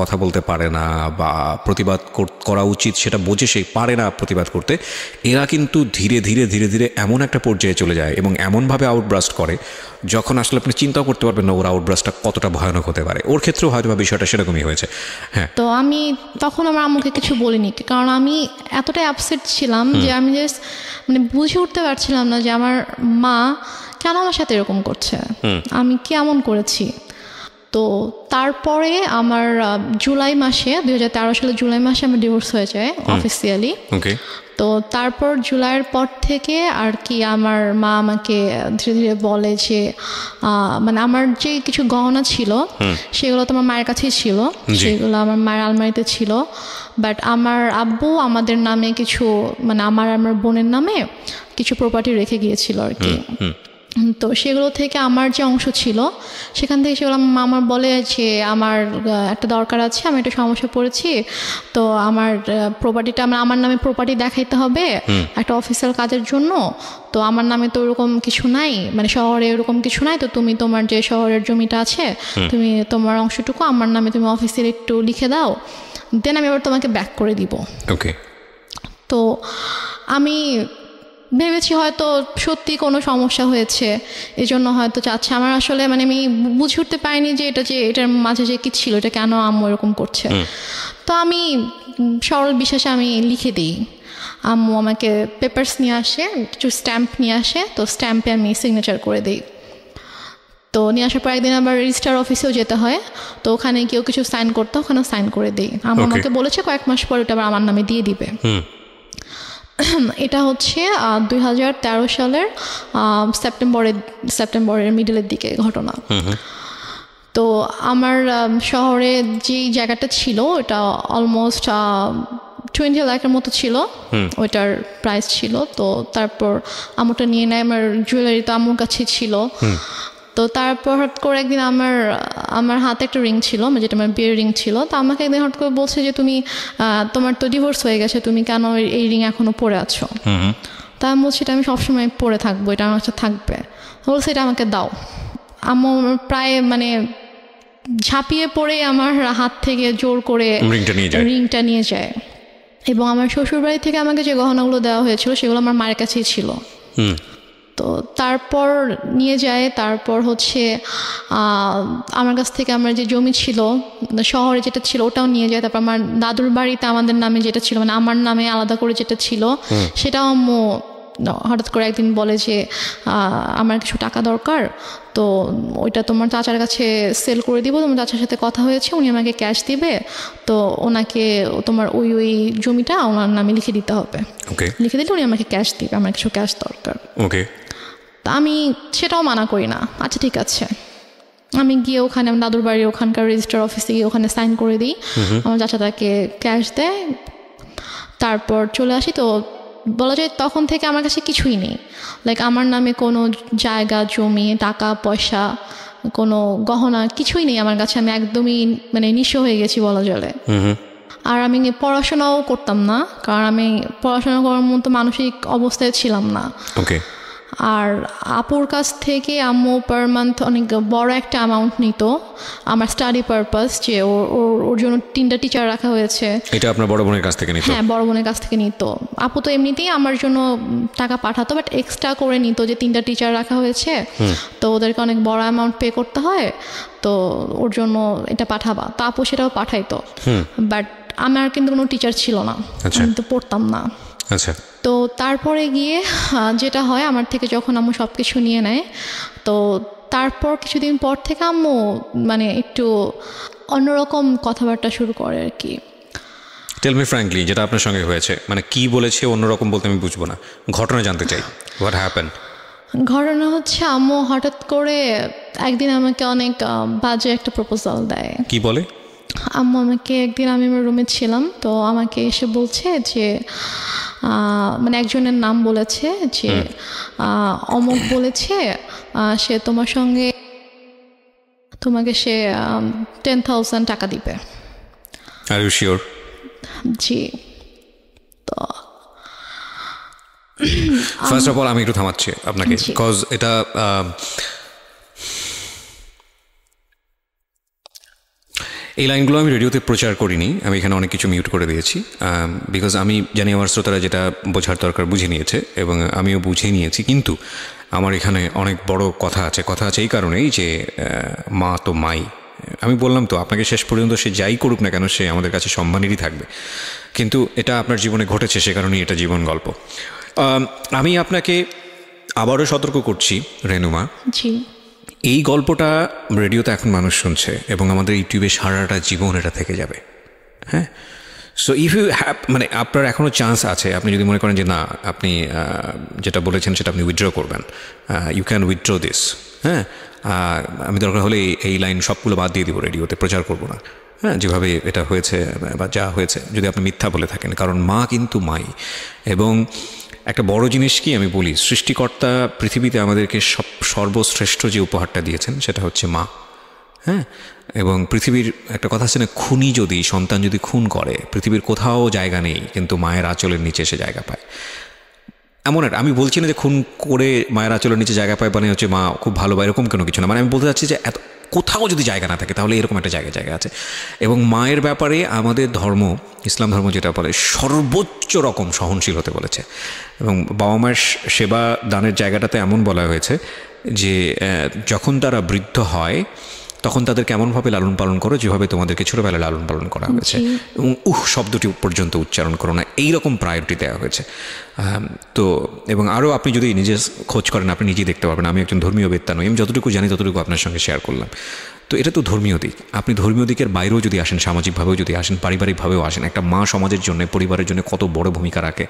কথা বলতে পারে না বা প্রতিবাদ করা উচিত সেটা বোঝে সে পারে না প্রতিবাদ করতে, এরা কিন্তু ধীরে ধীরে ধীরে ধীরে এমন একটা পর্যায়ে চলে যায় এবং এমনভাবে আউটব্রাস্ট করে যখন আসলে আপনি চিন্তাও করতে পারবেন না ওর আউটব্রাস্টটা কতটা ভয়ানক হতে পারে। ওর ক্ষেত্রেও হয়তো বা বিষয়টা সেরকমই হয়েছে। হ্যাঁ, তো আমি তখন আমার আম্মুকে কিছু বলিনি, কারণ আমি এতটাই আপসেট ছিলাম যে আমি জাস্ট মানে বুঝে উঠতে পারছিলাম না যে আমার মা কেন আমার সাথে এরকম করছে, আমি কেমন করেছি। তো তারপরে আমার জুলাই মাসে 2013 সালে জুলাই মাসে আমার ডিভোর্স হয়ে যায় অফিসিয়ালি। তো তারপর জুলাইয়ের পর থেকে আর কি আমার মা আমাকে ধীরে ধীরে বলে যে মানে আমার যে কিছু গহনা ছিল সেগুলো তো আমার মায়ের কাছেই ছিল, সেগুলো আমার মায়ের আলমারিতে ছিল, বাট আমার আব্বু আমাদের নামে কিছু মানে আমার বোনের নামে কিছু প্রপার্টি রেখে গিয়েছিল আর কি। তো সেগুলো থেকে আমার যে অংশ ছিল সেখান থেকে সেগুলো আমার বলে যে আমার একটা দরকার আছে, আমি একটা সমস্যা পড়েছি, তো আমার প্রপার্টিটা আমার নামে প্রপার্টি দেখাইতে হবে একটা অফিসিয়াল কাজের জন্য, তো আমার নামে তো ওরকম কিছু নাই, মানে শহরে ওরকম কিছু নাই, তো তুমি তোমার যে শহরের জমিটা আছে তুমি তোমার অংশটুকু আমার নামে তুমি অফিসিয়াল একটু লিখে দাও, দেন আমি আবার তোমাকে ব্যাক করে দিব। ওকে। তো আমি ভেবেছি হয়তো সত্যি কোনো সমস্যা হয়েছে, এই জন্য হয়তো চাচ্ছে। আমার আসলে মানে আমি বুঝে উঠতে পারিনি যে এটার মাঝে যে কি ছিল, এটা কেন আম্মু এরকম করছে। তো আমি সরল বিশ্বাসে আমি লিখে দিই, আম্মু আমাকে পেপারস নিয়ে আসে, কিছু স্ট্যাম্প নিয়ে আসে, তো স্ট্যাম্পে আমি সিগনেচার করে দিই। তো নিয়ে আসার পর একদিন আবার রেজিস্ট্রার অফিসেও যেতে হয়, তো ওখানে কেউ কিছু সাইন করতে, ওখানে সাইন করে দিই। আম্মু আমাকে বলেছে কয়েক মাস পর ওটা আবার আমার নামে দিয়ে দিবে। এটা হচ্ছে 2013 সালের সেপ্টেম্বরের মিডলের দিকে ঘটনা। তো আমার শহরে যে জায়গাটা ছিল ওটা অলমোস্ট 20 লাখের মতো ছিল, ওইটার প্রাইস ছিল। তো তারপর আম্মুটা নিয়ে নেয়, আমার জুয়েলারি তো আম্মুর কাছে ছিল। তো তারপর হঠাৎ করে একদিন আমার হাতে একটা রিং ছিল, যেটা আমার বিয়ের রিং ছিল। তো আমাকে একদিন হঠাৎ করে বলছে যে তুমি তোমার তো ডিভোর্স হয়ে গেছে, তুমি কেন এই রিং এখনো পরে আছো? তা আমি বলছি এটা আমি সবসময় পরে থাকবো, এটা আমার কাছে থাকবে। বলছে এটা আমাকে দাও। আম্মু প্রায় মানে ঝাঁপিয়ে পড়ে আমার হাত থেকে জোর করে রিংটা নিয়ে যায়। এবং আমার শ্বশুরবাড়ি থেকে আমাকে যে গহনাগুলো দেওয়া হয়েছিল সেগুলো আমার মায়ের কাছেই ছিল। তো তারপর নিয়ে যায়। তারপর হচ্ছে আমার কাছ থেকে আমার যে জমি ছিল শহরে যেটা ছিল ওটাও নিয়ে যায়। তারপর আমার দাদুর বাড়িতে আমাদের নামে যেটা ছিল, মানে আমার নামে আলাদা করে যেটা ছিল, সেটাও আম্মু হঠাৎ করে একদিন বলে যে আমার কিছু টাকা দরকার, তো ওইটা তোমার চাচার কাছে সেল করে দিব, তোমার চাচার সাথে কথা হয়েছে, উনি আমাকে ক্যাশ দিবে, তো ওনাকে তোমার ওই জমিটা ওনার নামে লিখে দিতে হবে। লিখে দিলে উনি আমাকে ক্যাশ দিবে, আমার কিছু ক্যাশ দরকার। তা আমি সেটাও মানা করি না, আচ্ছা ঠিক আছে। আমি গিয়ে ওখানে আমার দাদুর বাড়ির ওখানকার রেজিস্টার অফিসে গিয়ে ওখানে সাইন করে দিই, আমার চাচা তাকে ক্যাশ দেয়, তারপর চলে আসি। তো বলা যায় তখন থেকে আমার কাছে কিছুই নেই, লাইক আমার নামে কোনো জায়গা জমি টাকা পয়সা কোনো গহনা কিছুই নেই আমার কাছে। আমি একদমই মানে নিঃস্ব হয়ে গেছি বলা চলে। আর আমি পড়াশোনাও করতাম না, কারণ আমি পড়াশোনা করার মতো মানসিক অবস্থায় ছিলাম না। আর আপুর কাছ থেকে আম্মু পার মান্থ অনেক বড় একটা অ্যামাউন্ট নিত আমার স্টাডি পারপাস, যে ওর জন্য 3টা টিচার রাখা হয়েছে। এটা আপনার বড় বোনের কাছ থেকে নিত? হ্যাঁ, বড় বোনের কাছ থেকে নিত। আপু তো এমনিতেই আমার জন্য টাকা পাঠাতো, বাট এক্সট্রা করে নিত যে 3টা টিচার রাখা হয়েছে, তো ওদেরকে অনেক বড় অ্যামাউন্ট পে করতে হয়, তো ওর জন্য এটা পাঠাবা। তো আপু সেটাও পাঠাইতো, বাট আমার কিন্তু কোনো টিচার ছিল না, আমি তো পড়তাম না। তো তারপরে গিয়ে যেটা হয়, আমার থেকে যখন আম্মু সব কিছু নিয়ে নেয়, তো তারপর কিছুদিন পর থেকে আম্মু মানে একটু অন্যরকম কথাবার্তা শুরু করে আর কি। টেল মি ফ্র্যাঙ্কলি, যেটা আপনার সঙ্গে হয়েছে, মানে কি বলেছে অন্যরকম বলতে আমি বুঝবো না, ঘটনা জানতে চাই। What happen? ঘটনা হচ্ছে আম্মু হঠাৎ করে একদিন আমাকে অনেক বাজে একটা প্রপোজাল দেয়। কি বলে? আম্মু আমাকে একদিন, আমি আমার রুমে ছিলাম, তো আমাকে এসে বলছে যে মানে একজনের নাম বলেছে যে অমুক বলেছে সে তোমাকে সে 10,000 টাকা দিবে। Are you sure? জি। তো ফার্স্ট অফ অল আমি একটু থামাচ্ছি আপনাকে, বিকজ এটা এই লাইনগুলো আমি রেডিওতে প্রচার করিনি, আমি এখানে অনেক কিছু মিউট করে দিয়েছি, বিকজ আমি জানি আমার শ্রোতারা যেটা বোঝার দরকার বুঝে নিয়েছে এবং আমিও বুঝে নিয়েছি। কিন্তু আমার এখানে অনেক বড় কথা আছে এই কারণেই যে মা তো মাই। আমি বললাম তো আপনাকে, শেষ পর্যন্ত সে যাই করুক না কেন সে আমাদের কাছে সম্মানেরই থাকবে, কিন্তু এটা আপনার জীবনে ঘটেছে, সে কারণেই এটা জীবন গল্প। আমি আপনাকে আবারও সতর্ক করছি রেনুমা, এই গল্পটা রেডিওতে এখন মানুষ শুনছে এবং আমাদের ইউটিউবে সারাটা জীবন এটা থেকে যাবে। হ্যাঁ, সো ইফ ইউ হ্যাভ, মানে আপনার এখনও চান্স আছে, আপনি যদি মনে করেন যে না আপনি যেটা বলেছেন সেটা আপনি উইথড্র করবেন, ইউ ক্যান উইথড্র দিস। হ্যাঁ, আমি দরকার হলে এই লাইন সবগুলো বাদ দিয়ে দিব, রেডিওতে প্রচার করবো না। হ্যাঁ, যেভাবে এটা হয়েছে বা যা হয়েছে, যদি আপনি মিথ্যা বলে থাকেন, কারণ মা কিন্তু মাই। এবং একটা বড় জিনিস কি আমি বলি, সৃষ্টিকর্তা পৃথিবীতে আমাদেরকে সর্বশ্রেষ্ঠ যে উপহারটা দিয়েছেন সেটা হচ্ছে মা। হ্যাঁ, এবং পৃথিবীর একটা কথা আছে না, খুনি যদি সন্তান যদি খুন করে পৃথিবীর কোথাও জায়গা নেই, কিন্তু মায়ের আঁচলের নিচে সে জায়গা পায়। এমন একটা, আমি বলছি না যে খুন করে মায়ের আঁচলের নিচে জায়গা পায় মানে হচ্ছে মা খুব ভালো বা এরকম কোনো কিছু না, মানে আমি বলতে চাচ্ছি যে এত কোথাও যদি জায়গা না থাকে তাহলে এরকম একটা জায়গা আছে। এবং মায়ের ব্যাপারে আমাদের ধর্ম, ইসলাম ধর্ম যেটা বলে, সর্বোচ্চ রকম সহনশীল হতে বলেছে। এবং বাবা মায়ের সেবা দানের জায়গাটাতে এমন বলা হয়েছে যে যখন তারা বৃদ্ধ হয় তখন তাদের কেমনভাবে লালন পালন করো, যেভাবে তোমাদেরকে ছোটোবেলায় লালন পালন করা হয়েছে, এবং শব্দটি পর্যন্ত উচ্চারণ করো না, এইরকম প্রায়োরিটি দেওয়া হয়েছে। তো এবং আরও আপনি যদি নিজে খোঁজ করেন আপনি নিজেই দেখতে পারবেন। আমি একজন ধর্মীয় বেত্তা নই, আমি যতটুকু জানি ততটুকু আপনার সঙ্গে শেয়ার করলাম। তো এটা তো ধর্মীয় দিক, আপনি ধর্মীয় দিকের বাইরেও যদি আসেন, সামাজিকভাবেও যদি আসেন, পারিবারিকভাবেও আসেন, একটা মা সমাজের জন্য, পরিবারের জন্য কত বড় ভূমিকা রাখে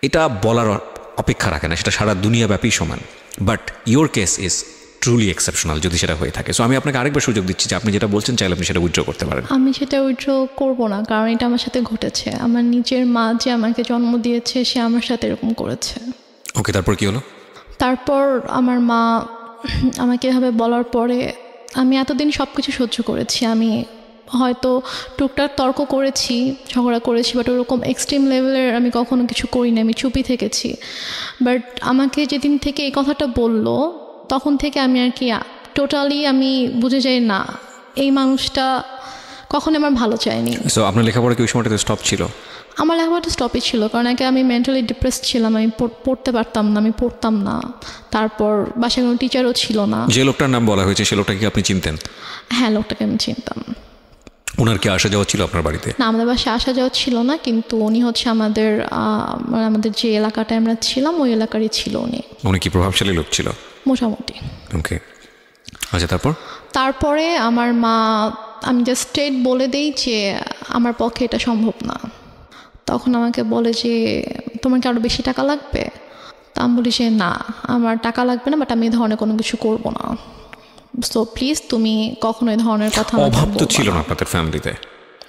এটা বলার অপেক্ষা রাখে না, সেটা সারা দুনিয়াব্যাপী সমান। But your case is truly exceptional যদি সেটা হয়ে থাকে। সো আমি আপনাকে আরেকবার সুযোগ দিচ্ছি যে আপনি যেটা বলছেন চাইলে আপনি সেটা উইথড্র করতে পারেন। আমি সেটা উইথড্র করব না, কারণ এটা আমার সাথে ঘটেছে। আমার নিজের মা যে আমাকে জন্ম দিয়েছে সে আমার সাথে এরকম করেছে। ওকে, তারপর কি হলো? তারপর আমার মা আমাকে এভাবে বলার পরে আমি এতদিন সব কিছু সহ্য করেছি। আমি হয়তো টুকটাক তর্ক করেছি, ঝগড়া করেছি, বাট ওরকম এক্সট্রিম লেভেলের আমি কখনো কিছু করিনি, আমি চুপই থেকেছি। বাট আমাকে যেদিন থেকে এই কথাটা বললো তখন থেকে আমি আর কি টোটালি আমি বুঝে যাই না এই মানুষটা কখনো আমার ভালো চায়নি। সো আপনার লেখাপড়া কি ওই সময়টাতে স্টপ ছিল? আমার লেখাপড়াটা স্টপই ছিল, কারণ আগে আমি মেন্টালি ডিপ্রেসড ছিলাম, আমি পড়তে পারতাম না, আমি পড়তাম না। তারপর বাসায় কোনো টিচারও ছিল না। যে লোকটার নাম বলা হয়েছে সে লোকটাকে আপনি চিনতেন? হ্যাঁ, লোকটাকে আমি চিনতাম। ওনার কি আসা যাওয়া ছিল আপনার বাড়িতে? না, আমাদের বাসায় আসা যাওয়া ছিল না, কিন্তু উনি হচ্ছে আমাদের যে এলাকাটায় আমরা ছিলাম ওই এলাকারই ছিল উনি। উনি কি প্রভাবশালী লোক ছিল? মোটামুটি। ওকে, আচ্ছা। তারপরে আমার মা, আমি জাস্ট স্ট্রেট বলে দিই যে আমার পক্ষে এটা সম্ভব না। তখন আমাকে বলে যে তোমার কি আরও বেশি টাকা লাগবে? তা আমি বলি যে না, আমার টাকা লাগবে না, বাট আমি এই ধরনের কোনো কিছু করবো না। সো প্লিজ তুমি কখনো এই ধরনের কথা। অভাব তো ছিল না আপনাদের ফ্যামিলিতে?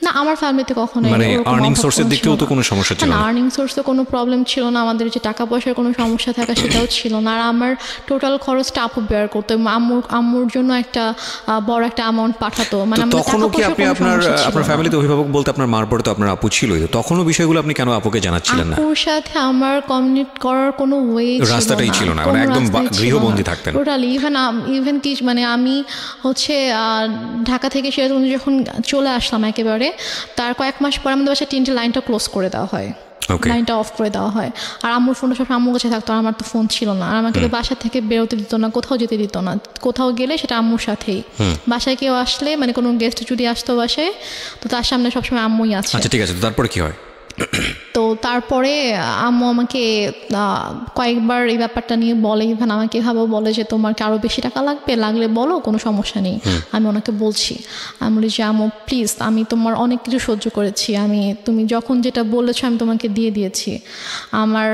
না, আমার ফ্যামিলিতে কখনো মানে আর্নিং সোর্সের দিক থেকেও তো কোনো সমস্যা ছিল না? আর্নিং সোর্সে কোনো প্রবলেম ছিল না, আমাদের যে টাকা পয়সার কোনো সমস্যা থাকা সেটাও ছিল না। আর আমার টোটাল খরচটা আপু বেয়ার করতো, আম্মুর জন্য একটা বড় একটা অ্যামাউন্ট পাঠাতো। মানে তখনও কি আপনি আপনার ফ্যামিলিতে অভিভাবক বলতে আপনার মার পরে তো আপনার আপু ছিলই, তখনও বিষয়গুলো আপনি কেন আপুকে জানাচ্ছিলেন না? আপুর সাথে আমার কমিউনিকেট করার কোনো ওয়ে রাস্তাটাই ছিল না, মানে একদম গৃহবন্দী থাকতেন টোটালি। ইভেন কি মানে আমি হচ্ছে ঢাকা থেকে সিরাজগঞ্জে যখন চলে আসলাম একেবারে, তার কয়েক মাস পর আমাদের বাসায় 3টে লাইনটা ক্লোজ করে দেওয়া হয়, লাইনটা অফ করে দেওয়া হয়। আর আম্মুর ফোনটা সব আম্মুর কাছে থাকতো, আর আমার তো ফোন ছিল না। আর আমাকে তো বাসা থেকে বেরোতে দিত না, কোথাও যেতে দিত না। কোথাও গেলে সেটা আম্মুর সাথেই। বাসায় কেউ আসলে, মানে কোনো গেস্ট যদি আসতো বাসায়, তো তার সামনে সবসময় আম্মুই আছে। আচ্ছা, ঠিক আছে। তো তারপরে কি হয়? তো তারপরে আম্মু আমাকে কয়েকবার এই ব্যাপারটা নিয়ে বলে, ইভেন আমাকে এভাবেও বলে যে তোমার কি আরও বেশি টাকা লাগবে, লাগলে বলো, কোনো সমস্যা নেই। আমি ওনাকে বলছি, আমি বলি যে আম্মু প্লিজ, আমি তোমার অনেক কিছু সহ্য করেছি, তুমি যখন যেটা বলেছো আমি তোমাকে দিয়ে দিয়েছি। আমার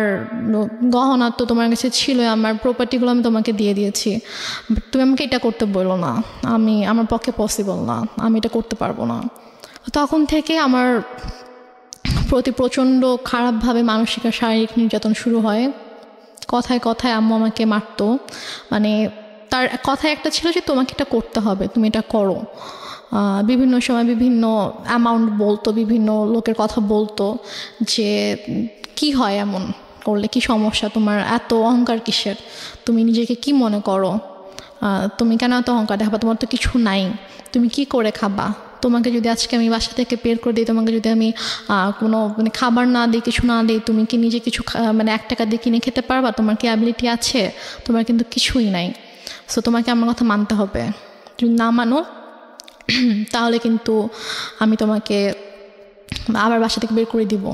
গহনা তো তোমার কাছে ছিল, আমার প্রপার্টিগুলো আমি তোমাকে দিয়ে দিয়েছি, তুমি আমাকে এটা করতে বলো না, আমার পক্ষে পসিবল না, আমি এটা করতে পারবো না। তখন থেকে আমার প্রতি প্রচণ্ড খারাপভাবে মানসিক আর শারীরিক নির্যাতন শুরু হয়। কথায় কথায় আম্মু আমাকে মারতো। মানে তার কথায় একটা ছিল যে তোমাকে এটা করতে হবে, তুমি এটা করো। বিভিন্ন সময় বিভিন্ন অ্যামাউন্ট বলতো, বিভিন্ন লোকের কথা বলতো যে কি হয় এমন করলে, কি সমস্যা তোমার, এত অহংকার কিসের, তুমি নিজেকে কি মনে করো, তুমি কেন এত অহংকার দেখাবা, তোমার তো কিছু নাই, তুমি কি করে খাবা, তোমাকে যদি আজকে আমি বাসা থেকে বের করে দিই, তোমাকে যদি আমি কোনো মানে খাবার না দিই, কিছু না দিই, তুমি কি নিজে কিছু মানে 1 টাকা দিয়ে কিনে খেতে পারবা, তোমার কি অ্যাবিলিটি আছে? তোমার কিন্তু কিছুই নাই। সো তোমাকে আমার কথা মানতে হবে, যদি না মানো তাহলে কিন্তু আমি তোমাকে আবার বাসা থেকে বের করে দিব।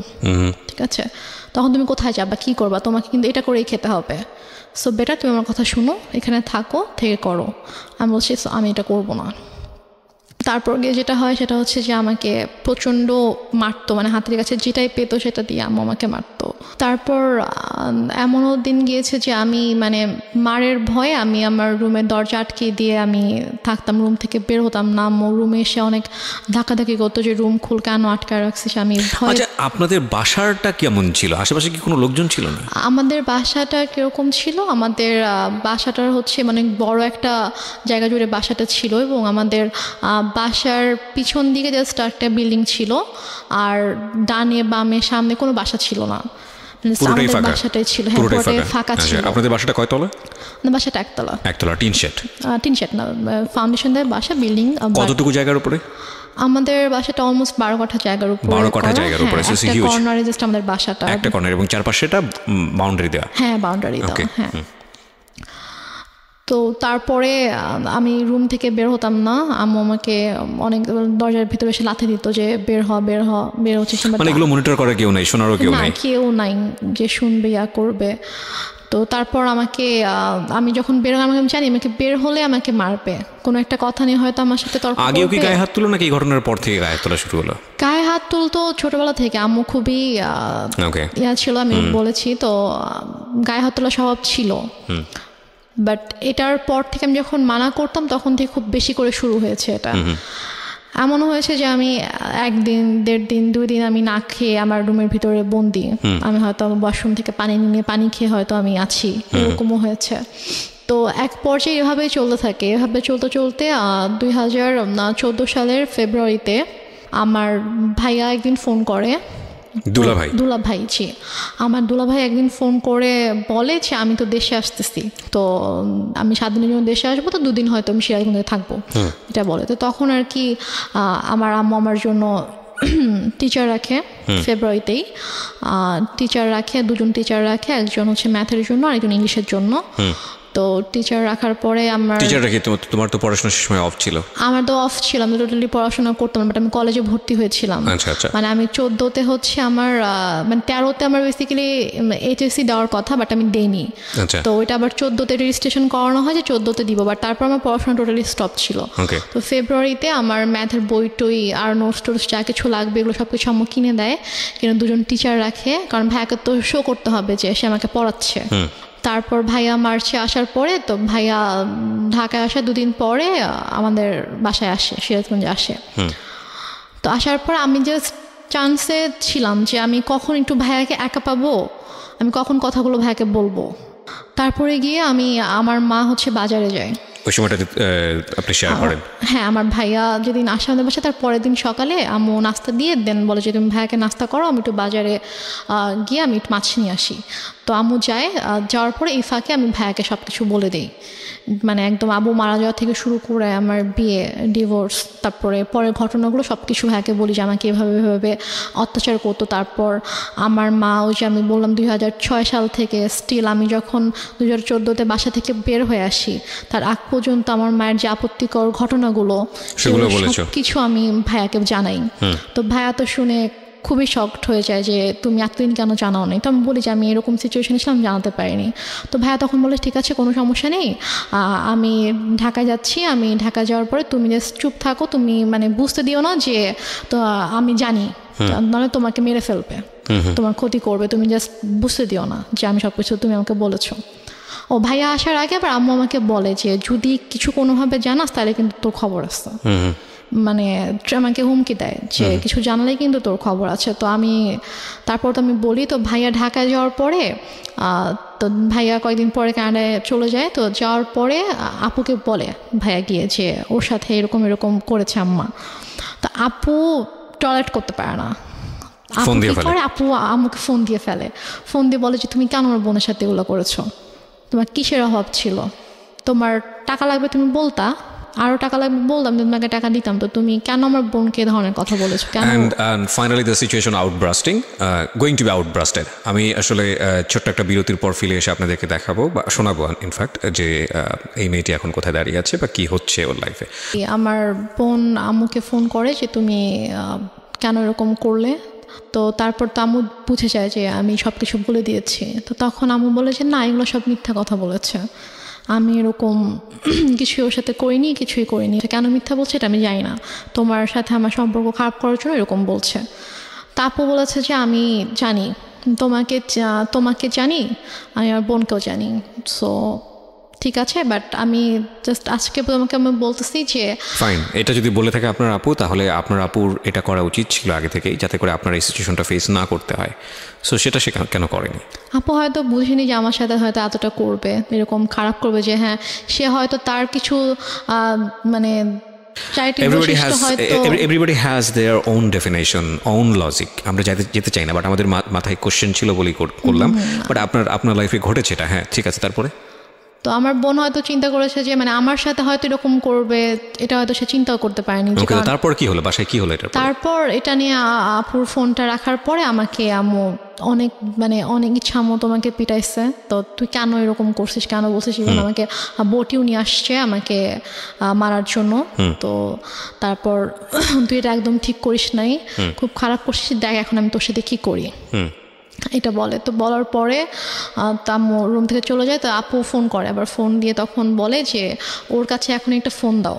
ঠিক আছে, তখন তুমি কোথায় যাবা, কি করবা, তোমাকে কিন্তু এটা করেই খেতে হবে। সো বেটার তুমি আমার কথা শুনো, এখানে থাকো, থেকে করো। আমি বলছি আমি এটা করবো না। তারপর গিয়ে যেটা হয় সেটা হচ্ছে যে আমাকে প্রচণ্ড মারতো, মানে হাতের কাছে যেটাই পেতো সেটা দিয়ে আম্মু আমাকে মারতো। তারপর এমনও দিন গিয়েছে যে আমি মানে মারের ভয়ে আমি আমার রুমের দরজা আটকে দিয়ে আমি থাকতাম, রুম থেকে বের হতাম না। আম্মু রুমে এসে অনেক ধাক্কাধাক্কি করতো যে রুম খুল, কেন আটকায় রাখছিস। আমি ভয়। আচ্ছা, আপনাদের বাসাটা কেমন ছিল? আশেপাশে কি কোনো লোকজন ছিল না? আমাদের বাসাটা কিরকম ছিল, আমাদের বাসাটার হচ্ছে মানে বড় একটা জায়গা জুড়ে বাসাটা ছিল, এবং আমাদের বাসার পিছন দিকে জাস্ট একটা বিল্ডিং ছিল, আর ডানে বামে সামনে কোনো বাসা ছিল না। বাসাটাই ছিল, হ্যাঁ, পুরোটাই ফাঁকা ছিল। আপনাদের বাসাটা কয়তলা? বাসাটা একতলা। একতলা, টিন শেড? টিন শেড না, ফাউন্ডেশন দেয় বাসা, বিল্ডিং। কতটুকু জায়গার উপরে? আমাদের বাসাটা অলমোস্ট 12 কাঠা জায়গার উপরে। 12 কাঠা জায়গার উপরে, একটা কর্নারে জাস্ট আমাদের বাসাটা, একটা কর্নার, এবং চারপাশে এটা বাউন্ডারি দেওয়া। হ্যাঁ, বাউন্ডারি দেওয়া। হ্যাঁ। তো তারপরে আমি রুম থেকে বের হতাম না। আম্মু আমাকে অনেক দরজার ভিতরে এসে লাথি দিত যে বের হচ্ছে। মানে এগুলো মনিটর করার কেউ নাই, শোনারও কেউ নাই? কেউ নাই যে শুনবে ইয়া করবে। তো তারপর আমি যখন বের হলাম, আমি জানি আমাকে বের হলে আমাকে মারবে, কোনো একটা কথা নিয়ে হয়তো আমার সাথে তর্ক করবে। আগেও কি গায়ে হাত তুলো, নাকি এই ঘটনার পর থেকে গায়ে হাত তোলা শুরু হলো? গায়ে হাত তুলতো ছোটবেলা থেকে। আম্মু খুবই ইয়া ছিল, আমি বলেছি তো, গায়ে হাত তোলা স্বভাব ছিল। বাট এটার পর থেকে আমি যখন মানা করতাম তখন থেকে খুব বেশি করে শুরু হয়েছে এটা। এমনও হয়েছে যে আমি 1 দিন 1.5 দিন 2 দিন আমি না খেয়ে আমার রুমের ভিতরে বন্দি। আমি হয়তো ওয়াশরুম থেকে পানি নিয়ে পানি খেয়ে হয়তো আমি আছি, এরকমও হয়েছে। তো এক পর্যায়ে এভাবেই চলতে থাকে, এভাবে চলতে চলতে 2014 সালের ফেব্রুয়ারিতে আমার ভাইয়া একদিন ফোন করে, দুলাভাই জি, আমার দুলাভাই একদিন ফোন করে বলে যে আমি তো দেশে আসতেছি, তো আমি 7 দিনের জন্য দেশে আসবো, তো 2 দিন হয়তো আমি সিরাজগঞ্জে থাকবো, এটা বলে। তো তখন আর কি আমার আম্মু আমার জন্য টিচার রাখে, ফেব্রুয়ারিতেই টিচার রাখে, 2জন টিচার রাখে, একজন হচ্ছে ম্যাথের জন্য আর একজন ইংলিশের জন্য। তো টিচার রাখার পরে আমার তোমার তো পড়াশোনার সময় অফ ছিল? আমার তো অফ ছিল, আমি টোটালি পড়াশোনা করতাম, বাট আমি কলেজে ভর্তি হয়েছিলাম। মানে আমি 14তে হচ্ছে আমার মানে 13তে আমার বেসিক্যালি এইচএসসি দেওয়ার কথা, বাট আমি দেইনি। তো ওইটা আবার 14তে রেজিস্ট্রেশন করানো হয় যে 14তে দিব, বাট তারপর আমার পড়াশোনা টোটালি স্টপ ছিল। তো ফেব্রুয়ারিতে আমার ম্যাথের বই টই আর নোটস টোটস যা কিছু লাগবে এগুলো সব কিছু আম্মু কিনে দেয়, কিন্তু 2জন টিচার রাখে, কারণ ভাইয়াকে তো শো করতে হবে যে সে আমাকে পড়াচ্ছে। তারপর ভাইয়া মার্চে আসার পরে, তো ভাইয়া ঢাকায় আসার 2 দিন পরে আমাদের বাসায় আসে, সিরাজগঞ্জে আসে। তো আসার পর আমি জাস্ট চান্সে ছিলাম যে আমি কখন একটু ভাইয়াকে একা পাবো, আমি কখন কথাগুলো ভাইয়াকে বলবো। তারপরে গিয়ে আমার মা হচ্ছে বাজারে যায়, ওই সময়টাতে আপনি শেয়ার করেন? হ্যাঁ, আমার ভাইয়া যেদিন আসে আমাদের বাসায়, তার পরের দিন সকালে আম্মু নাস্তা দিয়ে দেন, বলে যে তুমি ভাইয়াকে নাস্তা করো, আমি একটু বাজারে গিয়ে আমি একটু মাছ নিয়ে আসি। তো আম্মু যায়, যাওয়ার পরে এই ফাঁকে আমি ভাইয়াকে সব কিছু বলে দিই, মানে একদম আবু মারা যাওয়া থেকে শুরু করে আমার বিয়ে, ডিভোর্স, তারপরে পরের ঘটনাগুলো সব কিছু ভাইয়াকে বলি যে আমাকে এভাবে অত্যাচার করতো। তারপর আমার মা, ওই যে আমি বললাম 2006 সাল থেকে স্টিল আমি যখন 2014তে বাসা থেকে বের হয়ে আসি তার আগ পর্যন্ত আমার মায়ের যে আপত্তিকর ঘটনাগুলো সেগুলো সব কিছু আমি ভাইয়াকে জানাই। তো ভাইয়া তো শুনে খুবই শকড হয়ে যায় যে তুমি এতদিন কেন জানাও নি। তো আমি বলি যে আমি এরকম সিচুয়েশনে ছিলাম, জানাতে পারিনি। তো ভাইয়া তখন বলে ঠিক আছে, কোনো সমস্যা নেই, আমি ঢাকায় যাচ্ছি, আমি ঢাকা যাওয়ার পরে তুমি জাস্ট চুপ থাকো, তুমি মানে বুঝতে দিও না যে তো আমি জানি, নাহলে তোমাকে মেরে ফেলবে, তোমার ক্ষতি করবে, তুমি জাস্ট বুঝতে দিও না যে আমি সব কিছু তুমি আমাকে বলেছো। ও ভাইয়া আসার আগে আবার আম্মু আমাকে বলে যে যদি কিছু কোনোভাবে জানাস তাহলে কিন্তু তোর খবর আছে, মানে আমাকে হুমকি দেয় যে কিছু জানালে কিন্তু তোর খবর আছে। তো তারপর তো আমি বলি। তো ভাইয়া ঢাকায় যাওয়ার পরে, তো ভাইয়া কয়েকদিন পরে কানাডায় চলে যায়। তো যাওয়ার পরে আপুকে বলে ভাইয়া গিয়ে যে ওর সাথে এরকম করেছে আম্মা। তো আপু টয়লেট করতে পারে না, আপু আম্মুকে ফোন দিয়ে ফেলে, ফোন দিয়ে বলে যে তুমি কেন আমার বোনের সাথে এগুলো করেছো, তোমার কিসের অভাব ছিল, তোমার টাকা লাগবে তুমি বলতা, আরো টাকা লাগবে বলতাম, তোমাকে টাকা দিতাম, তো তুমি কেন আমার বোনকে ধরনের কথা বলেছো কেন? And finally the situation outbursting, going to be outbursted. আমি আসলে ছোট্ট একটা বিরতির পর ফিরে এসে আপনাদেরকে দেখাবো বা শোনাবো ইনফ্যাক্ট যে এই মেয়েটি এখন কোথায় দাঁড়িয়ে আছে বা কি হচ্ছে ওর লাইফে। আমার বোন আম্মুকে ফোন করে যে তুমি কেন এরকম করলে। তো তারপর তো আম্মু বুঝে যায় যে আমি সব কিছু বলে দিয়েছি। তো তখন আম্মু বলে যে না, এগুলো সব মিথ্যা কথা বলেছে, আমি এরকম কিছুই ওর সাথে করিনি, কিছুই করিনি। কেন মিথ্যা বলছে এটা আমি জানি না, তোমার সাথে আমার সম্পর্ক খারাপ করার জন্য এরকম বলছে। তা আপু বলেছে যে আমি জানি, তোমাকে জানি, আমি আমার বোনকেও জানি, সো ঠিক আছে, বাট আমি জাস্ট আজকে তোমাকে আমি বলতেছি যে ফাইন, এটা যদি বলে থাকে আপনার আপু, তাহলে আপনার আপুর এটা করা উচিত ছিল আগে থেকেই, যাতে করে আপনার এই সিচুয়েশনটা ফেস না করতে হয়। সো সেটা সে কেন করেনি? আপু হয়তো বুঝিনি যে আমার সাথে হয়তো এতটা করবে, এরকম খারাপ করবে, যে হ্যাঁ সে হয়তো তার কিছু মানে everybody has their own definition, own logic. আমরা যেতে চাই না, বাট আমাদের মাথায় কোশ্চেন ছিল বলেই করলাম। বাট আপনার লাইফে ঘটেছে এটা, হ্যাঁ ঠিক আছে। তারপরে তো আমার বোন হয়তো চিন্তা করেছে যে মানে আমার সাথে হয়তো এরকম করবে, এটা হয়তো সে চিন্তাও করতে পারেনি। তারপর কি হলো, বাসায় কি হলো? তারপর এটা নিয়ে আপুর ফোনটা রাখার পরে আমাকে আম্মু অনেক ইচ্ছা মতো আমাকে পিটাইছে। তো তুই কেন এরকম করছিস, কেন বলছিস, আমাকে বটিও নিয়ে আসছে আমাকে মারার জন্য। তো তারপর তুই এটা একদম ঠিক করিস নাই, খুব খারাপ করছিস, দেখ এখন আমি তোর সাথে কি করি, এটা বলে। তো বলার পরে আম্মু রুম থেকে চলে যায়। তো আপু ফোন করে, আবার ফোন দিয়ে তখন বলে যে ওর কাছে এখন একটা ফোন দাও,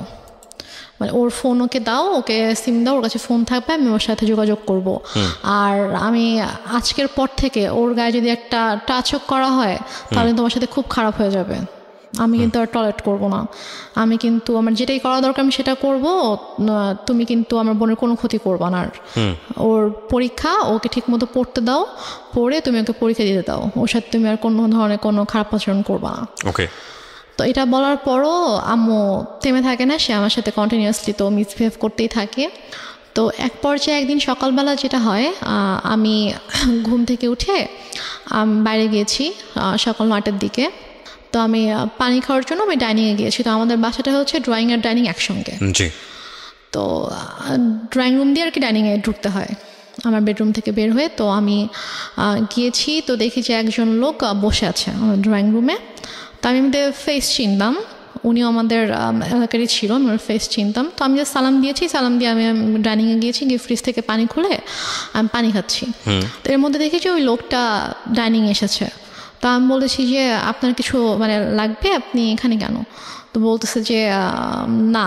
মানে ওর ফোন ওকে দাও, ওকে সিম দাও, ওর কাছে ফোন থাকবে, আমি ওর সাথে যোগাযোগ করব। আর আমি আজকের পর থেকে ওর গায়ে যদি একটা টাচও করা হয় তাহলে তোমার সাথে খুব খারাপ হয়ে যাবে, আমি কিন্তু আর টয়লেট করবো না, আমি কিন্তু আমার যেটাই করা দরকার আমি সেটা করব, তুমি কিন্তু আমার বোনের কোনো ক্ষতি করবা না। ওর পরীক্ষা ওকে ঠিক মতো পড়তে দাও, পড়ে তুমি ওকে পরীক্ষা দিতে দাও, ওর সাথে তুমি আর কোনো ধরনের কোনো খারাপ আচরণ করবা না। ওকে। তো এটা বলার পরও আম্মু থেমে থাকে না, সে আমার সাথে কন্টিনিউয়াসলি তো মিসবিহেভ করতেই থাকে। তো এক পর্যায়ে একদিন সকালবেলা যেটা হয়, আমি ঘুম থেকে উঠে বাইরে গিয়েছি সকাল 9টার দিকে। তো আমি পানি খাওয়ার জন্য আমি ডাইনিংয়ে গিয়েছি। তো আমাদের বাসাটা হচ্ছে ড্রয়িং আর ডাইনিং একসঙ্গে। তো ড্রয়িং রুম দিয়ে আর কি ডাইনিংয়ে ঢুকতে হয় আমার বেডরুম থেকে বের হয়ে। তো আমি গিয়েছি, তো দেখি যে একজন লোক বসে আছে আমার ড্রয়িং রুমে। তো আমি আমাদের ফেস চিনতাম, উনিও আমাদের এলাকারই ছিল, আমার ফেস চিনতাম। তো আমি জাস্ট সালাম দিয়েছি, সালাম দিয়ে আমি ডাইনিংয়ে গিয়েছি, গিয়ে ফ্রিজ থেকে পানি খুলে আমি পানি খাচ্ছি। তো এর মধ্যে দেখি যে ওই লোকটা ডাইনিংয়ে এসেছে। তো আমি বলেছি যে আপনার কিছু মানে লাগবে, আপনি এখানে কেন? তো বলতেছে যে না,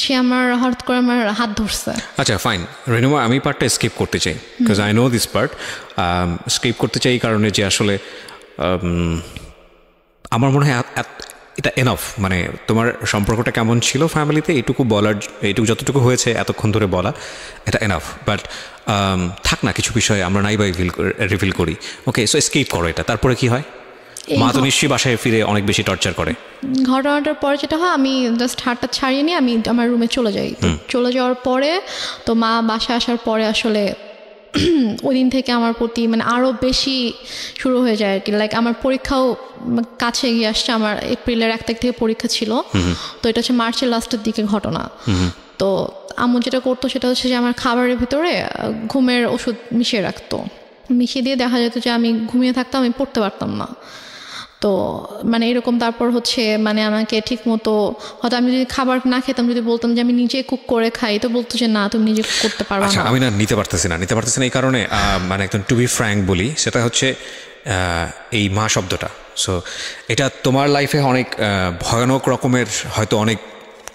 সে আমার হঠাৎ করে আমার হাত ধরছে। আচ্ছা ফাইন রেনুমা, আমি পার্টটা স্কিপ করতে চাই, because I know this part. Skip করতে চাই এই কারণে যে আসলে আমার মনে হয় এটা এনাফ। মানে তোমার সম্পর্কটা কেমন ছিল ফ্যামিলিতে এইটুকু বলার, এইটুকু যতটুকু হয়েছে এতক্ষণ ধরে বলা, এটা এনাফ। বাট থাক না, কিছু বিষয়ে আমরা নাই বা রিভিল করি। ওকে, সো স্কিপ করো এটা। তারপরে কি হয়? মা তো নিশ্চয়ই বাসায় ফিরে অনেক বেশি টর্চার করে। ঘটনাটার পরে যেটা হয়, আমি জাস্ট হাতটা ছাড়িয়ে নিয়ে আমি আমার রুমে চলে যাই। চলে যাওয়ার পরে তো মা বাসায় আসার পরে আসলে ওই দিন থেকে আমার প্রতি মানে আরও বেশি শুরু হয়ে যায় আর কি। লাইক আমার পরীক্ষাও কাছে এগিয়ে আসছে, আমার এপ্রিলের 1 তারিখ থেকে পরীক্ষা ছিল। তো এটা হচ্ছে মার্চের লাস্টের দিকে ঘটনা। তো আম্মু যেটা করতো সেটা হচ্ছে যে আমার খাবারের ভিতরে ঘুমের ওষুধ মিশিয়ে রাখতো। মিশিয়ে দিয়ে দেখা যেত যে আমি ঘুমিয়ে থাকতাম, আমি পড়তে পারতাম না। তো মানে এরকম। তারপর হচ্ছে মানে আমাকে ঠিক মতো, হয়তো আমি যদি খাবার না খেতাম, যদি বলতাম যে আমি নিজে কুক করে খাই, তো বলতো যে না, তুমি নিজে কুক করতে পারবে না। আমি না নিতে পারতেছি না এই কারণে মানে একদম টু বি ফ্র্যাঙ্ক বলি, সেটা হচ্ছে এই মা শব্দটা। সো এটা তোমার লাইফে অনেক ভয়ানক রকমের, হয়তো অনেক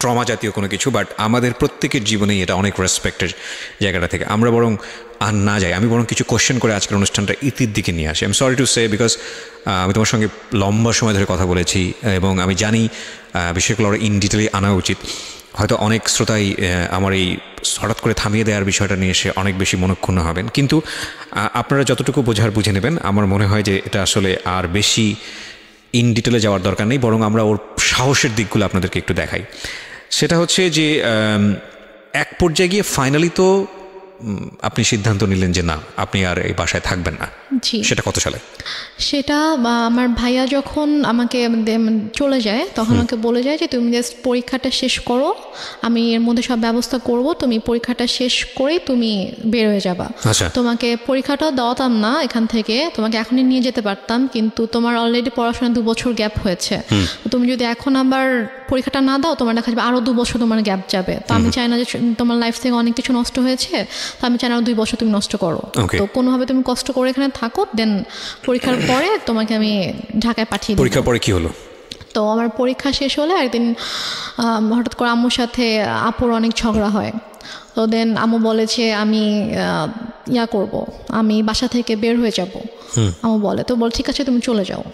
ট্রমা জাতীয় কোনো কিছু, বাট আমাদের প্রত্যেকের জীবনেই এটা অনেক রেসপেক্টের জায়গাটা থেকে আমরা বরং আর না যাই। আমি বরং কিছু কোশ্চেন করে আজকের অনুষ্ঠানটা ইতির দিকে নিয়ে আসি। I am sorry to say, because আমি তোমার সঙ্গে লম্বা সময় ধরে কথা বলেছি এবং আমি জানি বিষয়গুলো আরও ইন ডিটেলে আনা উচিত। হয়তো অনেক শ্রোতাই আমার এই হঠাৎ করে থামিয়ে দেওয়ার বিষয়টা নিয়ে এসে অনেক বেশি মনক্ষুণ্ণ হবেন, কিন্তু আপনারা যতটুকু বোঝার বুঝে নেবেন। আমার মনে হয় যে এটা আসলে আর বেশি ইন ডিটেলে যাওয়ার দরকার নেই, বরং আমরা ওর সাহসের দিকগুলো আপনাদেরকে একটু দেখাই। সেটা হচ্ছে যে এক পর্যায়ে গিয়ে ফাইনালি তো আপনি সিদ্ধান্ত নিলেন যে না, আপনি আর এই বাসায় থাকবেন না। সেটা কত সালে? সেটা আমার ভাইয়া যখন আমাকে চলে যায়, তখন আমাকে বলে যায় যে তুমি জাস্ট পরীক্ষাটা শেষ করো, আমি এর মধ্যে সব ব্যবস্থা করব, তুমি পরীক্ষাটা শেষ করেই তুমি বের হয়ে যাবা। তোমাকে পরীক্ষাটাও দেওয়াতাম না এখান থেকে, তোমাকে এখনই নিয়ে যেতে পারতাম, কিন্তু তোমার অলরেডি পড়াশোনা 2 বছর গ্যাপ হয়েছে। তুমি যদি এখন আবার পরীক্ষাটা না দাও, তোমার দেখা যাবে আরও 2 বছর তোমার গ্যাপ যাবে। তো আমি চাই না যে তোমার লাইফ থেকে অনেক কিছু নষ্ট হয়েছে, তো আমি চাই না 2 বছর তুমি নষ্ট করো। তো কোনোভাবে তুমি কষ্ট করে এখানে থাকো, দেন পরীক্ষার পরে তোমাকে আমি ঢাকায় পাঠিয়ে দিই। পরীক্ষার পরে কি হলো? তো আমার পরীক্ষা শেষ হলে একদিন হঠাৎ করে আম্মুর সাথে আপুর অনেক ঝগড়া হয়। তো দেন আম্মু বলে যে আমি করব, আমি বাসা থেকে বের হয়ে যাব। আম্মু বলে, তো বল ঠিক আছে তুমি চলে যাও।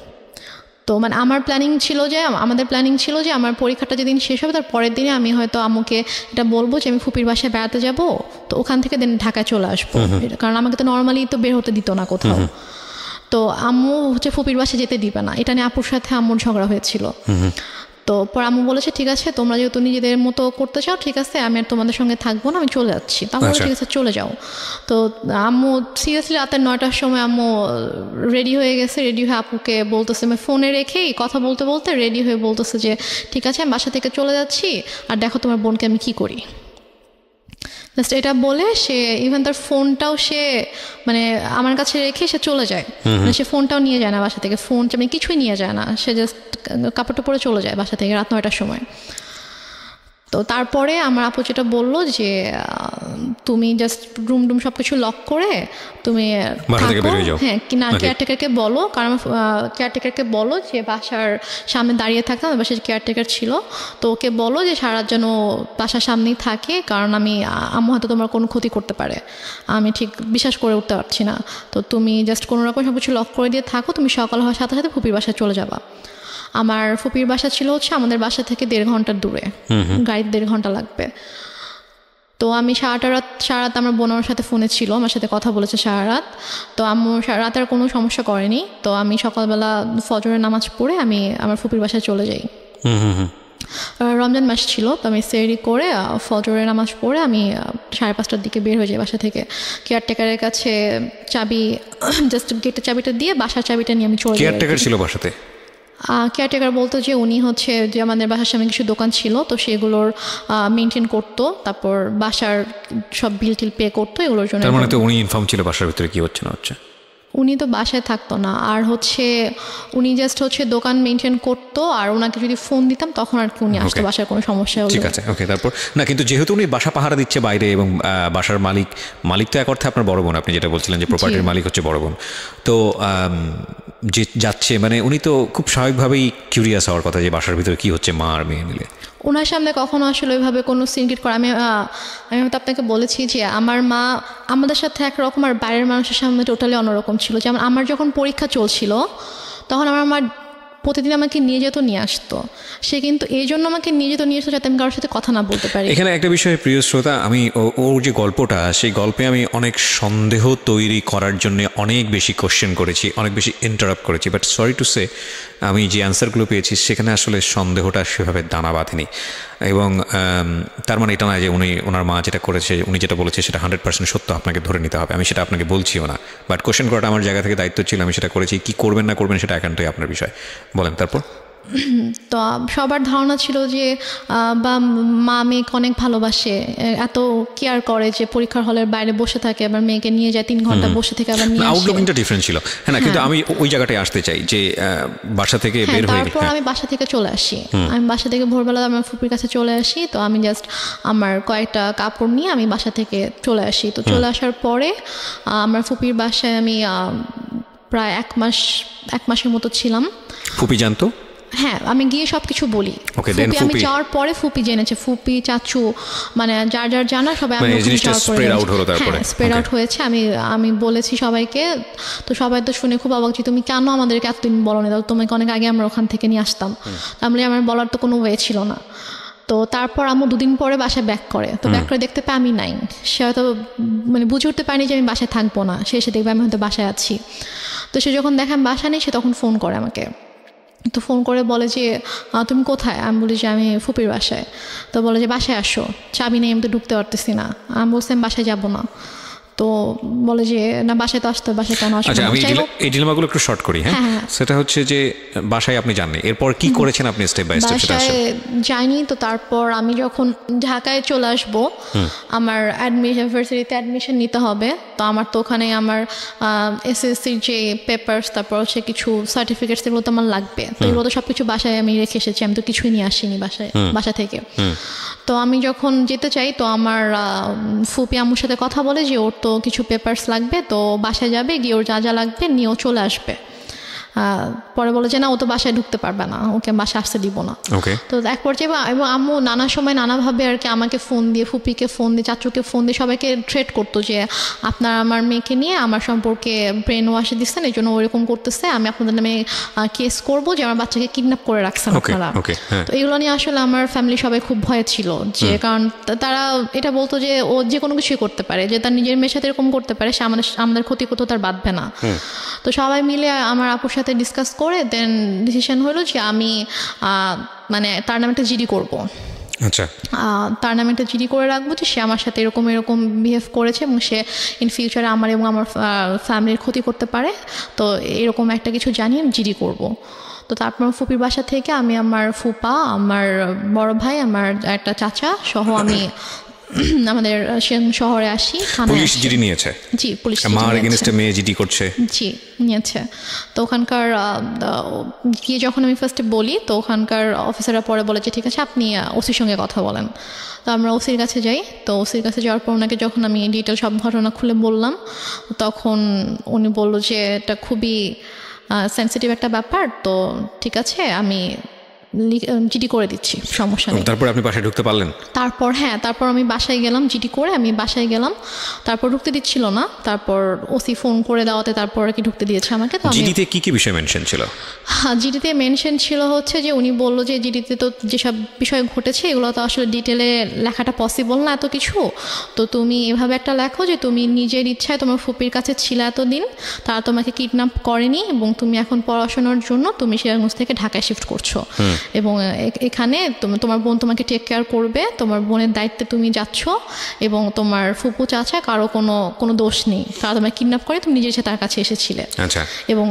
তো মানে আমাদের প্ল্যানিং ছিল যে আমার পরীক্ষাটা যেদিন শেষ হবে তার পরের দিনে আমি হয়তো আম্মুকে এটা বলবো যে আমি ফুপির বাসায় বেড়াতে যাব, তো ওখান থেকে দেন ঢাকায় চলে আসবো। কারণ আমাকে তো নর্মালি তো বের হতে দিত না কোথাও। তো আম্মু হচ্ছে ফুপির বাসায় যেতে দিবে না, এটা নিয়ে আপুর সাথে আম্মুর ঝগড়া হয়েছিল। তো পর আম্মু বলেছে ঠিক আছে, তোমরা যেহেতু নিজেদের মতো করতে চাও, ঠিক আছে আমি আর তোমাদের সঙ্গে থাকবো না, আমি চলে যাচ্ছি। তো আমরা ঠিক আছে চলে যাও। তো আম্মু সিরিয়াসলি রাতের 9টার সময় আম্মু রেডি হয়ে গেছে, রেডি হয়ে আপুকে বলতেছে, আমি ফোনে রেখেই কথা বলতে বলতে রেডি হয়ে বলতেছে যে ঠিক আছে আমি বাসা থেকে চলে যাচ্ছি, আর দেখো তোমার বোনকে আমি কি করি। জাস্ট এটা বলে সে ইভেন তার ফোনটাও সে মানে আমার কাছে রেখে সে চলে যায়। মানে সে ফোনটাও নিয়ে যায় না বাসা থেকে, ফোন মানে কিছুই নিয়ে যায় না, সে জাস্ট কাপড়টা পরে চলে যায় বাসা থেকে রাত 9টার সময়। তো তারপরে আমার আপু যেটা বললো যে তুমি জাস্ট রুম সব কিছু লক করে তুমি হ্যাঁ কিনা কেয়ারটেকারকে বলো, কারণ কেয়ারটেকারকে বলো যে বাসার সামনে দাঁড়িয়ে থাকতাম, বাসার কেয়ারটেকার ছিল, তো ওকে বলো যে সারা যেন বাসার সামনেই থাকে, কারণ আম্মু হয়তো তোমার কোনো ক্ষতি করতে পারে, আমি ঠিক বিশ্বাস করে উঠতে পারছি না। তো তুমি জাস্ট কোনো রকম সব কিছু লক করে দিয়ে থাকো, তুমি সকাল হওয়ার সাথে সাথে ফুপির বাসায় চলে যাবা। আমার ফুপির বাসা ছিল হচ্ছে আমাদের বাসা থেকে 1.5 ঘন্টার দূরে, গাড়িতে 1.5 ঘন্টা লাগবে। তো আমি সারা রাত আমার বোন আমার সাথে ফোনে ছিল, আমার সাথে কথা বলেছে সারা রাত। তো আম্মু সারা রাত আর কোনো সমস্যা করেনি। তো আমি সকালবেলা ফজরের নামাজ পড়ে আমি আমার ফুপির বাসায় চলে যাই। রমজান মাস ছিল, তো আমি সেহরি করে ফজরের নামাজ পড়ে আমি 5:30টার দিকে বের হয়ে যাই বাসা থেকে। কেয়ারটেকারের কাছে চাবি, জাস্ট গেটের চাবিটা দিয়ে বাসার চাবিটা নিয়ে আমি চলে যাই। কেয়ারটেকার ছিল বাসাতে? কেয়ারটেকার বলতো যে উনি হচ্ছে যে আমাদের বাসার সামনে কিছু দোকান ছিল, তো সেগুলোর মেনটেন করতো, তারপর বাসার সব বিল টিল পে করতো, এগুলোর জন্য। তার মানে তো উনি ইনফর্ম ছিল বাসার ভিতরে কি হচ্ছে না হচ্ছে? উনি তো বাসায় থাকতো না, আর হচ্ছে উনি জাস্ট হচ্ছে দোকান মেনটেন করতো, আর ওনাকে যদি ফোন দিতাম তখন আর কি উনি আসতো, বাসার কোনো সমস্যা হলো। ঠিক আছে, ওকে। তারপর না, কিন্তু যেহেতু উনি বাসা পাহারা দিচ্ছে বাইরে এবং বাসার মালিক তো এক অর্থে আপনার বড় বোন, আপনি যেটা বলছিলেন যে প্রপার্টির মালিক হচ্ছে বড় বোন, তো যে যাচ্ছে মানে উনি তো খুব স্বাভাবিকভাবেই কিউরিয়াস হওয়ার কথা যে বাসার ভিতরে কি হচ্ছে মা আর মেয়ে মিলে। ওনার সামনে কখনো আসলে ওইভাবে কোনো সিনক্রেট করে আমি হয়তো আপনাকে বলেছি যে আমার মা আমাদের সাথে একরকম আর বাইরের মানুষের সামনে টোটালি অন্যরকম ছিল। যেমন আমার যখন পরীক্ষা চলছিল তখন আমার মা প্রতিদিন আমাকে নিয়ে যেত, নিয়ে আসতো। সে কিন্তু এই জন্য আমাকে নিয়ে আসতো যাতে আমি কারোর সাথে কথা না বলতে পারি। এখানে একটা বিষয় প্রিয় শ্রোতা, আমি ওর যে গল্পটা, সেই গল্পে আমি অনেক সন্দেহ তৈরি করার জন্য অনেক বেশি কোশ্চেন করেছি, অনেক বেশি ইন্টারাপ্ট করেছি, বাট সরি টু সে আমি যে অ্যান্সারগুলো পেয়েছি সেখানে আসলে সন্দেহটা সেভাবে দানা বাঁধেনি। এবং তার মানে এটা নয় যে ওনার মা যেটা করেছে, উনি যেটা বলেছে সেটা 100% সত্য আপনাকে ধরে নিতে হবে, আমি সেটা আপনাকে বলছিও না। বাট কোশ্চেন করাটা আমার জায়গা থেকে দায়িত্ব ছিল, আমি সেটা করেছি। কি করবেন না করবেন সেটা একান্তই আপনার বিষয়। বলেন তারপর। তো সবার ধারণা ছিল যে বা মা মেয়েকে অনেক ভালোবাসে, এত কেয়ার করে যে পরীক্ষার হলের বাইরে বসে থাকে, আবার মেয়েকে নিয়ে যায় 3 ঘন্টা বসে থেকে আবার নিয়ে আসে। আউটলুকিংটা ডিফারেন্ট ছিল, হ্যাঁ না, কিন্তু আমি ওই জায়গাটায় আসতে চাই যে বাসা থেকে বের হয়ে তারপর আমি বাসা থেকে চলে আসি। আমি বাসা থেকে ভোরবেলা আমার ফুপির কাছে চলে আসি। তো আমি জাস্ট আমার কয়েকটা কাপড় নিয়ে আমি বাসা থেকে চলে আসি। তো চলে আসার পরে আমার ফুপির বাসায় আমি প্রায় 1 মাসের মতো ছিলাম। ফুপি জানতো? হ্যাঁ, আমি গিয়ে সবকিছু বলি। আমি যাওয়ার পরে ফুপি জেনেছে, ফুপি চাচু মানে যার যার জানা সবাই স্প্রেড আউট হয়েছে। আমি বলেছি সবাইকে। তো সবাই তো শুনে খুব অবাক যে তুমি কেন আমাদেরকে এতদিন বলো না, তোমাকে অনেক আগে আমরা ওখান থেকে নিয়ে আসতাম। তাহলে আমার বলার তো কোনো ওয়ে ছিল না। তো তারপর আম্মু 2 দিন পরে বাসায় ব্যাক করে। তো ব্যাক করে দেখতে পাই আমি নাই। সে হয়তো মানে বুঝে উঠতে পারিনি যে আমি বাসায় থাকবো না। সে এসে দেখবে আমি হয়তো বাসায় আছি। তো সে যখন দেখে আমি বাসা নেই, সে তখন ফোন করে আমাকে। তো ফোন করে বলে যে তুমি কোথায়? আমি বলি যে আমি ফুপির বাসায়। তো বলে যে বাসায় আসো, চাবি নেই, আমি তো ঢুকতে পারতেছি না। আমি বলছি আমি বাসায় যাবো না। তো বলে যে না, বাসায় তো আসতে, বাসায় কেন আসবো? আচ্ছা, আমি এই ডিলেমাগুলো একটু শর্ট করি। হ্যাঁ, সেটা হচ্ছে যে বাসায় আপনি যাননি, এরপর কি করেছেন আপনি স্টেপ বাই স্টেপ? বাসায় যাইনি। তো তারপর আমি যখন ঢাকায় চলে আসবো, আমার ইউনিভার্সিটিতে অ্যাডমিশন নিতে হবে। তো আমার তো ওখানে আমার এসএসসির যে পেপারস, তারপর হচ্ছে কিছু সার্টিফিকেটস, এগুলো তো আমার লাগবে। তো এগুলো তো সবকিছু বাসায় আমি রেখে এসেছি, আমি তো কিছুই নিয়ে আসিনি বাসা থেকে। তো আমি যখন যেতে চাই, তো আমার ফুপি আম্মুর সাথে কথা বলে যে ওর তো কিছু পেপারস লাগবে, তো বাসায় যাবে, গিয়ে ওর যা যা লাগবে নিয়েও চলে আসবে। পরে বলে যে না, ও তো বাসায় ঢুকতে পারবে না, ওকে বাসায় আসতে দিব না। তো এক পর্যায়ে এবং আম্মু নানা সময় নানাভাবে আর কি আমাকে ফোন দিয়ে, ফুপিকে ফোন দিয়ে, চাচুকে ফোন দিয়ে সবাইকে থ্রেট করতো যে আপনার আমার মেয়েকে নিয়ে আমার সম্পর্কে ব্রেন ওয়াশ দিচ্ছেন, এই জন্য ওরকম করতেছে, আমি আপনাদের নামে কেস করবো যে আমার বাচ্চাকে কিডন্যাপ করে রাখছেন আপনারা। তো এগুলো নিয়ে আসলে আমার ফ্যামিলি সবাই খুব ভয়ে ছিল, যে কারণ তারা এটা বলতো যে ও যে কোনো কিছুই করতে পারে, যে তার নিজের মেয়ের সাথে এরকম করতে পারে, সে আমাদের ক্ষতি করতে তার বাঁধবে না। তো সবাই মিলে আমার আপুর সাথে ডিসকাস করে দেন ডিসিশন হলো যে আমি মানে তার নামে একটা জিডি করবো। আচ্ছা, তার নামে একটা জিডি করে রাখবো যে সে আমার সাথে এরকম বিহেভ করেছে এবং সে ইন ফিউচারে আমার এবং আমার ফ্যামিলির ক্ষতি করতে পারে। তো এরকম একটা কিছু জানিয়ে আমি জিডি করবো। তো তারপর ফুপির বাসা থেকে আমি আমার ফুপা, আমার বড় ভাই, আমার একটা চাচা সহ আমি আমাদের শহরে আসি। পুলিশ জিডি নিয়েছে? জি, পুলিশ মার এগেইনস্টে মেয়ে জিডি করছে। জি, নিয়েছে। তো ওখানকার গিয়ে যখন আমি ফার্স্টে বলি, তো ওখানকার অফিসাররা পরে বলে যে ঠিক আছে আপনি ওসির সঙ্গে কথা বলেন। তো আমরা ওসির কাছে যাই। তো ওসির কাছে যাওয়ার পর ওনাকে যখন আমি ডিটেল সব ঘটনা খুলে বললাম, তখন উনি বললো যে এটা খুবই সেন্সিটিভ একটা ব্যাপার। তো ঠিক আছে, আমি জিডি করে দিচ্ছি, সমস্যা নেই। তারপর আপনি বাসায় ঢুকতে পারলেন? তারপর আমি বাসায় গেলাম, জিডি করে আমি বাসায় গেলাম, তারপর ঢুকতে দিচ্ছিল না, তারপর ওসি ফোন করে দেওয়াতে তারপর আর কি ঢুকতে দিয়েছে আমাকে। তো জিডিতে কি বিষয় মেনশন ছিল? জিডিতে মেনশন ছিল হচ্ছে যে উনি বললো যে জিডিতে তো যেসব বিষয় ঘটেছে এগুলো তো আসলে ডিটেলে লেখাটা পসিবল না এত কিছু, তো তুমি এভাবে একটা লেখো যে তুমি নিজের ইচ্ছায় তোমার ফুপির কাছে ছিলে এতদিন, তারা তোমাকে কিডন্যাপ করেনি এবং তুমি এখন পড়াশোনার জন্য তুমি সিরাজগঞ্জ থেকে ঢাকায় শিফট করছো এবং এখানে তোমার বোন তোমাকে টেক কেয়ার করবে, তোমার বোনের দায়িত্বে তুমি যাচ্ছ এবং তোমার ফুপু চাচা কারো কোনো দোষ নেই, তারা তোমার কিডন্যাপ করে তুমি নিজের তার কাছে এসেছিলে। আচ্ছা। এবং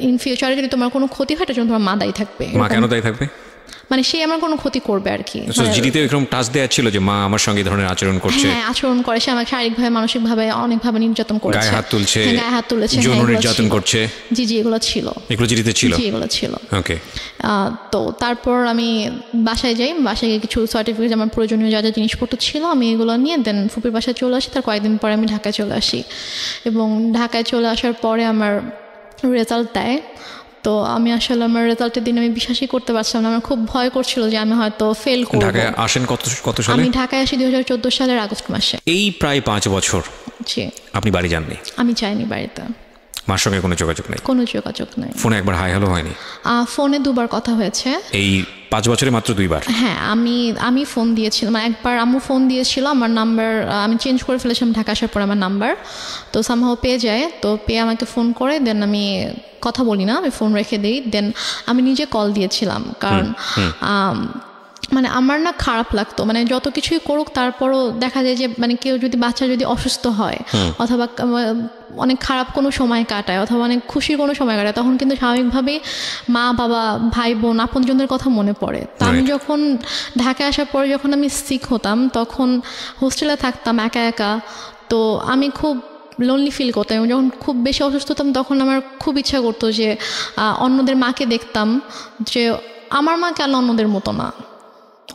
ইন ফিউচারে যদি তোমার কোনো ক্ষতি হয় তার জন্য তোমার মা দায়ী থাকবে। মা কেন দায়ী থাকবে? মানে সে আমার কোনো ক্ষতি করবে আর কি। জিডিতে এরকম টাচ দেওয়া ছিল যে মা আমার সঙ্গে ধরনের আচরণ করছে? হ্যাঁ, আচরণ করে, সে আমাকে শারীরিকভাবে মানসিকভাবে অনেকভাবে নির্যাতন করেছে, গায়ে হাত তুলছে, যৌন নির্যাতন করছে। জি এগুলো ছিল, এগুলো জিডিতে ছিল? জি এগুলো ছিল। ওকে। তো তারপর আমি বাসায় যাই, বাসায় গিয়ে কিছু সার্টিফিকেট আমার প্রয়োজনীয় যা যা জিনিসপত্র ছিল আমি এগুলো নিয়ে দেন ফুপির বাসায় চলে আসি। তার কয়েকদিন পরে আমি ঢাকায় চলে আসি এবং ঢাকায় চলে আসার পরে আমার রেজাল্ট দেয়। তো আমি আসলে আমার রেজাল্টের দিন আমি বিশ্বাসই করতে পারছিলাম না, আমার খুব ভয় করছিল যে আমি হয়তো ফেল করব। ঢাকায় আসেন কত সালে? আমি ঢাকায় আসি 2014 সালের আগস্ট মাসে। এই প্রায় 5 বছর জি। আপনি বাড়ি যাননি? আমি যাইনি বাড়িতে। মার সঙ্গে কোনো যোগাযোগ নেই? কোনো যোগাযোগ নেই। ফোনে একবার হাই হ্যালো হয়নি? ফোনে 2বার কথা হয়েছে। এই 5 বছরে মাত্র 2বার? হ্যাঁ, আমি ফোন দিয়েছিলাম, একবার আম্মু ফোন দিয়েছিল, আমার নাম্বার আমি চেঞ্জ করে ফেলেছিলাম ঢাকা আসার পর আমার নাম্বার, তো সামহাও পেয়ে যায়, তো পেয়ে আমাকে ফোন করে, দেন আমি কথা বলি না, আমি ফোন রেখে দিই, দেন আমি নিজে কল দিয়েছিলাম, কারণ মানে আমার না খারাপ লাগতো, মানে যত কিছুই করুক তারপরও দেখা যায় যে মানে কেউ যদি বাচ্চা যদি অসুস্থ হয় অথবা অনেক খারাপ কোনো সময় কাটায় অথবা অনেক খুশির কোনো সময় কাটায়, তখন কিন্তু স্বাভাবিকভাবেই মা বাবা ভাই বোন আপনজনদের কথা মনে পড়ে। তো আমি যখন ঢাকায় আসার পরে যখন আমি সিক হতাম তখন হোস্টেলে থাকতাম একা একা, তো আমি খুব লোনলি ফিল করতাম এবং যখন খুব বেশি অসুস্থ হতাম তখন আমার খুব ইচ্ছা করতো যে অন্যদের মাকে দেখতাম যে আমার মা কেন অন্যদের মতো না,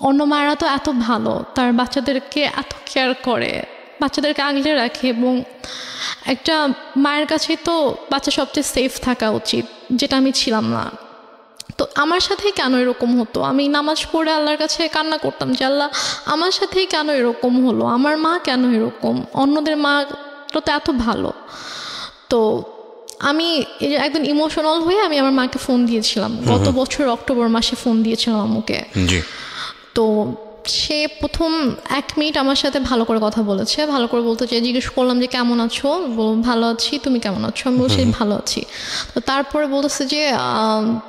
অন্য মায়েরা তো এত ভালো, তার বাচ্চাদেরকে এত কেয়ার করে, বাচ্চাদেরকে আগলে রাখে, এবং একটা মায়ের কাছে তো বাচ্চা সবচেয়ে সেফ থাকা উচিত, যেটা আমি ছিলাম না। তো আমার সাথেই কেন এরকম হতো, আমি নামাজ পড়ে আল্লাহর কাছে কান্না করতাম যে আল্লাহ আমার সাথেই কেন এরকম হলো, আমার মা কেন এরকম, অন্যদের মা তো এত ভালো। তো আমি একদম ইমোশনাল হয়ে আমি আমার মাকে ফোন দিয়েছিলাম, গত বছর অক্টোবর মাসে ফোন দিয়েছিলাম আম্মুকে। তো সে প্রথম 1 মিনিট আমার সাথে ভালো করে কথা বলেছে, ভালো করে বলতে চাই, জিজ্ঞেস করলাম যে কেমন আছো, ভালো আছি, তুমি কেমন আছো, আমি বলছি ভালো আছি। তো তারপরে বলতেছে যে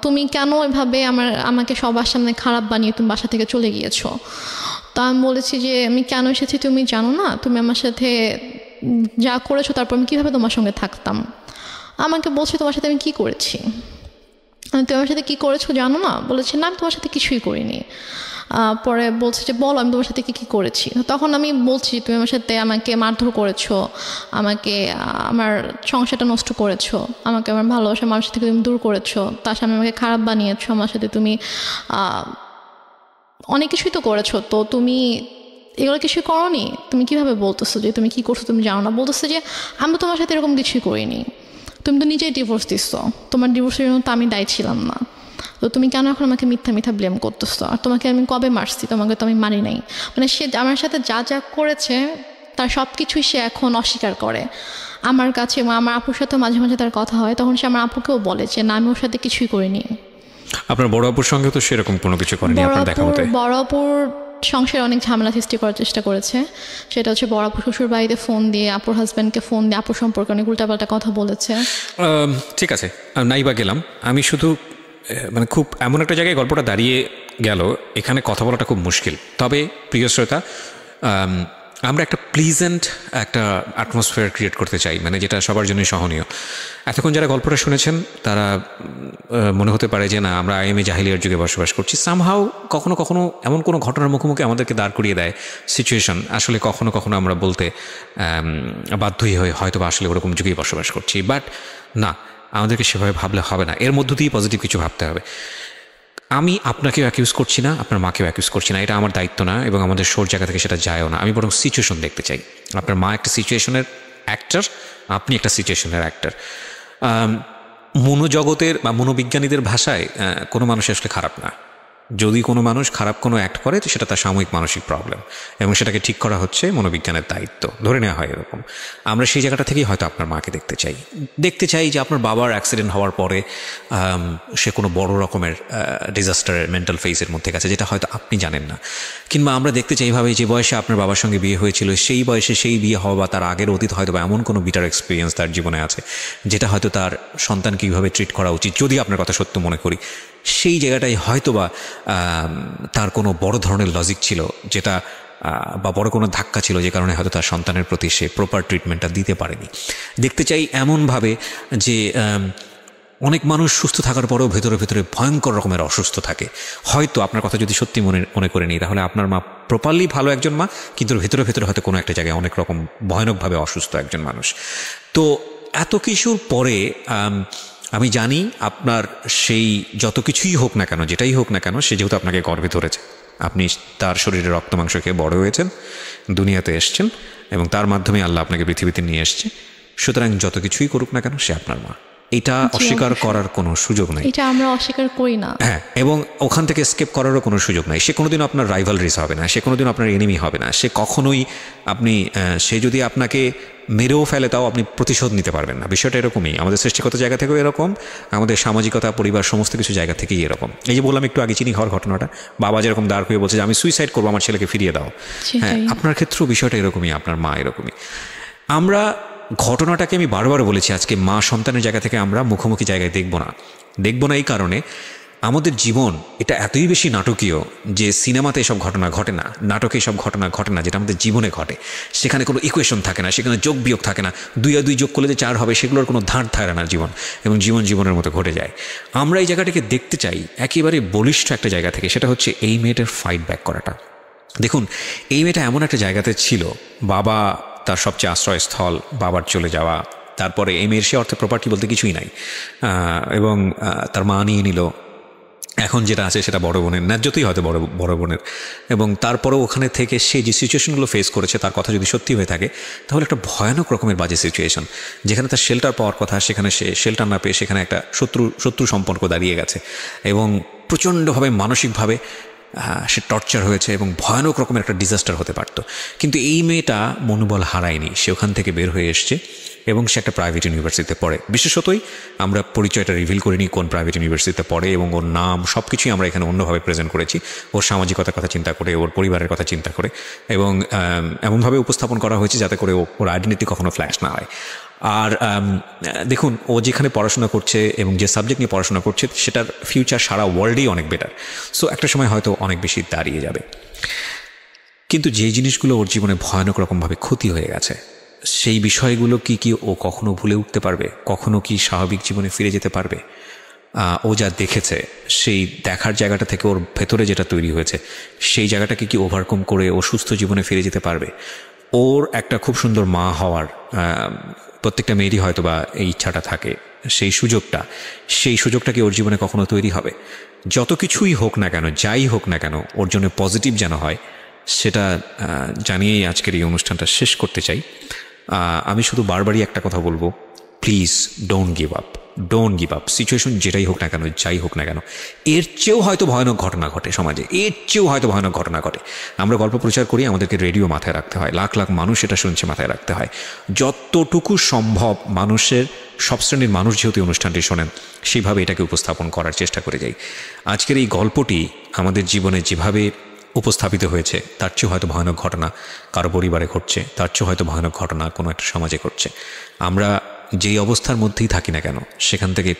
তুমি কেন এভাবে আমাকে সবার সামনে খারাপ বানিয়ে তুমি বাসা থেকে চলে গিয়েছো। তো আমি বলেছি যে আমি কেন এসেছি তুমি জানো না, তুমি আমার সাথে যা করেছো তারপর আমি কীভাবে তোমার সঙ্গে থাকতাম। আমাকে বলছি তোমার সাথে আমি কী করেছি, তুমি আমার সাথে কী করেছো জানো না, বলেছে না আমি তোমার সাথে কিছুই করিনি। পরে বলছে যে বলো আমি তোমার সাথে কী করেছি। তখন আমি বলছি তুমি আমার সাথে আমাকে মারধর করেছো, আমাকে আমার সংসারটা নষ্ট করেছো, আমাকে আমার ভালোবাসা মানুষের থেকে তুমি দূর করেছো, তার সামনে আমাকে খারাপ বানিয়েছো, আমার সাথে তুমি অনেক কিছুই তো করেছো, তো তুমি এগুলো কিছুই করোনি, তুমি কীভাবে বলতেছো যে তুমি কী করছো তুমি জানো না। বলতেছে যে আমি তোমার সাথে এরকম কিছুই করিনি, তুমি তো নিজেই ডিভোর্স দিচ্ছ, তোমার ডিভোর্সের জন্য তো আমি দায়ী ছিলাম না, তো তুমি কেন এখন আমাকে মিথ্যা ব্লেম করতেছো, আর তোমাকে আমি কবে মারছি, তোমাকে তো আমি মারি নাই। মানে সে আমার সাথে যা যা করেছে তার সব কিছুই সে এখন অস্বীকার করে আমার কাছে। আমার আপুর সাথে মাঝে মাঝে তার কথা হয়, তখন সে আমার আপুকেও বলে যে না আমি ওর সাথে কিছুই করিনি। আপনার বড় আপুর সঙ্গে তো সেরকম কোনো কিছু করেনি আপনার দেখা মতে? বড় আপুর সংসারে অনেক ঝামেলা সৃষ্টি করার চেষ্টা করেছে, সেটা হচ্ছে বড় আপু শ্বশুর বাড়িতে ফোন দিয়ে আপুর হাজব্যান্ডকে ফোন দিয়ে আপুর সম্পর্কে অনেক উল্টাপাল্টা কথা বলেছে। ঠিক আছে, নাই বা গেলাম, আমি শুধু মানে খুব এমন একটা জায়গায় গল্পটা দাঁড়িয়ে গেল, এখানে কথা বলাটা খুব মুশকিল। তবে প্রিয় শ্রোতা, আমরা একটা প্লিজেন্ট একটা অ্যাটমসফিয়ার ক্রিয়েট করতে চাই, মানে যেটা সবার জন্যই সহনীয়। এতক্ষণ যারা গল্পটা শুনেছেন তারা মনে হতে পারে যে না আমরা আইএমএ জাহিলিয়ার যুগে বসবাস করছি। সামহাও কখনো কখনো এমন কোনো ঘটনার মুখোমুখি আমাদেরকে দাঁড় করিয়ে দেয় সিচুয়েশন, আসলে কখনো কখনো আমরা বলতে বাধ্যই হই হয়তো বা আসলে ওরকম যুগেই বসবাস করছি। বাট না, আমাদেরকে সেভাবে ভাবলে হবে না, এর মধ্য দিয়েই পজিটিভ কিছু ভাবতে হবে। আমি আপনাকেও অ্যাকিউজ করছি না, আপনার মাকেও অ্যাকিউজ করছি না, এটা আমার দায়িত্ব না এবং আমাদের শোর জায়গা থেকে সেটা যায়ও না। আমি বরং সিচুয়েশন দেখতে চাই। আপনার মা একটা সিচুয়েশনের অ্যাক্টর, আপনি একটা সিচুয়েশনের অ্যাক্টর। মনোজগতের বা মনোবিজ্ঞানীদের ভাষায় কোনো মানুষ আসলে খারাপ না, যদি কোনো মানুষ খারাপ কোনো অ্যাক্ট করে তো সেটা তার সাময়িক মানসিক প্রবলেম, এবং সেটাকে ঠিক করা হচ্ছে মনোবিজ্ঞানের দায়িত্ব, ধরে নেওয়া হয় এরকম। আমরা সেই জায়গাটা থেকেই হয়তো আপনার মাকে দেখতে চাই যে আপনার বাবার অ্যাক্সিডেন্ট হওয়ার পরে সে কোনো বড় রকমের ডিজাস্টারের মেন্টাল ফেজের মধ্যে গেছে, যেটা হয়তো আপনি জানেন না। কিংবা আমরা দেখতে চাই এইভাবে যে বয়সে আপনার বাবার সঙ্গে বিয়ে হয়েছিল সেই বয়সে সেই বিয়ে হওয়া বা তার আগের অতীত হয়তো বা এমন কোনো বিটার এক্সপিরিয়েন্স তার জীবনে আছে যেটা হয়তো তার সন্তানকে কীভাবে ট্রিট করা উচিত, যদি আপনার কথা সত্য মনে করি, সেই জায়গাটাই হয়তো বা তার কোনো বড় ধরনের লজিক ছিল যেটা বা বড় কোনো ধাক্কা ছিল যে কারণে হয়তো তার সন্তানের প্রতি সে প্রপার ট্রিটমেন্টটা দিতে পারেনি। দেখতে চাই এমনভাবে যে অনেক মানুষ সুস্থ থাকার পরেও ভেতরে ভেতরে ভয়ঙ্কর রকমের অসুস্থ থাকে। হয়তো আপনার কথা যদি সত্যি মনে করে নিই তাহলে আপনার মা প্রপারলি ভালো একজন মা, কিন্তু ভেতরে ভেতরে হয়তো কোনো একটা জায়গায় অনেক রকম ভয়ানকভাবে অসুস্থ একজন মানুষ। তো এত কিছুর পরে আমি জানি আপনার সেই যত কিছুই হোক না কেন, যেটাই হোক না কেন, সে যেহেতু আপনাকে গর্ভে ধরেছে, আপনি তার শরীরে রক্ত মাংস খেয়ে বড় হয়েছেন, দুনিয়াতে এসছেন, এবং তার মাধ্যমে আল্লাহ আপনাকে পৃথিবীতে নিয়ে এসছে। সুতরাং যত কিছুই করুক না কেন সে আপনার মা, এটা অস্বীকার করার কোনো সুযোগ নাই, এটা আমরা অস্বীকার করি না। হ্যাঁ, এবং ওখান থেকে স্কেপ করারও কোনো সুযোগ নাই। সে কোনোদিন আপনার রাইভালরিস হবে না, সে কোনোদিন আপনার এনিমি হবে না, সে কখনোই সে যদি আপনাকে মেরেও ফেলে তাও আপনি প্রতিশোধ নিতে পারবেন না। বিষয়টা এরকমই, আমাদের সৃষ্টিগত জায়গা থেকেও এরকম, আমাদের সামাজিকতা, পরিবার, সমস্ত কিছু জায়গা থেকেই এরকম। এই যে বললাম একটু আগে চিনি খাওয়ার ঘটনাটা, বাবা যেরকম দাঁড় হয়ে বলছে যে আমি সুইসাইড করবো, আমার ছেলেকে ফিরিয়ে দাও, হ্যাঁ, আপনার ক্ষেত্রেও বিষয়টা এরকমই, আপনার মা এরকমই। আমরা ঘটনাটাকে আমি বারবার বলেছি, আজকে মা সন্তানের জায়গা থেকে আমরা মুখোমুখি জায়গায় দেখব না এই কারণে আমাদের জীবন এটা এতই বেশি নাটকীয় যে সিনেমাতে এসব ঘটনা ঘটে না, নাটকে এসব ঘটনা ঘটে না, যেটা আমাদের জীবনে ঘটে। সেখানে কোনো ইকুয়েশন থাকে না, সেখানে যোগ বিয়োগ থাকে না, 2 আর 2 যোগ করলে যে 4 হবে সেগুলোর কোনো ধার থাকে না জীবন, এবং জীবনের মতো ঘটে যায়। আমরা এই জায়গাটাকে দেখতে চাই একেবারে বলিষ্ঠ একটা জায়গা থেকে, সেটা হচ্ছে এই মেয়েটার ফাইট ব্যাক করাটা। দেখুন, এই মেয়েটা এমন একটা জায়গাতে ছিল, বাবা তার সবচেয়ে আশ্রয়স্থল, বাবার চলে যাওয়া, তারপরে এই মেয়ের সে অর্থে প্রপার্টি বলতে কিছুই নাই, এবং তার মা নিয়ে নিল, এখন যেটা আছে সেটা বড় বোনের, ন্যায্যতই হয়তো বড় বোনের, এবং তারপরেও ওখানে থেকে সে যে সিচুয়েশনগুলো ফেস করেছে তার কথা যদি সত্যি হয়ে থাকে তাহলে একটা ভয়ানক রকমের বাজে সিচুয়েশন, যেখানে তার শেল্টার পাওয়ার কথা সেখানে সে শেল্টার না পেয়ে সেখানে একটা শত্রু সম্পর্ক দাঁড়িয়ে গেছে, এবং প্রচণ্ডভাবে মানসিকভাবে সে টর্চার হয়েছে, এবং ভয়ানক রকমের একটা ডিজাস্টার হতে পারত। কিন্তু এই মেয়েটা মনোবল হারায়নি, সে ওখান থেকে বের হয়ে এসছে, এবং সে একটা প্রাইভেট ইউনিভার্সিটিতে পড়ে। বিশেষতই আমরা পরিচয়টা রিভিল করিনি কোন প্রাইভেট ইউনিভার্সিটিতে পড়ে, এবং ওর নাম সব কিছুই আমরা এখানে অন্যভাবে প্রেজেন্ট করেছি, ওর সামাজিকতার কথা চিন্তা করে, ওর পরিবারের কথা চিন্তা করে, এবং এমনভাবে উপস্থাপন করা হয়েছে যাতে করে ওর আইডেন্টিটি কখনো ফ্ল্যাশ না হয়। আর দেখুন, ও যেখানে পড়াশোনা করছে এবং যে সাবজেক্ট নিয়ে পড়াশোনা করছে সেটার ফিউচার সারা ওয়ার্ল্ডেই অনেক বেটার। সো একটা সময় হয়তো অনেক বেশি দাঁড়িয়ে যাবে। কিন্তু যে জিনিসগুলো ওর জীবনে ভয়ানক রকমভাবে ক্ষতি হয়ে গেছে, সেই বিষয়গুলো কি ও কখনো ভুলে উঠতে পারবে? কখনো কি স্বাভাবিক জীবনে ফিরে যেতে পারবে? ও যা দেখেছে সেই দেখার জায়গাটা থেকে ওর ভেতরে যেটা তৈরি হয়েছে সেই জায়গাটাকে কি ওভারকাম করে ও সুস্থ জীবনে ফিরে যেতে পারবে? ওর একটা খুব সুন্দর মা হওয়ার প্রত্যেকটা মেয়েরই হয়তো বা এই ইচ্ছাটা থাকে, সেই সুযোগটা কি ওর জীবনে কখনো তৈরি হবে? যত কিছুই হোক না কেন, যাই হোক না কেন, ওর জন্য পজিটিভ যেন হয় সেটা জানিয়েই আজকের এই অনুষ্ঠানটা শেষ করতে চাই। আমি শুধু বারবারই একটা কথা বলবো, please don't give up. Situation যেটাই হোক না কেন, যাই হোক না কেন, এর চেয়েও হয়তো ভয়ানক ঘটনা ঘটে সমাজে, এর চেয়েও হয়তো ভয়ানক ঘটনা ঘটে। আমরা গল্প প্রচার করি, আমাদেরকে রেডিও মাথায় রাখতে হয়, লাখ লাখ মানুষ এটা শুনছে, মাথায় রাখতে হয়। যতটুকু সম্ভব মানুষের, সব শ্রেণীর মানুষ যেহেতু অনুষ্ঠানটি শোনেন, সেইভাবে এটাকে উপস্থাপন করার চেষ্টা করে যাই। আজকের এই গল্পটি আমাদের জীবনে যেভাবে উপস্থাপিত হয়েছে তার চেয়েও হয়তো ভয়ানক ঘটনা কারো পরিবারে ঘটছে, তার চেয়েও হয়তো ভয়ানক ঘটনা কোনো একটা সমাজে ঘটছে। আমরা যেই অবস্থার মধ্যেই থাকি না কেন, সেখান থেকে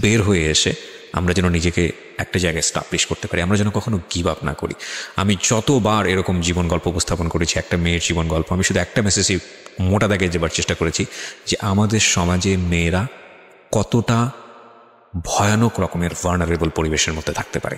বের হয়ে এসে আমরা যেন নিজেকে একটা জায়গায় স্টাবলিশ করতে পারি, আমরা যেন কখনো গিভ আপ না করি। আমি যতবার এরকম জীবন গল্প উপস্থাপন করেছি, একটা মেয়ের জীবন গল্প, আমি শুধু একটা মেসেজই মোটা দাগে যেবার চেষ্টা করেছি যে আমাদের সমাজে মেয়েরা কতটা ভয়ানক রকমের ভালনারেবল পরিবেশের মধ্যে থাকতে পারে।